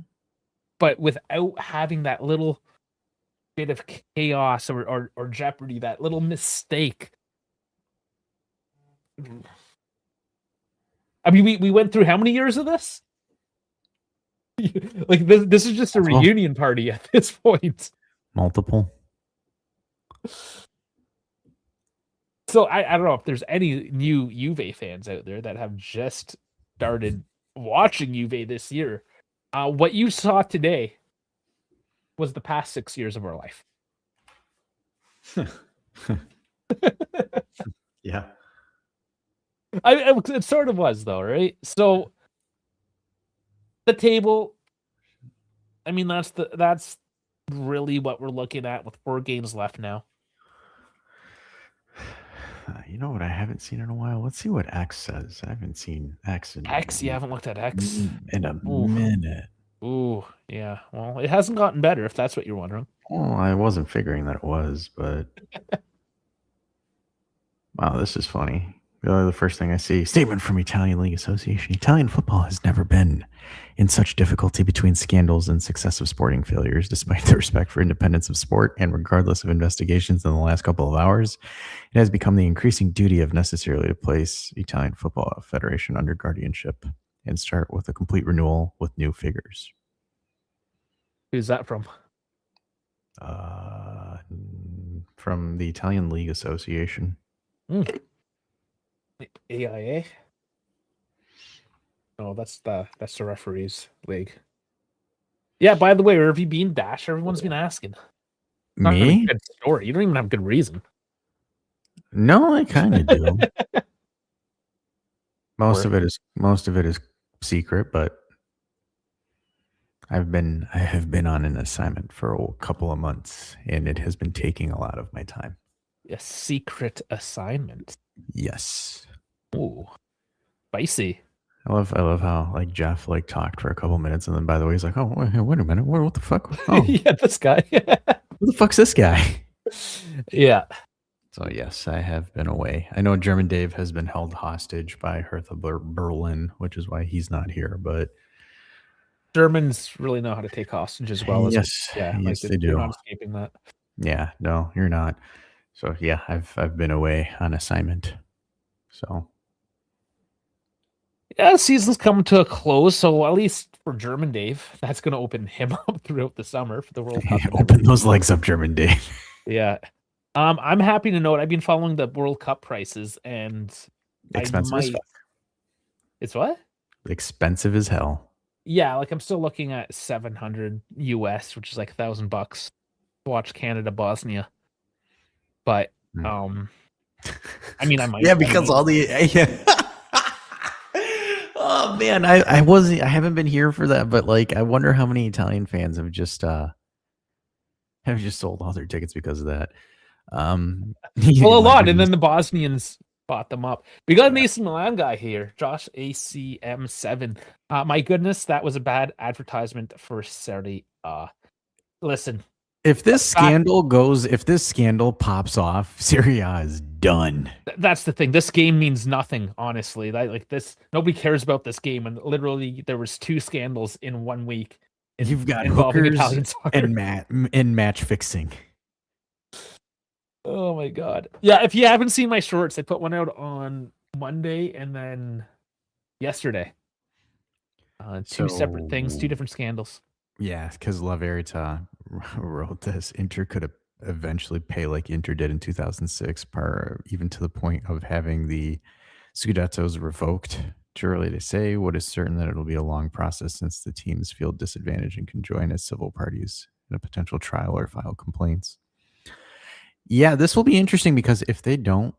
But without having that little bit of chaos or jeopardy, that little mistake. I mean, we went through how many years of this? Like this is just a reunion party at this point. Multiple. So I don't know if there's any new Juve fans out there that have just started watching Juve this year. What you saw today was the past 6 years of our life. Yeah. It sort of was though, right? So the table, I mean, that's really what we're looking at with 4 games left now. You know what I haven't seen in a while? Let's see what X says. I haven't seen X in X, you haven't looked at X in a minute. Ooh, yeah. Well, it hasn't gotten better if that's what you're wondering. Well, I wasn't figuring that it was, but wow, this is funny. The first thing I see, statement from Italian League Association. Italian football has never been in such difficulty between scandals and successive sporting failures, despite the respect for independence of sport and regardless of investigations in the last couple of hours. It has become the increasing duty of necessarily to place Italian Football Federation under guardianship and start with a complete renewal with new figures. Who's that from? From the Italian League Association. AIA? No, that's the referees league. Yeah, by the way, where have you been, Dash? Everyone's been asking. Not Me? really a good story. You don't even have good reason. No, I kind of do. Most of it is secret, but I have been on an assignment for a couple of months, and it has been taking a lot of my time. A secret assignment. Yes. Ooh, spicy. I love how like Jeff like talked for a couple minutes, and then by the way he's like, "Oh, wait a minute, what the fuck? Oh, Yeah, this guy. who the fuck's this guy?" Yeah. So yes, I have been away. I know German Dave has been held hostage by Hertha Berlin, which is why he's not here. But Germans really know how to take hostage as well. Yes, Yeah, yes, they You're do. not escaping that. Yeah, no, you're not. So yeah, I've been away on assignment. So yeah, the season's coming to a close, so at least for German Dave, that's going to open him up throughout the summer for the World Cup. Open those legs up, German Dave. Yeah. I'm happy to note I've been following the World Cup prices, and Expensive as fuck. It's what? Expensive as hell. Yeah, like I'm still looking at $700 US, which is like $1,000 to watch Canada Bosnia. But I mean, I might. Yeah, because all the oh man, I haven't been here for that, but like I wonder how many Italian fans have just sold all their tickets because of that. Well, a lot, and then the Bosnians bought them up. We got an AC Milan guy here, Josh ACM7. My goodness, that was a bad advertisement for Serie A. Listen, if this scandal pops off, Serie A is done. That's the thing. This game means nothing, honestly. Like this, nobody cares about this game. And literally, there was 2 scandals in 1 week. You've got involving hookers Italian soccer and match fixing. Oh my god! Yeah, if you haven't seen my shorts, I put one out on Monday and then yesterday. 2 separate things, 2 different scandals. Yeah, because La Verità wrote this. Inter could eventually pay like Inter did in 2006, even to the point of having the Scudettos revoked. Too early to say. What is certain that it'll be a long process since the teams feel disadvantaged and can join as civil parties in a potential trial or file complaints. Yeah, this will be interesting because if they don't,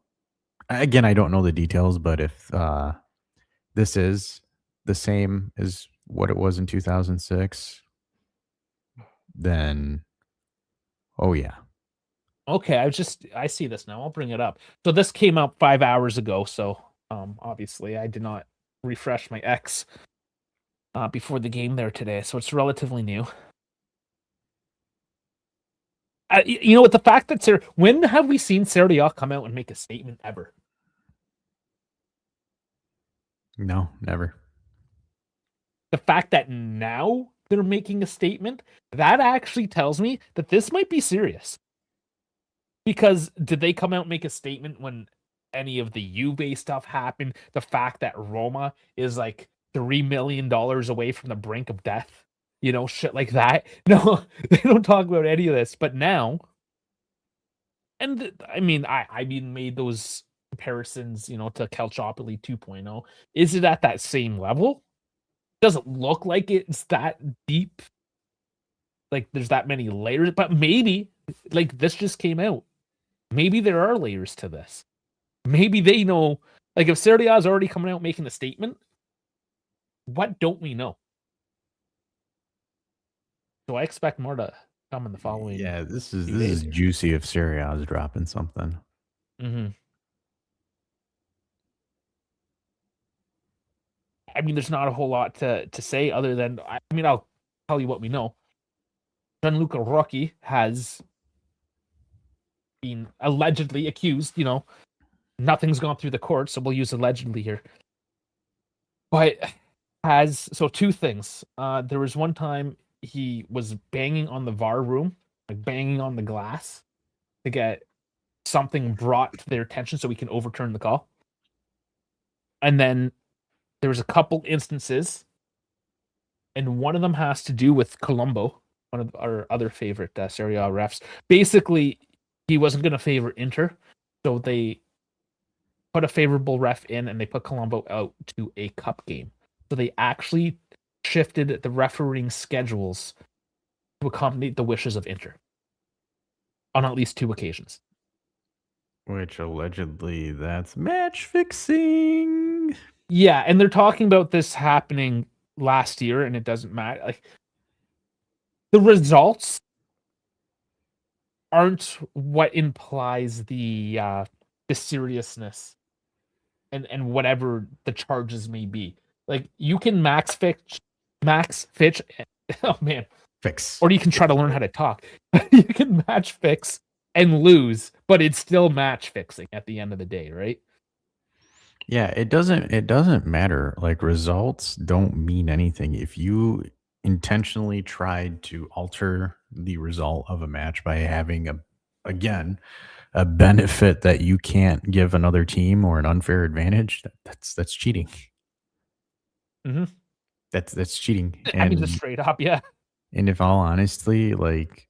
again, I don't know the details, but if this is the same as what it was in 2006, then, oh yeah. Okay, I see this now. I'll bring it up. So this came out 5 hours ago. So obviously I did not refresh my X before the game there today. So it's relatively new. You know what? The fact that when have we seen Serie A come out and make a statement ever? No, never. The fact that now they're making a statement, that actually tells me that this might be serious. Because did they come out and make a statement when any of the Juve stuff happened? The fact that Roma is like $3 million away from the brink of death? You know, shit like that. No, they don't talk about any of this. But now, and I mean, I made those comparisons, you know, to Calciopoli 2.0. Is it at that same level? Doesn't look like it's that deep. Like there's that many layers, but maybe like this just came out. Maybe there are layers to this. Maybe they know. Like if Serie A is already coming out making a statement, what don't we know? So I expect more to come in the following. Yeah, this is juicy if Serie A is dropping something. Mm-hmm. I mean, there's not a whole lot to say other than, I mean, I'll tell you what we know. Gianluca Rocchi has been allegedly accused, you know, Nothing's gone through the court, so we'll use allegedly here. But two things. There was one time he was banging on the VAR room, like banging on the glass to get something brought to their attention so we can overturn the call. And then there was a couple instances, and one of them has to do with Colombo, one of our other favorite Serie A refs. Basically, he wasn't going to favor Inter, so they put a favorable ref in, and they put Colombo out to a cup game. So they actually shifted the refereeing schedules to accommodate the wishes of Inter on at least 2 occasions. Which allegedly that's match fixing. Yeah, and they're talking about this happening last year, and it doesn't matter. Like, the results aren't what implies the seriousness and whatever the charges may be. Like, you can max fitch, oh man, Fix. or you can try to learn how to talk. You can match fix and lose, but it's still match fixing at the end of the day, right? Yeah, it doesn't matter. Like, results don't mean anything. If you intentionally tried to alter the result of a match by having a benefit that you can't give another team or an unfair advantage, that's cheating. Mm-hmm. That's cheating. I mean, just straight up, yeah. And if all honestly, like,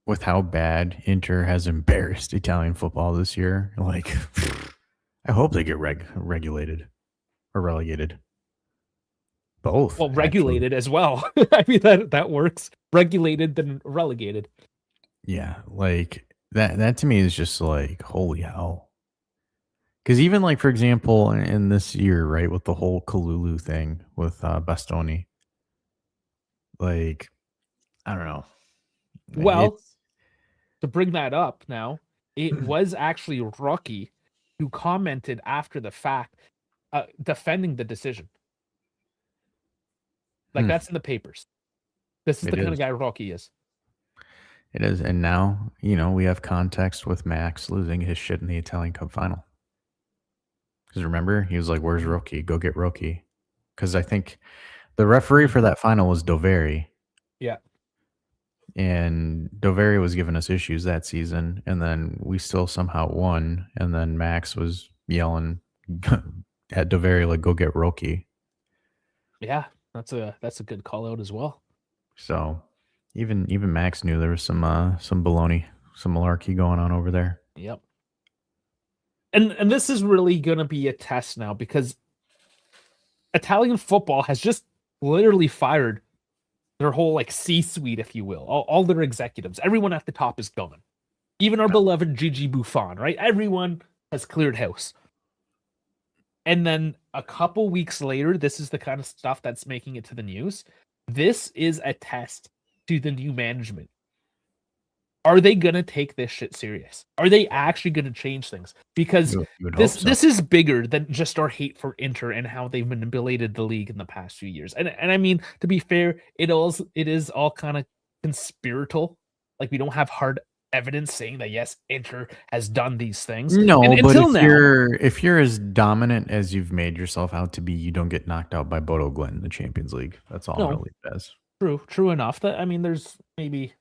with how bad Inter has embarrassed Italian football this year, like, I hope they get regulated or relegated. Both. Well, regulated as well. I mean, that works. Regulated then relegated. Yeah, like that to me is just like, holy hell. Because even, like, for example, in this year, right, with the whole Kalulu thing with Bastoni, like, I don't know. Well, to bring that up now, it was actually Rocky who commented after the fact, defending the decision. Like, that's in the papers. This is the kind of guy Rocky is. It is. And now, we have context with Max losing his shit in the Italian Cup final. Because remember, he was like, where's Rocky? Go get Rocky. Because I think the referee for that final was Doveri. Yeah. And Doveri was giving us issues that season. And then we still somehow won. And then Max was yelling at Doveri, like, go get Rocky. Yeah, that's a good call out as well. So even Max knew there was some baloney, some malarkey going on over there. Yep. And this is really going to be a test now, because Italian football has just literally fired their whole, like, C-suite, if you will. All their executives. Everyone at the top is gone. Even our beloved Gigi Buffon, right? Everyone has cleared house. And then a couple weeks later, this is the kind of stuff that's making it to the news. This is a test to the new management. Are they going to take this shit serious? Are they actually going to change things? Because this is bigger than just our hate for Inter and how they've manipulated the league in the past few years. And I mean, to be fair, it is all kind of conspiratorial. Like, we don't have hard evidence saying that, yes, Inter has done these things. No, but if you're as dominant as you've made yourself out to be, you don't get knocked out by Bodo Glimt in the Champions League. That's all really does. True enough. That, I mean, there's maybe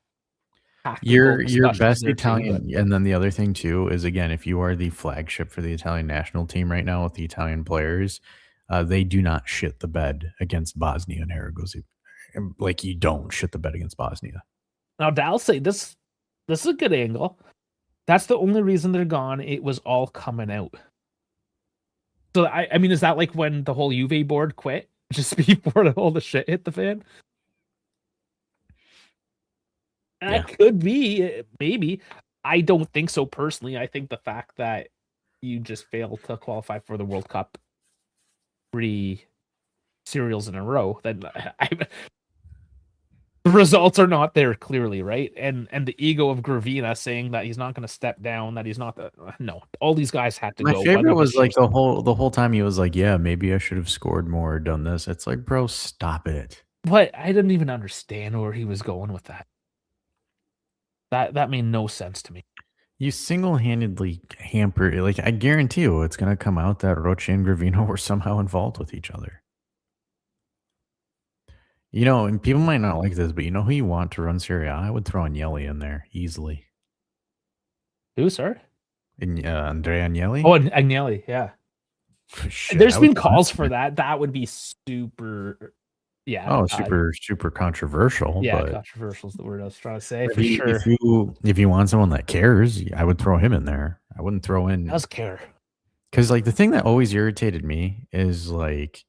your best Italian, and then the other thing too is, again, if you are the flagship for the Italian national team right now with the Italian players, they do not shit the bed against Bosnia and Herzegovina. Like, you don't shit the bed against Bosnia. Now, I'll say this is a good angle. That's the only reason they're gone. It was all coming out. So I mean, is that like when the whole Juve board quit just before all the shit hit the fan? That could be, maybe. I don't think so personally. I think the fact that you just failed to qualify for the World Cup 3 serials in a row, then the results are not there clearly, right? And the ego of Gravina saying that he's not going to step down, that he's not no. All these guys had to go. My favorite was, like, the whole time he was like, yeah, maybe I should have scored more or done this. It's like, bro, stop it. But I didn't even understand where he was going with that. That made no sense to me. You single-handedly hamper like, I guarantee you it's gonna come out that Roche and Gravino were somehow involved with each other. You know, and people might not like this, but you know who you want to run Serie A? I would throw Agnelli in there easily. Who, sorry? And, Andrea Agnelli? Oh, and Agnelli, yeah. Shit, There's I would been throw him calls in for there. that. That would be super, yeah, Oh, super, super controversial, yeah, but controversial is the word I was trying to say if for you if sure. you if you want someone that cares, I would throw him in there. I wouldn't throw in Does care. because like the thing that always irritated me is like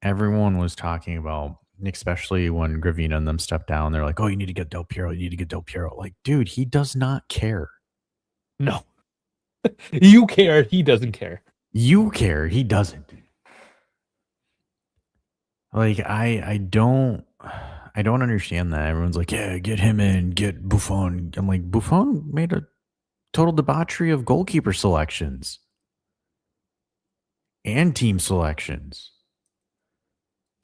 everyone was talking about, especially when Gravina and them stepped down. They're like, "Oh, you need to get Del Piero. You need to get Del Piero." Like, dude, he does not care. No, you care. He doesn't care. You care. He doesn't. Like, I don't understand that. Everyone's like, "Yeah, get him in, get Buffon." I'm like, Buffon made a total debauchery of goalkeeper selections and team selections.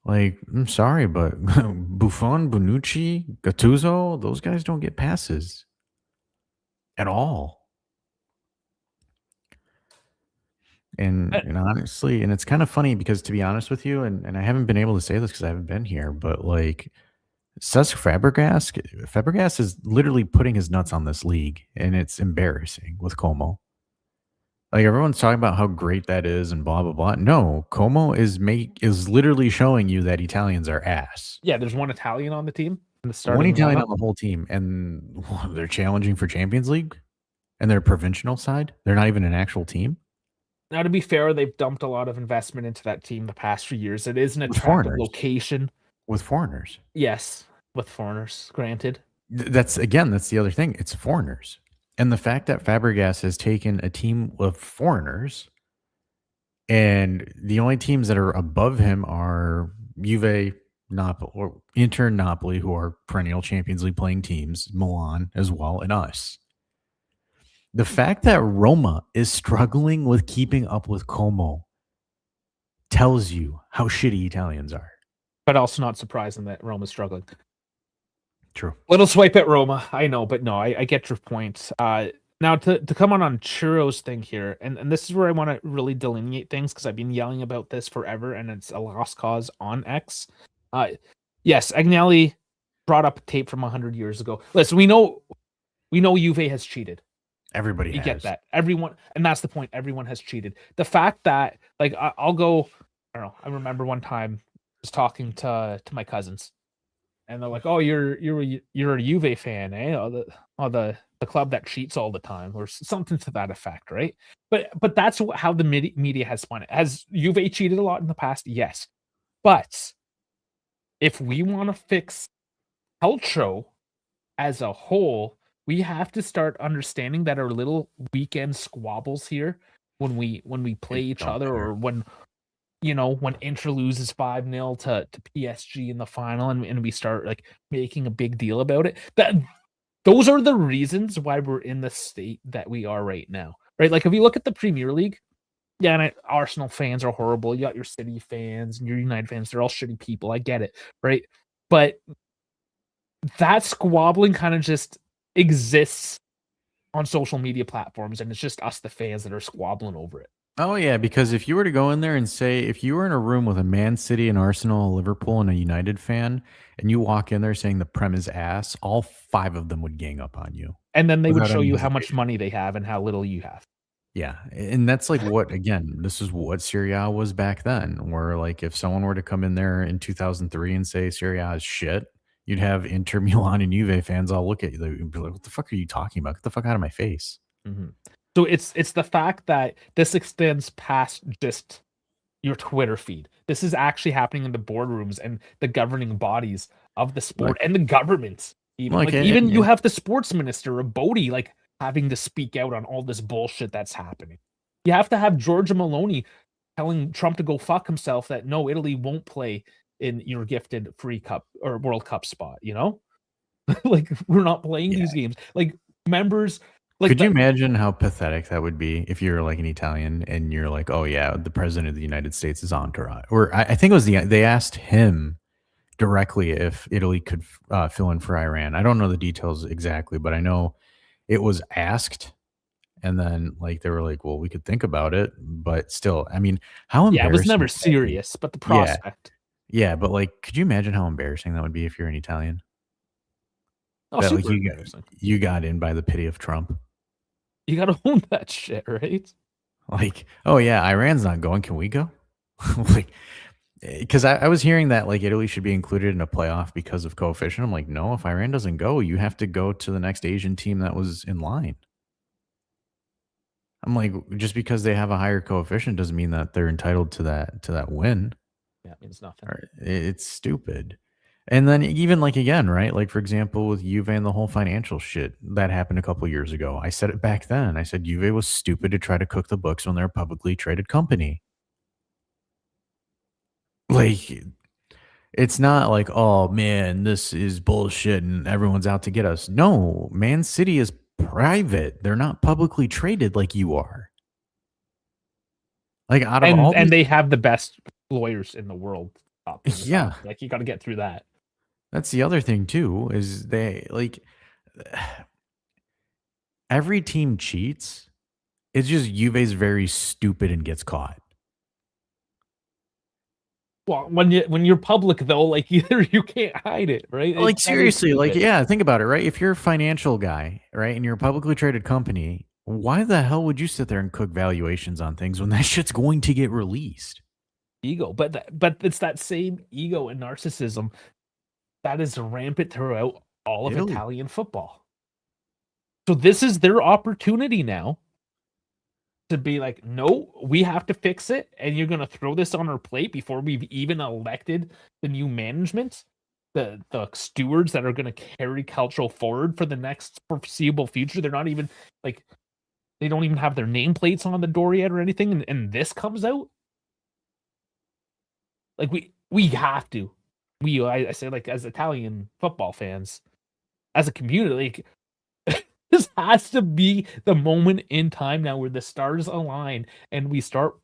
Like, I'm sorry, but Buffon, Bonucci, Gattuso, those guys don't get passes at all. Uh, And honestly, and it's kind of funny because to be honest with you, and I haven't been able to say this because I haven't been here, but like Cesc Fabregas is literally putting his nuts on this league, and it's embarrassing with Como. Like everyone's talking about how great that is and blah blah blah. No, Como is literally showing you that Italians are ass. Yeah, there's one Italian on the team in the One starting Italian lineup. on the whole team, and they're challenging for Champions League, and they're provincial side. They're not even an actual team Now, to be fair, they've dumped a lot of investment into that team the past few years. It is an with attractive foreigners. location. With foreigners, Yes, with foreigners, granted. that's the other thing. It's foreigners, and the fact that Fabregas has taken a team of foreigners, and the only teams that are above him are Juve, Napoli, or Inter, Napoli, who are perennial Champions League playing teams, Milan as well, and us. The fact that Roma is struggling with keeping up with Como tells you how shitty Italians are. But also not surprising that Roma's struggling. True. Little swipe at Roma, I know, but no, I get your point. Now to come on Churro's thing here, and this is where I want to really delineate things because I've been yelling about this forever, and it's a lost cause on X. Yes, Agnelli brought up a tape from 100 years ago. Listen, we know Juve has cheated. Everybody You has. get that. Everyone, and that's the point. Everyone has cheated. The fact that, like, I'll go. I don't know. I remember one time I was talking to my cousins, and they're like, "Oh, you're a Juve fan, eh? The club that cheats all the time, or something to that effect, right?" But that's how the media has spun it. Has Juve cheated a lot in the past? Yes, but if we want to fix culture as a whole, we have to start understanding that our little weekend squabbles here when we play each Don't other, matter. or when Inter loses 5-0 to PSG in the final, and we start like making a big deal about it. Those are the reasons why we're in the state that we are right now. Right? Like if you look at the Premier League, yeah, and Arsenal fans are horrible. You got your City fans and your United fans, they're all shitty people. I get it, right? But that squabbling kind of just exists on social media platforms, and it's just us, the fans, that are squabbling over it. Oh yeah, because if you were to go in there and say, if you were in a room with a Man City, an Arsenal, a Liverpool, and a United fan, and you walk in there saying the Prem is ass, all 5 of them would gang up on you And then they would without show any you how much hesitation. money they have and how little you have. Yeah, and that's like what again, this is what Serie A was back then, where like if someone were to come in there in 2003 and say Serie A is shit, you'd have Inter, Milan, and Juve fans all look at you. They'd be like, "What the fuck are you talking about? Get the fuck out of my face." Mhm. So it's the fact that this extends past just your Twitter feed. This is actually happening in the boardrooms and the governing bodies of the sport Like, and the government. Even like, like even you have the sports minister, a Bodie, like having to speak out on all this bullshit that's happening. You have to have Giorgia Maloney telling Trump to go fuck himself, that no, Italy won't play in your gifted free cup or World Cup spot, like we're not playing yeah. these games. Like members like Could you that. imagine how pathetic that would be if you're like an Italian and you're like, "Oh yeah, the president of the United States is entourage," or I think it was they asked him directly if Italy could fill in for Iran. I don't know the details exactly, but I know it was asked, And then, like, they were like, "Well, we could think about it," but still, I mean, how Yeah, it was embarrassing never would that be? serious, but the Yeah, prospect. yeah, but, like, could you imagine how embarrassing that would be if you're an Italian? Oh, That, like, super embarrassing. you got in by the pity of Trump. You gotta own that shit, right? Like, "Oh, yeah, Iran's not going, can we go?" Like, because I was hearing that, like, Italy should be included in a playoff because of coefficient. I'm like, "No, if Iran doesn't go, you have to go to the next Asian team that was in line." I'm like, "Just because they have a higher coefficient doesn't mean that they're entitled to that win." Yeah, it means nothing. Or it's stupid. And then even, like, again, right? Like, for example, with Juve and the whole financial shit that happened a couple years ago. I said it back then. I said Juve was stupid to try to cook the books when they're a publicly traded company. Like, it's not like, "Oh, man, this is bullshit and everyone's out to get us." No, Man City is private. They're not publicly traded like you are. Like, out of all And these they have the best lawyers in the world top them as yeah, well. Like, you gotta get through that. that's the other thing too, is they like, every team cheats. It's just Juve's very stupid and gets caught. Well, when you're public though, like, either you can't hide it, right? Like, That is seriously, like, stupid. yeah, think about it, right? If you're a financial guy, right, and you're a publicly traded company, why the hell would you sit there and cook valuations on things when that shit's going to get released? Ego, but it's that same ego and narcissism that is rampant throughout all of Italy. Italian football. So this is their opportunity now to be like, no, we have to fix it, and you're gonna throw this on our plate before we've even elected the new management, the stewards that are gonna carry cultural forward for the next foreseeable future. They're not even like they don't even have their nameplates on the door yet or anything, and this comes out. Like we have to. I say, like, as Italian football fans, as a community, like, this has to be the moment in time now where the stars align and we start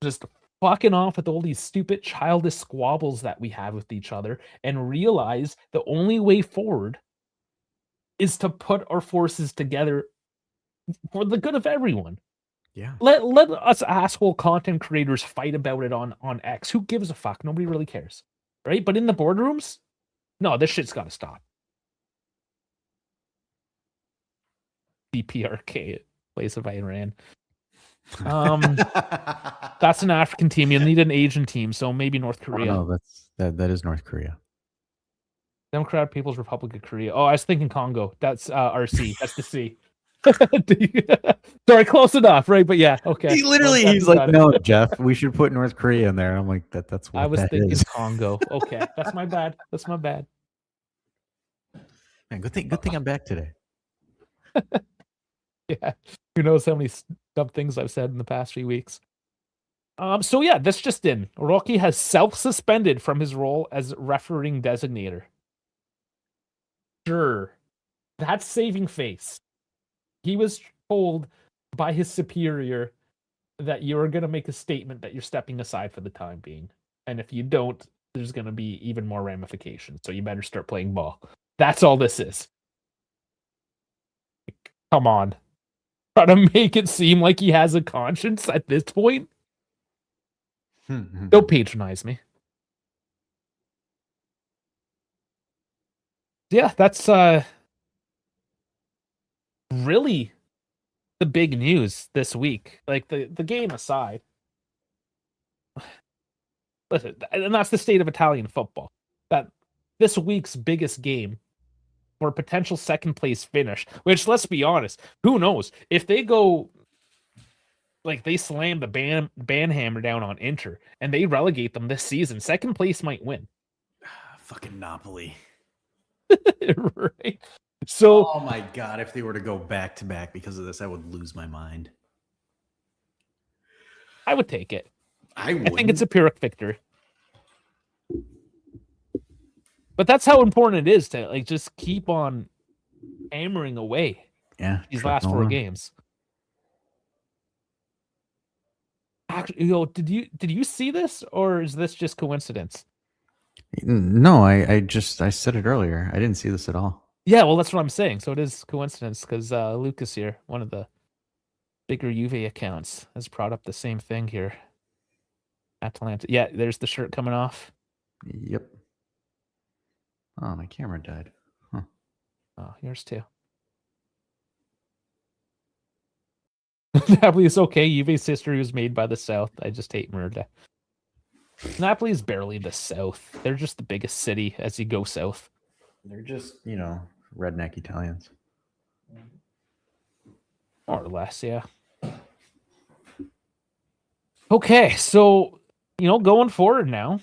just fucking off with all these stupid childish squabbles that we have with each other and realize the only way forward is to put our forces together for the good of everyone. Yeah. Let us asshole content creators fight about it on X. Who gives a fuck? Nobody really cares. Right? But in the boardrooms, no, this shit's gotta stop. BPRK place of Iran. That's an African team. You need an Asian team, so maybe North Oh, Korea. no, that is North Korea. Democratic People's Republic of Korea. Oh, I was thinking Congo. That's RC. That's the C. Sorry, close enough, right? But yeah, okay. He's like, "No, Jeff, we should put North Korea in there." I'm like, "That's I what was that thinking is." Congo. Okay, that's my bad. That's my bad. Man, good thing I'm back today. Yeah, who knows how many dumb things I've said in the past few weeks. So yeah, this just in. Rocky has self-suspended from his role as refereeing designator. Sure, that's saving face. He was told by his superior that you're going to make a statement that you're stepping aside for the time being. And if you don't, there's going to be even more ramifications. So you better start playing ball. That's all this is. Come on. Try to make it seem like he has a conscience at this point. Don't patronize me. Yeah, that's really the big news this week. Like, the game aside. Listen, and that's the state of Italian football. That this week's biggest game for a potential second place finish, which, let's be honest, who knows? If they go, like, they slam the ban hammer down on Inter and they relegate them this season, second place might win. Fucking Napoli. Right? So, Oh my god, if they were to go back to back because of this, I would lose my mind. I would take it. I think it's a Pyrrhic victory. But that's how important it is to, like, just keep on hammering away these last 4 games. Actually, did you see this, or is this just coincidence? No, I said it earlier. I didn't see this at all. Yeah, well, that's what I'm saying. So it is coincidence because Lucas here, one of the bigger Juve accounts has brought up the same thing here. Atalanta. Yeah, there's the shirt coming off. Yep. Oh, my camera died. Huh. Oh, yours too. Napoli is okay. Juve's history was made by the South. I just hate Merda. Napoli is barely the South. They're just the biggest city as you go south. They're just, redneck Italians. More or less, yeah. Okay, so, going forward now,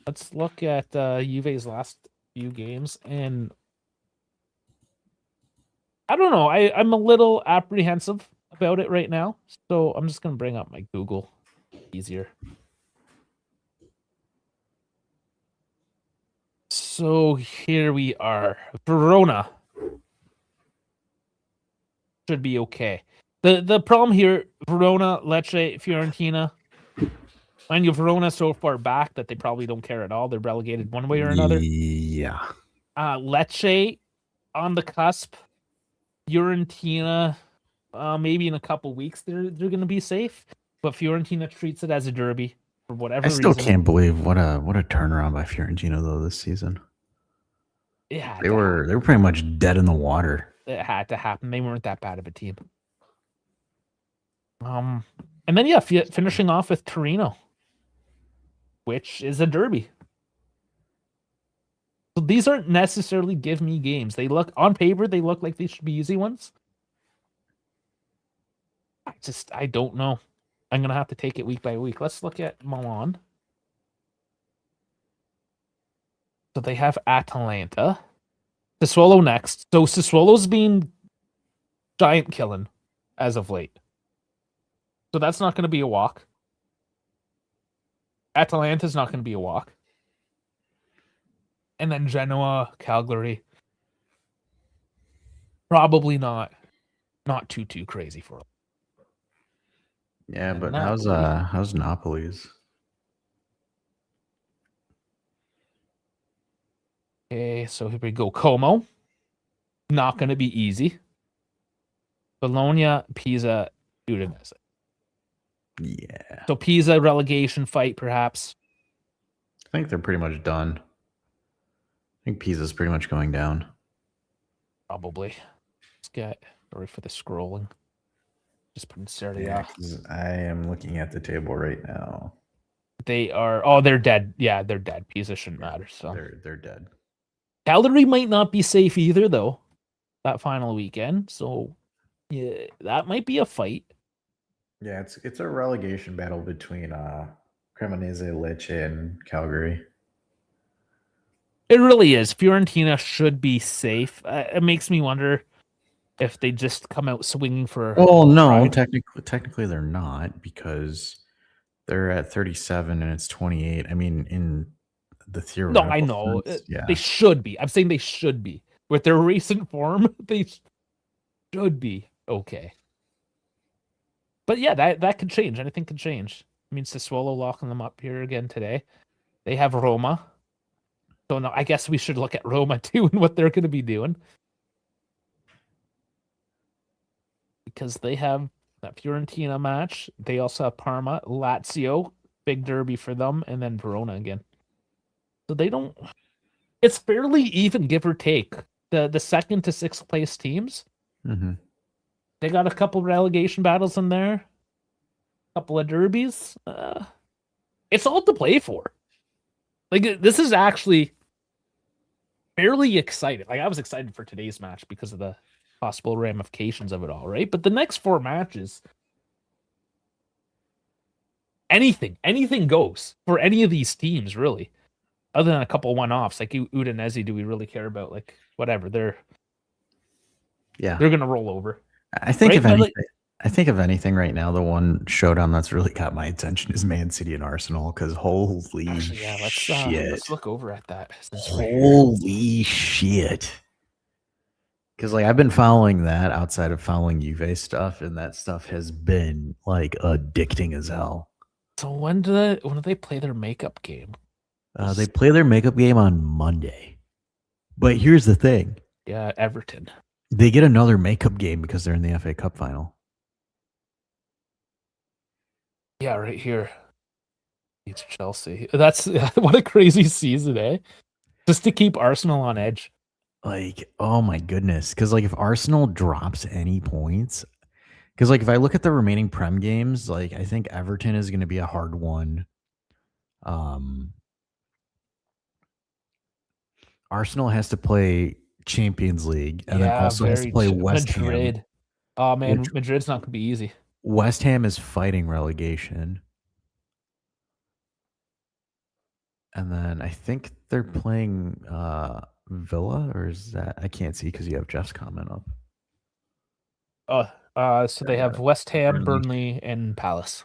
let's look at Juve's last few games. And I don't know. I'm a little apprehensive about it right now. So I'm just going to bring up my Google. Easier. So here we are. Verona should be okay. The problem here, Verona, Lecce, Fiorentina. Mind you, Verona so far back that they probably don't care at all. They're relegated one way or another. Yeah. Lecce on the cusp. Fiorentina, maybe in a couple weeks they're going to be safe. But Fiorentina treats it as a derby for whatever reason. I still can't believe what a turnaround by Fiorentina though this season. Yeah, they were pretty much dead in the water. It had to happen. They weren't that bad of a team. And then finishing off with Torino, which is a derby. So these aren't necessarily give me games. They look on paper, they look like they should be easy ones. I don't know. I'm gonna have to take it week by week. Let's look at Milan. So they have Atalanta. Sassuolo next. So Sassuolo's been giant killing as of late. So that's not going to be a walk. Atalanta's not going to be a walk. And then Genoa, Cagliari. Probably not too crazy for them. Yeah, but how's Napoli's? Okay, so here we go. Como. Not going to be easy. Bologna, Pisa, Udinese. Yeah. So Pisa relegation fight, perhaps. I think they're pretty much done. I think Pisa's pretty much going down. Probably. Sorry for the scrolling. Just put in Serie A. Yeah, I am looking at the table right now. They are. Oh, they're dead. Yeah, they're dead. Pisa shouldn't matter. So they're dead. Cagliari might not be safe either, though. That final weekend. So yeah, that might be a fight. Yeah, it's a relegation battle between Cremonese, Lecce, and Cagliari. It really is. Fiorentina should be safe. It makes me wonder if they just come out swinging for. Well, no, technically they're not because they're at 37 and it's 28. I mean, in the theoretical. No, I know. Yeah. They should be. I'm saying they should be. With their recent form, they should be okay. But yeah, that could change. Anything could change. I mean, Sassuolo locking them up here again today. They have Roma. So no, I guess we should look at Roma too and what they're going to be doing. Because they have that Fiorentina match. They also have Parma, Lazio, big derby for them, and then Verona again. So they don't... It's fairly even, give or take. The second to sixth place teams. Mm-hmm. They got a couple relegation battles in there. A couple of derbies. It's all to play for. Like, this is actually fairly exciting. Like, I was excited for today's match because of the possible ramifications of it all, right? But the next four matches, anything goes for any of these teams, really. Other than a couple one-offs, like Udinese, do we really care about? Like, whatever, they're gonna roll over. I think if anything right now, the one showdown that's really got my attention is Man City and Arsenal because holy shit. Let's look over at that. Holy shit. Because like I've been following that outside of following Juve stuff, and that stuff has been like addicting as hell. So when do they play their makeup game? They play their makeup game on Monday. But here's the thing. Yeah, Everton. They get another makeup game because they're in the FA Cup final. Yeah, right here. It's Chelsea. That's what a crazy season, eh? Just to keep Arsenal on edge. Like, oh my goodness. Because, like, if Arsenal drops any points, because, like, if I look at the remaining Prem games, like, I think Everton is going to be a hard one. Um, Arsenal has to play Champions League and then Yeah, also has to play West Ham, Madrid. Oh which man, Madrid's not gonna be easy. West Ham is fighting relegation. And then I think they're playing Villa, or is that I can't see because you have Jeff's comment up. So they have West Ham, Burnley, and Palace.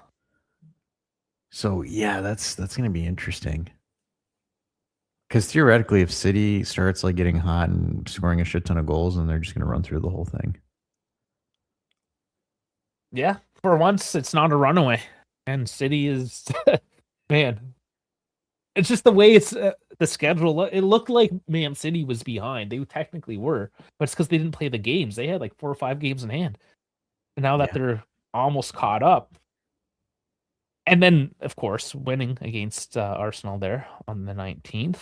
So yeah, that's gonna be interesting. Because theoretically, if City starts like getting hot and scoring a shit ton of goals, then they're just gonna run through the whole thing. Yeah, for once it's not a runaway, and City is man. It's just the way it's the schedule. It looked like Man City was behind. They technically were, but it's because they didn't play the games. They had like 4 or 5 games in hand, and now that they're almost caught up, and then of course winning against Arsenal there on the 19th.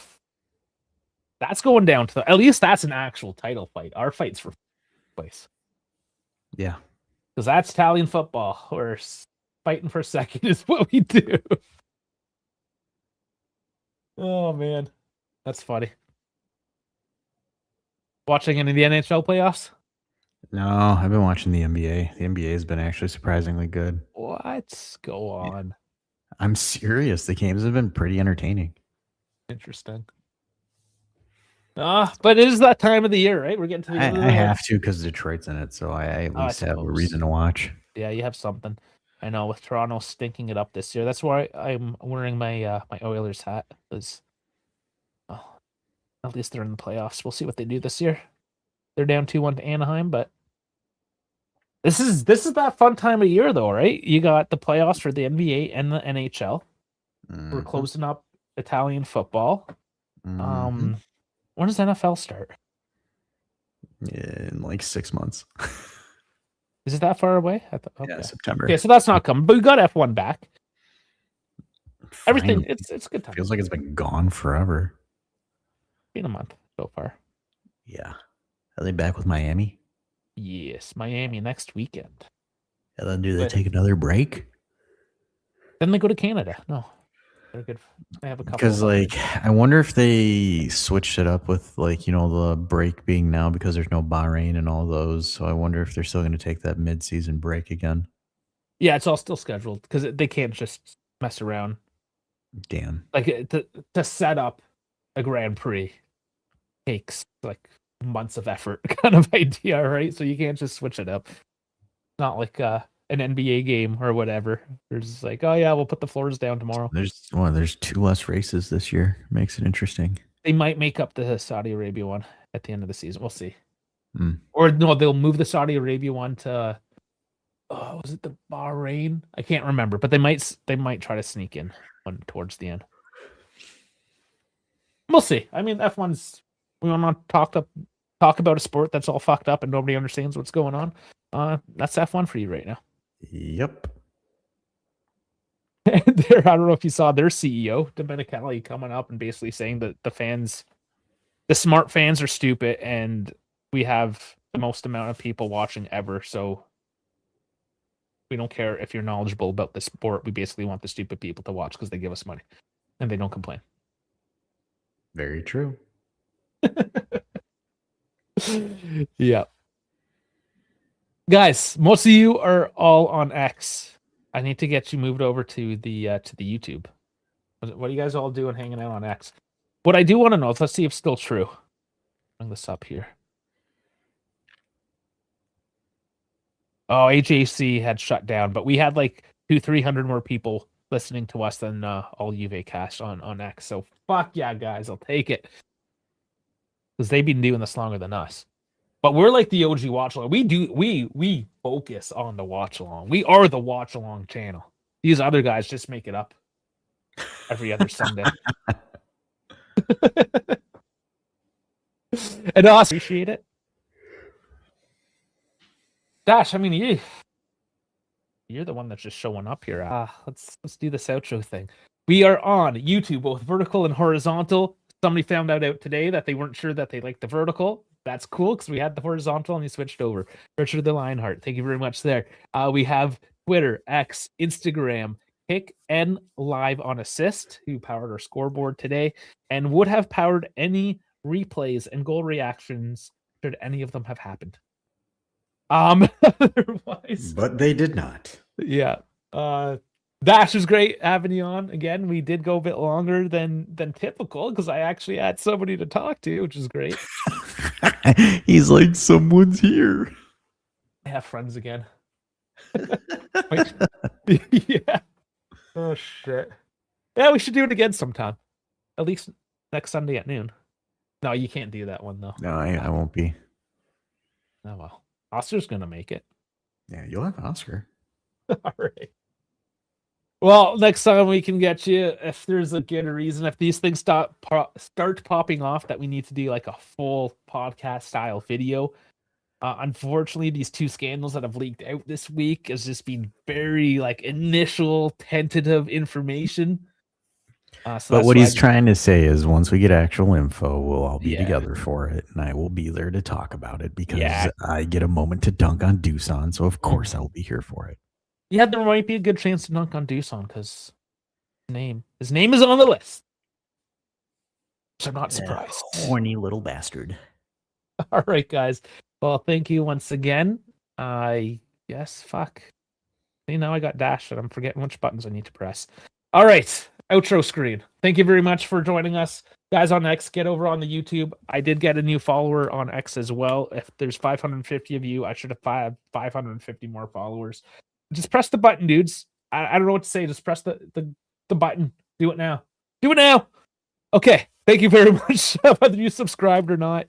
That's going down to at least that's an actual title fight. Our fight's for place. Yeah. Because that's Italian football. We're fighting for second is what we do. Oh man. That's funny. Watching any of the NHL playoffs? No, I've been watching the NBA. The NBA has been actually surprisingly good. What? Go on. I'm serious. The games have been pretty entertaining. Interesting. But it is that time of the year, right? We're getting to the end of the I have to because Detroit's in it, so I at least have a reason to watch. Yeah, you have something. I know with Toronto stinking it up this year. That's why I'm wearing my my Oilers hat. Because at least they're in the playoffs. We'll see what they do this year. They're down 2-1 to Anaheim, but this is that fun time of year though, right? You got the playoffs for the NBA and the NHL. Mm-hmm. We're closing up Italian football. Mm-hmm. When does NFL start? In like 6 months. Is it that far away? Okay. Yeah, September. Okay, so that's not coming. But we got F1 back. Finally. Everything it's good time. Feels like it's been gone forever. Been a month so far. Yeah. Are they back with Miami? Yes, Miami next weekend. And then do they take another break? Then they go to Canada. No. They're good. They have a couple. Because like I wonder if they switched it up with like, you know, the break being now because there's no Bahrain and all those. So I wonder if they're still going to take that mid-season break again. Yeah, it's all still scheduled because they can't just mess around. Damn. Like to set up a Grand Prix takes like months of effort kind of idea, right? So you can't just switch it up. Not like an NBA game or whatever. There's like, oh yeah, we'll put the floors down tomorrow. There's 2 less races this year. Makes it interesting. They might make up the Saudi Arabia one at the end of the season. We'll see. Or no, they'll move the Saudi Arabia one to was it the Bahrain? I can't remember, but they might try to sneak in one towards the end. We'll see. I mean, F1's we want to talk about a sport that's all fucked up and nobody understands what's going on. That's F1 for you right now. Yep. I don't know if you saw their CEO, Domenicali, coming up and basically saying that the smart fans are stupid and we have the most amount of people watching ever. So we don't care if you're knowledgeable about the sport. We basically want the stupid people to watch because they give us money and they don't complain. Very true. Yeah. Guys, most of you are all on X. I need to get you moved over to the YouTube. What are you guys all doing hanging out on X? What I do want to know, let's see if it's still true. Bring this up here. Oh, HAC had shut down, but we had like 200-300 more people listening to us than all Juve cast on X. So fuck yeah, guys, I'll take it. Because they've been doing this longer than us. But we're like the OG watch along. We focus on the watch along. We are the watch along channel. These other guys just make it up every other Sunday. And I appreciate it. Dash, I mean, You're the one that's just showing up here. Let's do this outro thing. We are on YouTube, both vertical and horizontal. Somebody found out today that they weren't sure that they liked the vertical. That's cool because we had the horizontal and you switched over. Richard the Lionheart, thank you very much there. We have Twitter, X, Instagram, Pick and Live on Assist, who powered our scoreboard today and would have powered any replays and goal reactions should any of them have happened. Otherwise, but they did not. Yeah. Dash was great having you on. Again, we did go a bit longer than typical because I actually had somebody to talk to, which is great. He's like, someone's here. I have friends again. Yeah. Oh shit. Yeah, we should do it again sometime. At least next Sunday at noon. No, you can't do that one though. No, I won't be. Oh well. Oscar's gonna make it. Yeah, you'll have Oscar. All right. Well, next time we can get you, if there's a good reason, if these things start popping off, that we need to do like a full podcast style video. Unfortunately, these two scandals that have leaked out this week has just been very like initial tentative information. But what he's trying to say is once we get actual info, we'll all be together for it. And I will be there to talk about it because I get a moment to dunk on Doosan. So of course I will be here for it. Yeah, there might be a good chance to dunk on Doosan because his name is on the list. So I'm not surprised. Horny little bastard. All right, guys. Well, thank you once again. Yes, fuck. You know, I got dashed and I'm forgetting which buttons I need to press. All right, outro screen. Thank you very much for joining us. Guys on X, get over on the YouTube. I did get a new follower on X as well. If there's 550 of you, I should have 550 more followers. Just press the button, dudes. I don't know what to say. Just press the button. Do it now. Do it now. Okay. Thank you very much. Whether you subscribed or not,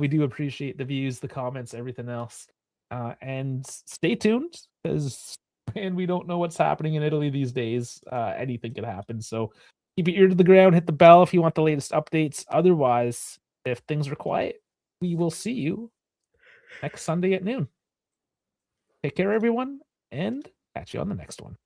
we do appreciate the views, the comments, everything else. And stay tuned because we don't know what's happening in Italy these days. Anything can happen. So keep your ear to the ground. Hit the bell if you want the latest updates. Otherwise, if things are quiet, we will see you next Sunday at noon. Take care, everyone. And catch you on the next one.